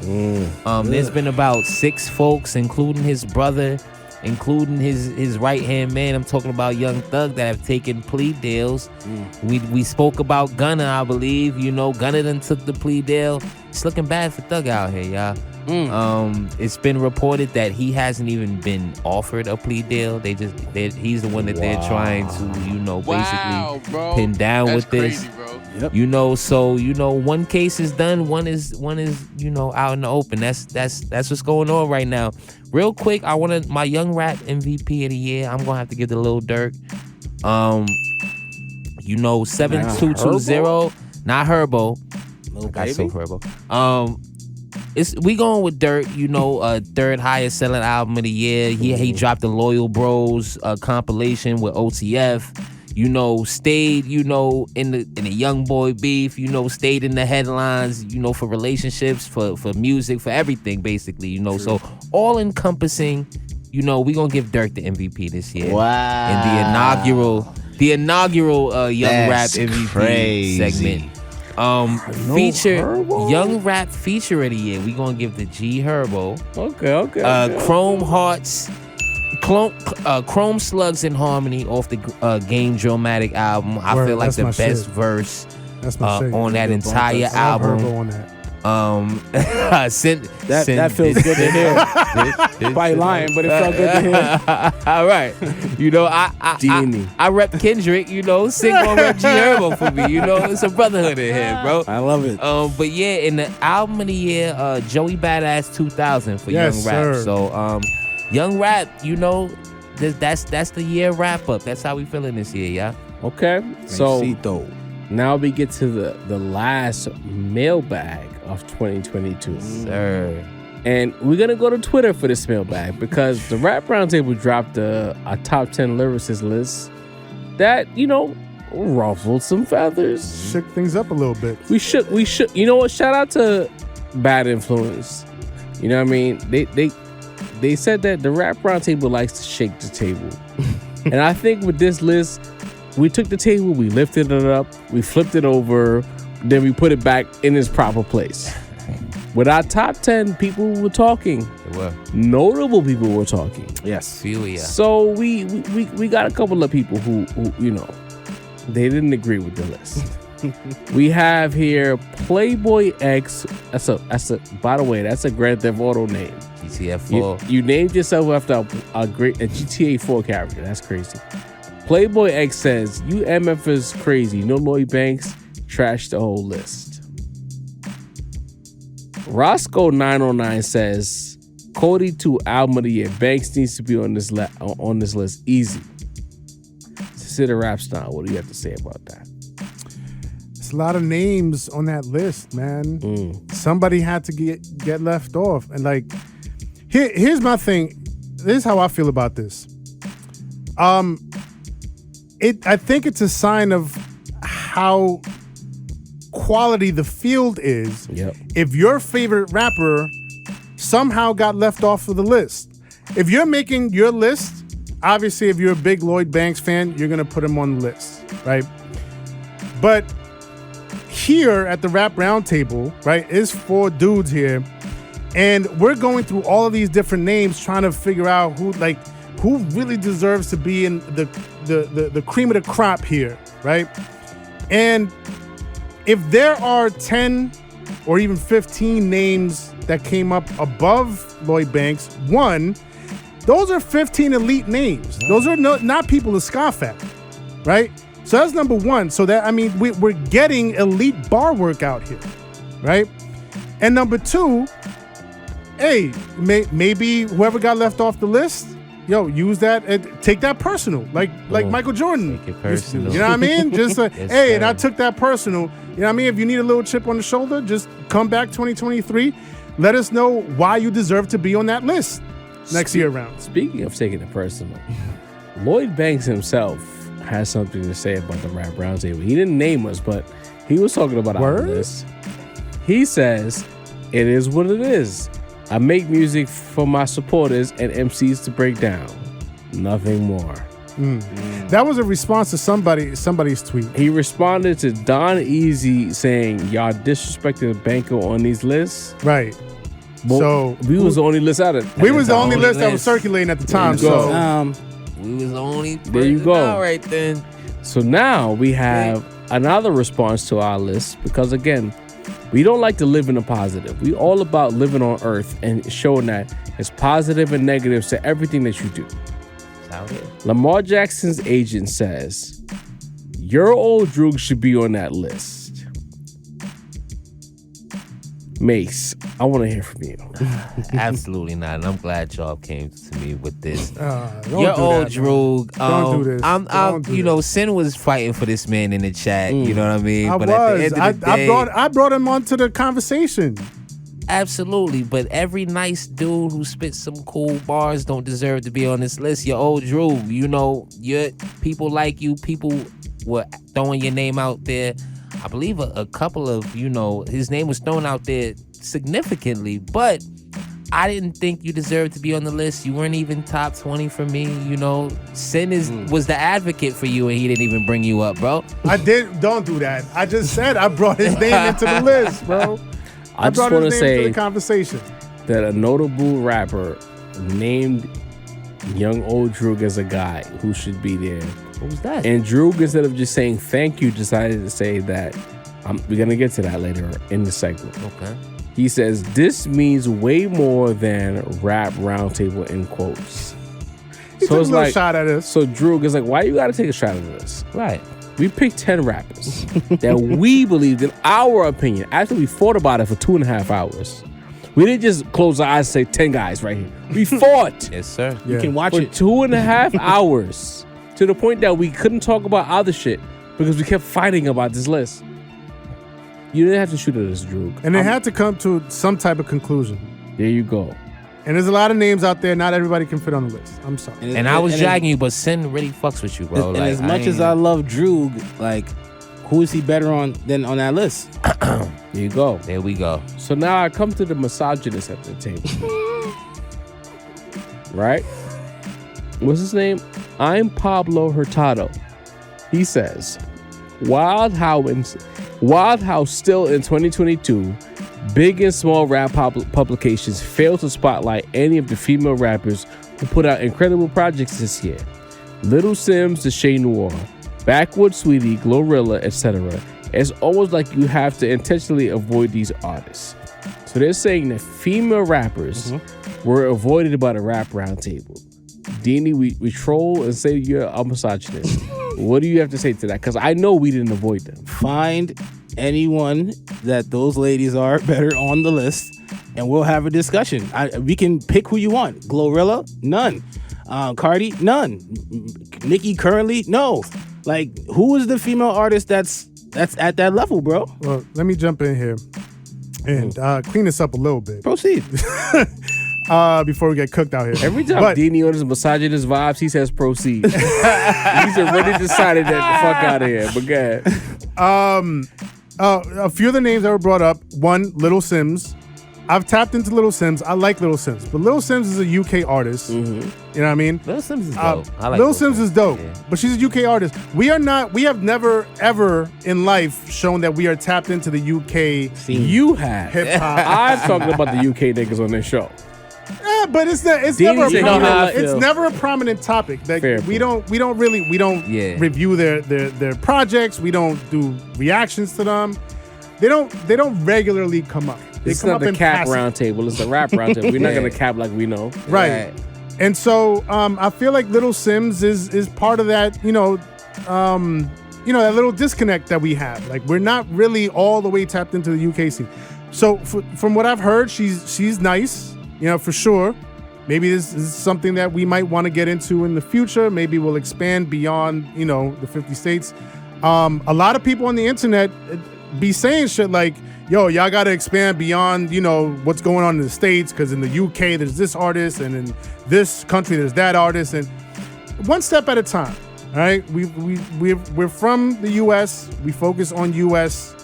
There's been about 6 folks, including his brother, including his right-hand man. I'm talking about Young Thug, that have taken plea deals. We spoke about Gunna, I believe. Gunna done took the plea deal. It's looking bad for Thug out here, y'all. It's been reported that he hasn't even been offered a plea deal. He's the one that they're trying to, Wow, basically bro. pin down That's with this. crazy, bro. Yep. You know, so one case is done, one is out in the open. That's what's going on right now. Real quick, I wanted my young rap MVP of the year. I'm gonna have to give the Lil Durk. 7220, not Herbo. Lil I got Baby? so Herbo. We going with Durk, third highest selling album of the year. He dropped the Loyal Bros compilation with OTF. Stayed, in the young boy beef, stayed in the headlines, for relationships, for music, for everything, basically, So all encompassing, we gonna give Durk the MVP this year. Wow. In the inaugural Young Rap MVP segment. Young Rap feature of the year. We gonna give the G Herbo. Okay. Chrome Hearts. Chrome Slugs in Harmony off the Game Dramatic album. I feel like the best verse on that entire album. That feels good to hear. Probably lying, but it felt good to hear. All right. I rep Kendrick, Sing on rep G Herbo for me. It's a brotherhood in here, bro. I love it. But yeah, in the album of the year, Joey Badass 2000 for Young Rap. Sir. So Young Rap, that's the year wrap up. That's how we feeling this year, yeah. Okay. So Mesito. now we get to the last mailbag of 2022. Sir. And we're going to go to Twitter for this mailbag because the Rap Roundtable dropped a top 10 lyricist list that, ruffled some feathers. Shook things up a little bit. We should. You know what? Shout out to Bad Influence. You know what I mean? They said that the Rap Roundtable likes to shake the table. And I think with this list, we took the table, we lifted it up, we flipped it over, then we put it back in its proper place. With our top 10, people were talking. They were. Notable people were talking. Yes. Feel ya. So we got a couple of people who they didn't agree with the list. We have here Playboy X. That's a by the way, that's a Grand Theft Auto name. GTA 4. You named yourself after a GTA 4 character. That's crazy. Playboy X says, UMF is crazy. No Lloyd Banks. Trash the whole list. Roscoe 909 says, Cody 2 album of the year. Banks needs to be on this list. Easy. Consider Rap Style. What do you have to say about that? It's a lot of names on that list, man. Somebody had to get left off. And here's my thing. This is how I feel about this. I think it's a sign of how quality the field is. Yep. If your favorite rapper somehow got left off of the list. If you're making your list, obviously if you're a big Lloyd Banks fan, you're gonna put him on the list, right? But here at the Rap Roundtable, right, is 4 dudes here, and we're going through all of these different names trying to figure out who really deserves to be in the cream of the crop here, right? And if there are 10 or even 15 names that came up above Lloyd Banks, those are 15 elite names. Those are not people to scoff at, right? So that's number one. So that, we're getting elite bar work out here, right? And number two, hey, maybe whoever got left off the list, use that, take that personal, like Michael Jordan. Take it personal. You know what I mean? Just Yes, hey, sir. and I took that personal. You know what I mean? If you need a little chip on the shoulder, just come back 2023. Let us know why you deserve to be on that list next year around. Speaking of taking it personal, Lloyd Banks himself has something to say about the Rap Roundtable. He didn't name us, but he was talking about our list. He says, it is what it is. I make music for my supporters and MCs to break down. Nothing more. That was a response to somebody's tweet. He responded to Don Easy saying, y'all disrespecting the banker on these lists. Right. But So we was the only list out of we was the only only list that was list. circulating at the time. There you go. So We was only There you go. out right then. So now we have another response to our list because, again, we don't like to live in the positive. We all about living on earth and showing that it's positive and negatives to everything that you do. It's out here. Lamar Jackson's agent says, your old Droog should be on that list. Mase, I want to hear from you. Absolutely not. And I'm glad y'all came to me with this. Don't Your do old that, Droog. Don't do this. Don't do You know, Sin was fighting for this man in the chat. You know what I mean? I But was. at the end of the day, I brought him onto the conversation. absolutely. But every nice dude who spits some cool bars don't deserve to be on this list. Your old Droog. You know, your people like you. People were throwing your name out there. I believe a couple of, you know, his name was thrown out there significantly, but I didn't think you deserved to be on the list. You weren't even top 20 for me, you know. Sin was the advocate for you, and he didn't even bring you up, bro. Don't do that. I just said I brought his name into the list, bro. I just brought want his to name into say the conversation. that a notable rapper named Young Old Droog as a guy who should be there. What was that? And Droog, instead of just saying thank you, decided to say that we're going to get to that later in the segment. Okay. He says, this means way more than rap roundtable in quotes. He took a little shot at us. So Droog is like, why you got to take a shot at this? Right. We picked 10 rappers that we believed, in our opinion, after we fought about it for 2.5 hours. We didn't just close our eyes and say 10 guys right here. We fought. Yes, sir. Yeah. You can watch For it. 2.5 hours, to the point that we couldn't talk about other shit because we kept fighting about this list. You didn't have to shoot at us, Droog. And they had to come to some type of conclusion. There you go. And there's a lot of names out there. Not everybody can fit on the list. I'm sorry. And I was dragging you, but Sin really fucks with you, bro. And Like, as much as I love Droog, like, who is he better on than on that list? There you go. There we go. So now I come to the misogynist at the table. Right? What's his name? I'm Pablo Hurtado. He says, Wild how still in 2022, big and small rap publications fail to spotlight any of the female rappers who put out incredible projects this year. Little Sims to Shay Noir, Backwoods Sweetie, Glorilla, etc. It's almost like you have to intentionally avoid these artists. So they're saying that female rappers were avoided by the rap roundtable. Deanie, we troll and say you're a misogynist. What do you have to say to that? Because I know we didn't avoid them. Find anyone that those ladies are better on the list, and we'll have a discussion. We can pick who you want. Glorilla, none. Cardi, none. Nicki currently, no. Like, who is the female artist that's at that level, bro? Well, let me jump in here and clean this up a little bit. Proceed. Before we get cooked out here. Every time Deanie orders misogynist vibes, he says proceed. He's already decided that the fuck out of here. But go ahead. A few of the names that were brought up. One, Little Sims. I've tapped into Little Sims. I like Little Sims, but Little Sims is a UK artist. You know what I mean? Little Sims is dope. I like Little Sims is dope, yeah. but she's a UK artist. We have never ever in life shown that we are tapped into the UK You have. hip hop. I'm talking about the UK niggas on this show. Yeah, but it's never Deanie said, "You know how I it's feel." never a prominent topic. Like Fair we point. don't review their projects. We don't do reactions to them. They don't regularly come up. They It's come not up the in cap passing. roundtable. It's the rap roundtable. We're not Yeah. gonna cap like we know. Right. And so I feel like Little Sims is part of that, that little disconnect that we have. Like we're not really all the way tapped into the UK scene. So from what I've heard, she's nice, for sure. Maybe this is something that we might want to get into in the future. Maybe we'll expand beyond, the 50 states. A lot of people on the internet be saying shit like, yo, y'all got to expand beyond, what's going on in the States, because in the UK, there's this artist, and in this country, there's that artist, and one step at a time, all right? We're from the US. We focus on US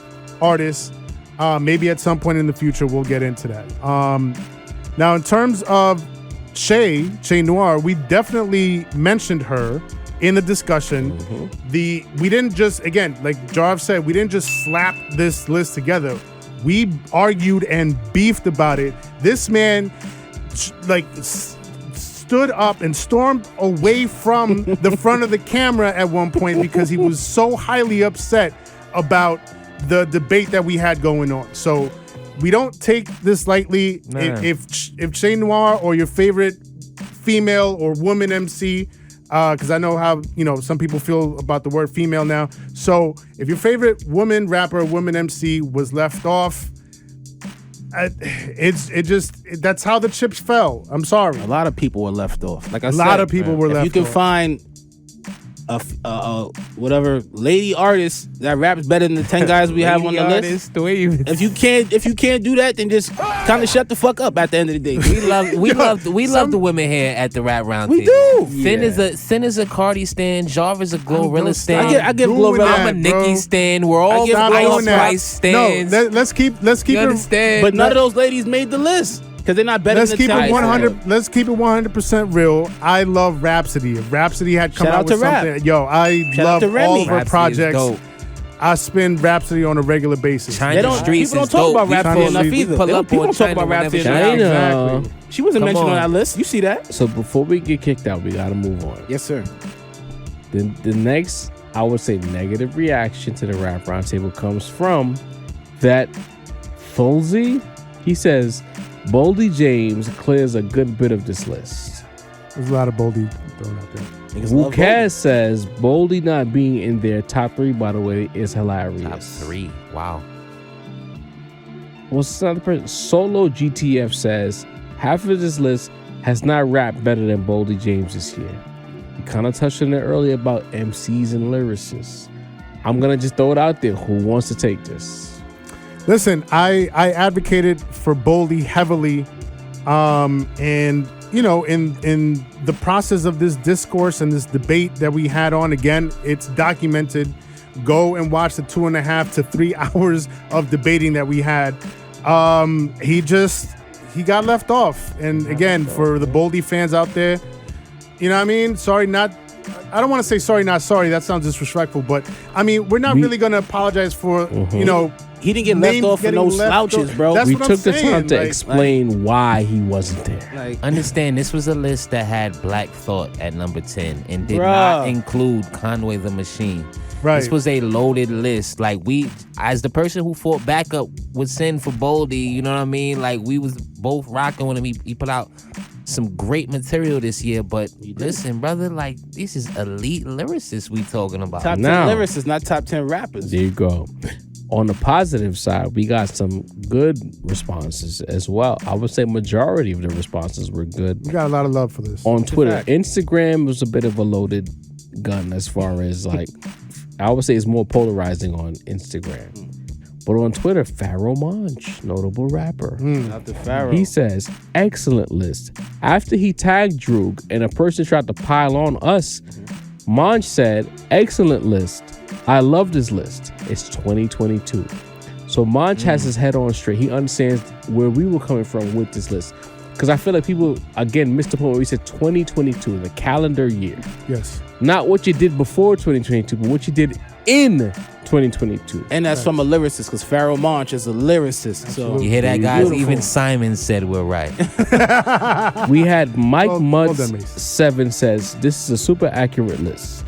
artists. Maybe at some point in the future, we'll get into that. Now, in terms of Shay Noir, we definitely mentioned her in the discussion. We didn't just, again, like Jarv said, we didn't just slap this list together. We argued and beefed about it. This man stood up and stormed away from the front of the camera at one point because he was so highly upset about the debate that we had going on. So we don't take this lightly. Nah. If Shay Noir or your favorite female or woman MC, because I know how some people feel about the word female now. So if your favorite woman rapper, woman MC was left off, That's how the chips fell. I'm sorry. A lot of people were left off. Like I said, a lot of people were left off. If you can find a whatever lady artist that raps better than the 10 guys we have on the list. If you can't do that, then just kind of shut the fuck up at the end of the day. We love the women here at the Rap Roundtable. We do. Sin is a Cardi stan. Jarv is a Glorilla stan. I give Glorilla. I'm a Nicki stan. We're all Ice Spice stans. No, let's keep you understand? But none of those ladies made the list. Because they're not better than the 10 guys. Let's keep it 100% real. I love Rhapsody. If Rhapsody had come out with something, I love all of her projects. I spin Rhapsody on a regular basis. People don't talk about Rhapsody enough either. People don't talk about Rhapsody enough. Exactly. She wasn't mentioned on that list. You see that? So before we get kicked out, we got to move on. Yes, sir. The next, I would say, negative reaction to the Rap Roundtable comes from that Thulzy. He says, Boldy James clears a good bit of this list. There's a lot of Boldy thrown out there. Wukaz says Boldy not being in their top 3, by the way, is hilarious. Top 3. Wow. What's another person? Solo GTF says half of this list has not rapped better than Boldy James this year. We kind of touched on it earlier about MCs and lyricists. I'm going to just throw it out there. Who wants to take this? Listen, I advocated for Boldy heavily, and you know, in the process of this discourse and this debate that we had on, again, it's documented. Go and watch the 2.5 to 3 hours of debating that we had. He got left off, and again, for the Boldy fans out there, you know what I mean? I don't want to say sorry, not sorry. That sounds disrespectful, but I mean, we're not really going to apologize for, you know, he didn't get left off for no slouches, bro. We took the time to explain why he wasn't there. Understand, this was a list that had Black Thought at number 10 and did not include Conway the Machine. Right. This was a loaded list. Like, we, as the person who fought back up with Sin for Boldy, you know what I mean? Like, we was both rocking with him. He put out some great material this year, but listen, brother, like, this is elite lyricists we talking about. Top 10 lyricists, not top 10 rappers. There you go. On the positive side, we got some good responses as well. I would say majority of the responses were good. We got a lot of love for this. On Twitter. Instagram was a bit of a loaded gun as far as, like, I would say it's more polarizing on Instagram. But on Twitter, Pharaoh Monch, notable rapper. After Pharaoh. He says, excellent list. After he tagged Droog and a person tried to pile on us, Monch said, excellent list. I love this list. It's 2022. So Monch has his head on straight. He understands where we were coming from with this list. Because I feel like people, again, missed the point where we said 2022, the calendar year. Yes. Not what you did before 2022, but what you did in 2022. And that's from a lyricist, because Pharaoh Monch is a lyricist. So you hear that, guys? Beautiful. Even Simon said we're right. We had Mike Mutz 7 says, this is a super accurate list.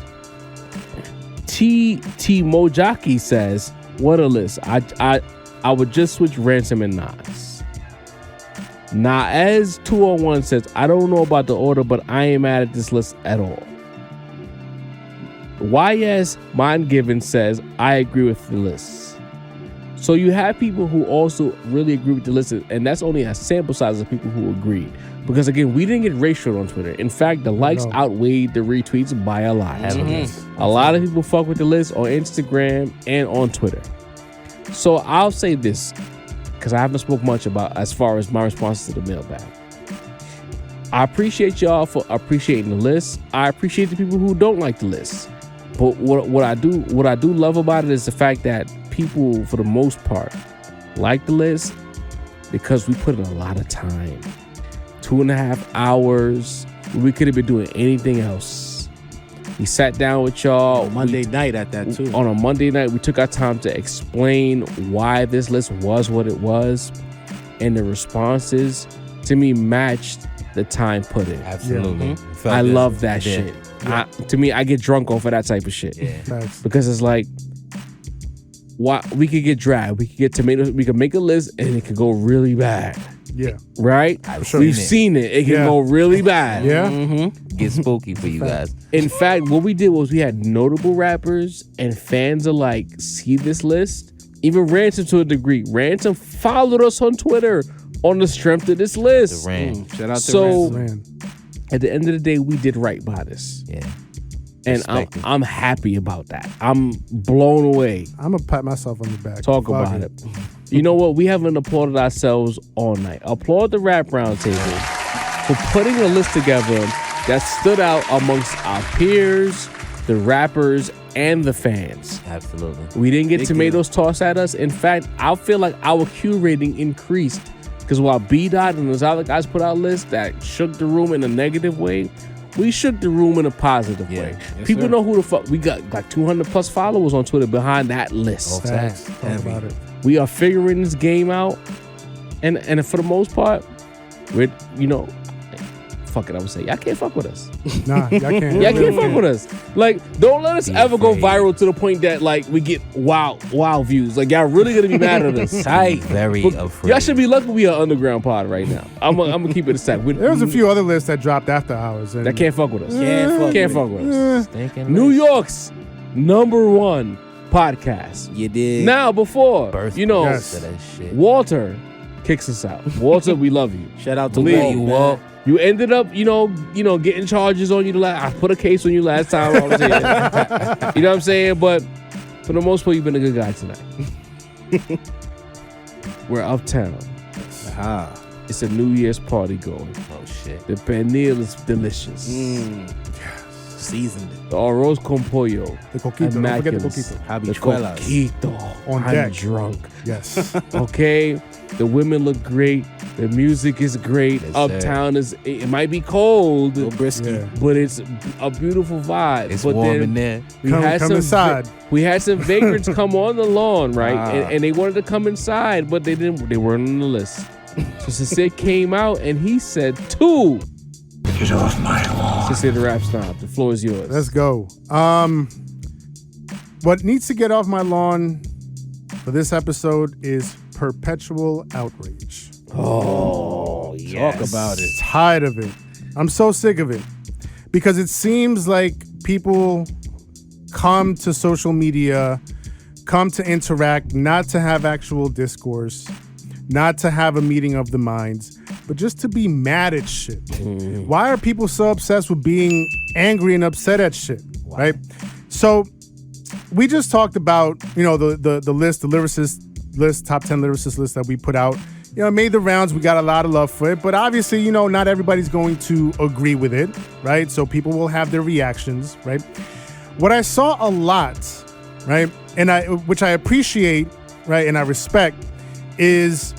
T Mojaki says, what a list. I would just switch Ransom and Nas. Naez 201 says, I don't know about the order, but I ain't mad at this list at all. YS Mind Given says, I agree with the list. So you have people who also really agree with the list, and that's only a sample size of people who agreed. Because again, we didn't get ratioed on Twitter. In fact, the likes outweighed the retweets by a lot. A lot of people fuck with the list on Instagram and on Twitter. So I'll say this, because I haven't spoke much about as far as my response to the mailbag. I appreciate y'all for appreciating the list. I appreciate the people who don't like the list. But what I do love about it is the fact that people, for the most part, like the list because we put in a lot of time. 2.5 hours. We could have been doing anything else. We sat down with y'all Monday night at that too. On a Monday night, we took our time to explain why this list was what it was, and the responses to me matched the time put in. Absolutely. I love that shit. Yeah. To me, I get drunk off of that type of shit. Yeah. Because it's like, why we could get dry, we could get tomatoes, we could make a list and it could go really bad. Yeah. Right? We've seen it. It can go really bad. Yeah. Get spooky for you guys. In fact, what we did was we had notable rappers and fans alike see this list even Ransom to a degree. Ransom followed us on Twitter on the strength of this list. Shout out to So Ransom. at the end of the day, we did right by this. Yeah. And I'm happy about that. I'm blown away. I'm gonna pat myself on the back. Talk about it. You know what? We haven't applauded ourselves all night. Applaud the Rap Roundtable for putting a list together that stood out amongst our peers, the rappers, and the fans. Absolutely. We didn't get tomatoes tossed at us. In fact, I feel like our Q rating increased because while B-Dot and those other guys put out lists that shook the room in a negative way, we shook the room in a positive way. Yes, People sir. know who the fuck. We got like 200 plus followers on Twitter behind that list. Facts. Talk about it. We are figuring this game out, and for the most part, we're fuck it. I would say y'all can't fuck with us. Nah, y'all can't. Y'all can't fuck with us. Like, don't let us ever go viral to the point that like we get wow views. Like y'all really gonna be mad at us. Very afraid. Y'all should be lucky we are underground pod right now. I'm gonna keep it a sec. There was a few other lists that dropped after hours. And that can't fuck with us. Can't fuck with us. New York's #1 podcast. You did. Now before Yes. To that shit. Walter kicks us out. Walter, we love you. Shout out to Believe Walt. you ended up, getting charges on you. I put a case on you last time I was here. You know what I'm saying? But for the most part, you've been a good guy tonight. We're uptown. It's a New Year's party going. Oh shit. The pernil is delicious. Seasoned. The arroz con pollo. The coquito. Don't forget the Immaculate. coquito. The Habichuelas. coquito. On I'm deck. drunk. Yes. Okay, the women look great. The music is great. Yes, Uptown it might be cold, Little brisky. Yeah. but it's a beautiful vibe. It's but warm then in there. we Come had some inside. we had some vagrants come on the lawn, right? And they wanted to come inside, but they didn't. They weren't on the list. So Sincere came out and he said 2. Get off my lawn. Sincere the Rap Snob. The floor is yours. Let's go. What needs to get off my lawn for this episode is perpetual outrage. Oh, yes. Talk about it. Tired of it. I'm so sick of it because it seems like people come to social media, come to interact, not to have actual discourse, not to have a meeting of the minds, but just to be mad at shit. Why are people so obsessed with being angry and upset at shit, right? So we just talked about, the list, the Lyricist list, top 10 Lyricist list that we put out. It made the rounds. We got a lot of love for it, but obviously, not everybody's going to agree with it, right? So people will have their reactions, right? What I saw a lot, right, which I appreciate, right, and I respect, is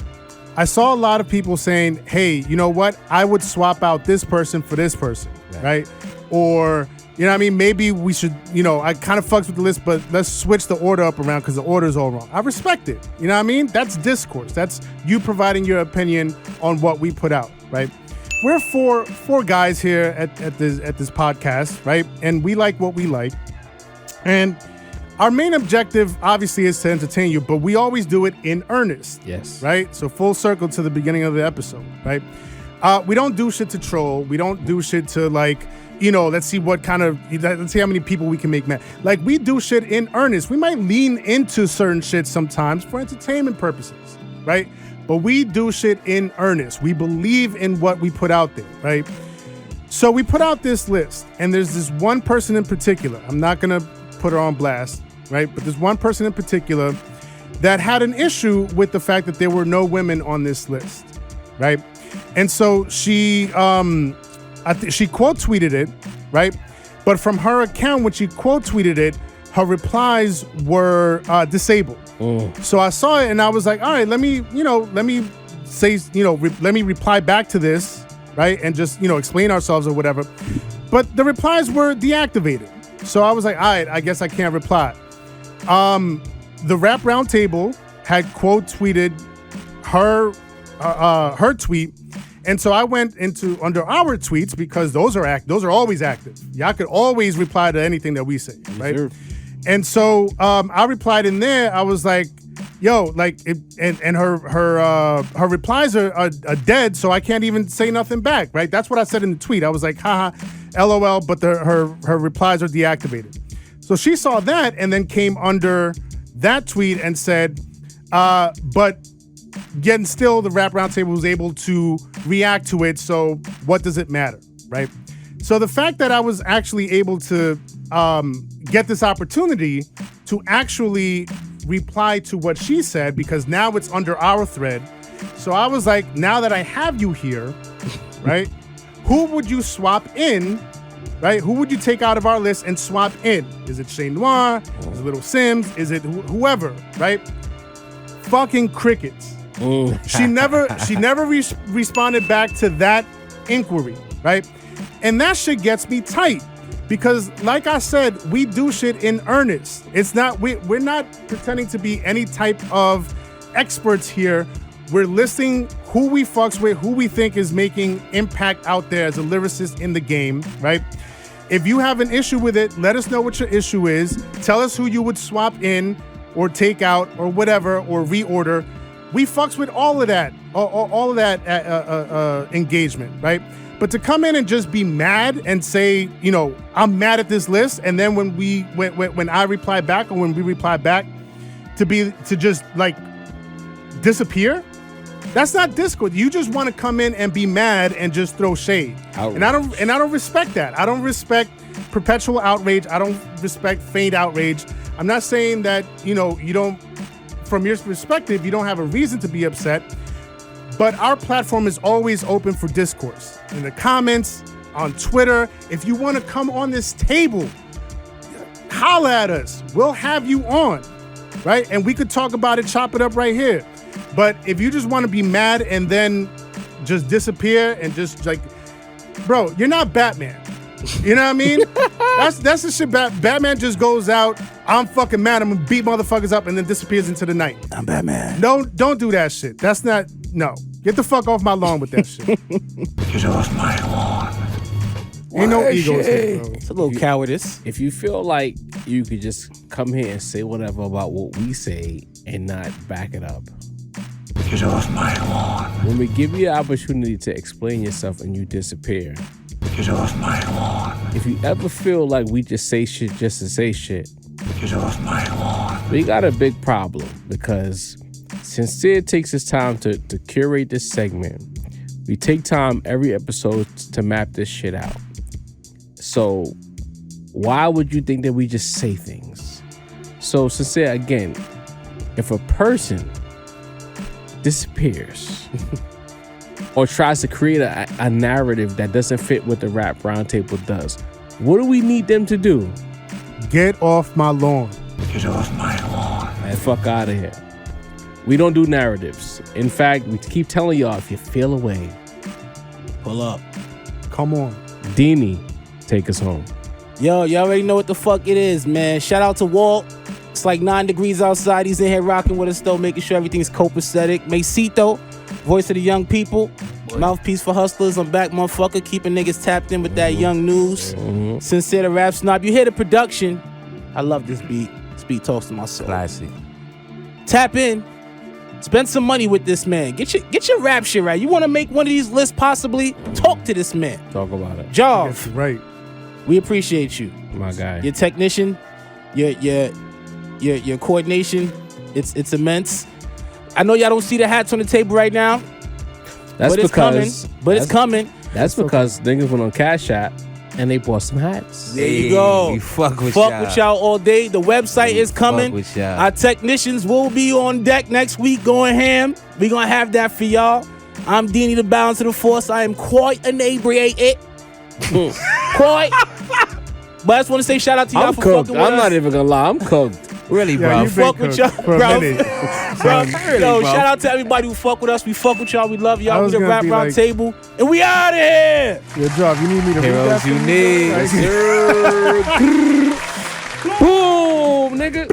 I saw a lot of people saying, hey, you know what? I would swap out this person for this person, right? Or, maybe we should, I kind of fucks with the list, but let's switch the order up around because the order is all wrong. I respect it. You know what I mean? That's discourse. That's you providing your opinion on what we put out, right? We're four guys here at this podcast, right? And we like what we like. And our main objective, obviously, is to entertain you, but we always do it in earnest. Yes. Right? So full circle to the beginning of the episode, right? We don't do shit to troll. We don't do shit to let's see let's see how many people we can make mad. Like, we do shit in earnest. We might lean into certain shit sometimes for entertainment purposes, right? But we do shit in earnest. We believe in what we put out there, right? So we put out this list, and there's this one person in particular. I'm not going to put her on blast, right? But there's one person in particular that had an issue with the fact that there were no women on this list, right? And so she quote tweeted it, right? But from her account, when she quote tweeted it, her replies were disabled. So I saw it and I was like, all right, let me reply back to this, right? And just, explain ourselves or whatever. But the replies were deactivated. So I was like, all right, I guess I can't reply. The Rap Roundtable had quote tweeted her tweet. And so I went under our tweets because those are always active. Y'all could always reply to anything that we say, right? Sure. And so I replied in there. I was like, "Yo, and her replies are dead, so I can't even say nothing back, right?" That's what I said in the tweet. I was like, "Haha, LOL," but her replies are deactivated. So she saw that and then came under that tweet and said, But yet still, the Rap Roundtable was able to react to it. So what does it matter, right? So the fact that I was actually able to get this opportunity to actually reply to what she said, because now it's under our thread. So I was like, now that I have you here, right? Who would you swap in, right? Who would you take out of our list and swap in? Is it Shane Noir? Is it Little Sims? Is it whoever, right? Fucking crickets. She never responded back to that inquiry, right? And that shit gets me tight because, like I said, we do shit in earnest. It's not we're not pretending to be any type of experts here. We're listing who we fucks with, who we think is making impact out there as a lyricist in the game, right? If you have an issue with it, let us know what your issue is. Tell us who you would swap in or take out or whatever or reorder. We fucks with all of that, all of that engagement, right? But to come in and just be mad and say, you know, I'm mad at this list, and then when I reply back or when we reply back, to just like disappear, that's not Discord. You just want to come in and be mad and just throw shade, and I don't respect that. I don't respect perpetual outrage. I don't respect feigned outrage. I'm not saying that you don't. From your perspective, you don't have a reason to be upset, but our platform is always open for discourse. In the comments, on Twitter, if you want to come on this table, holla at us. We'll have you on, right? And we could talk about it, chop it up right here. But if you just want to be mad and then just disappear and just like, bro, you're not Batman. You know what I mean? That's the shit. Batman just goes out. I'm fucking mad. I'm gonna beat motherfuckers up and then disappears into the night. I'm Batman. Don't do that shit. That's not. No. Get the fuck off my lawn with that shit. Get off my lawn. Ain't no egos here, bro. It's a little cowardice. If you feel like you could just come here and say whatever about what we say and not back it up. Get off my lawn. When we give you the opportunity to explain yourself and you disappear. Get off my lawn. If you ever feel like we just say shit just to say shit. Get off my lawn. We got a big problem because Sincere takes his time to curate this segment. We take time every episode to map this shit out. So why would you think that we just say things? So Sincere, again, if a person disappears or tries to create a narrative that doesn't fit what the Rap Roundtable does, what do we need them to do? Get off my lawn. Get off my lawn. And fuck out of here. We don't do narratives. In fact, we keep telling y'all, if you feel away, pull up. Come on. Deanie, take us home. Yo, y'all already know what the fuck it is, man. Shout out to Walt. It's like 9 degrees outside. He's in here rocking with us, though, making sure everything's copacetic. Masito, voice of the young people. Mouthpiece for hustlers. I'm back, motherfucker. Keeping niggas tapped in with that young news. Sincere the Rap Snob. You hear the production. I love this beat. This beat talks to my soul. Classic. Tap in. Spend some money with this man. Get your rap shit right. You want to make one of these lists possibly? Talk to this man. Talk about it. Jav. That's right. We appreciate you. My guy. Your technician, your coordination, it's immense. I know y'all don't see the hats on the table right now. That's but it's coming. But it's coming. That's because niggas went on Cash App and they bought some hats. There you go. We fuck with y'all all day. The website is coming. Fuck with y'all. Our technicians will be on deck next week going ham. We gonna have that for y'all. I'm Deanie, the balance of the force. I am quite inebriated. Quite. But I just want to say shout out to y'all for cooked. fucking with us. I'm not even gonna lie. I'm cooked. Really, bro. Yeah, you've been Fuck with cooked y'all, for bro. a minute. Bro, bro. shout out to everybody who fuck with us. We fuck with y'all. We love I y'all. We was the gonna Rap be like- Roundtable. And we out of here. Yo, Jav, you need me to read that Heroes for you need. Like- Boom, nigga.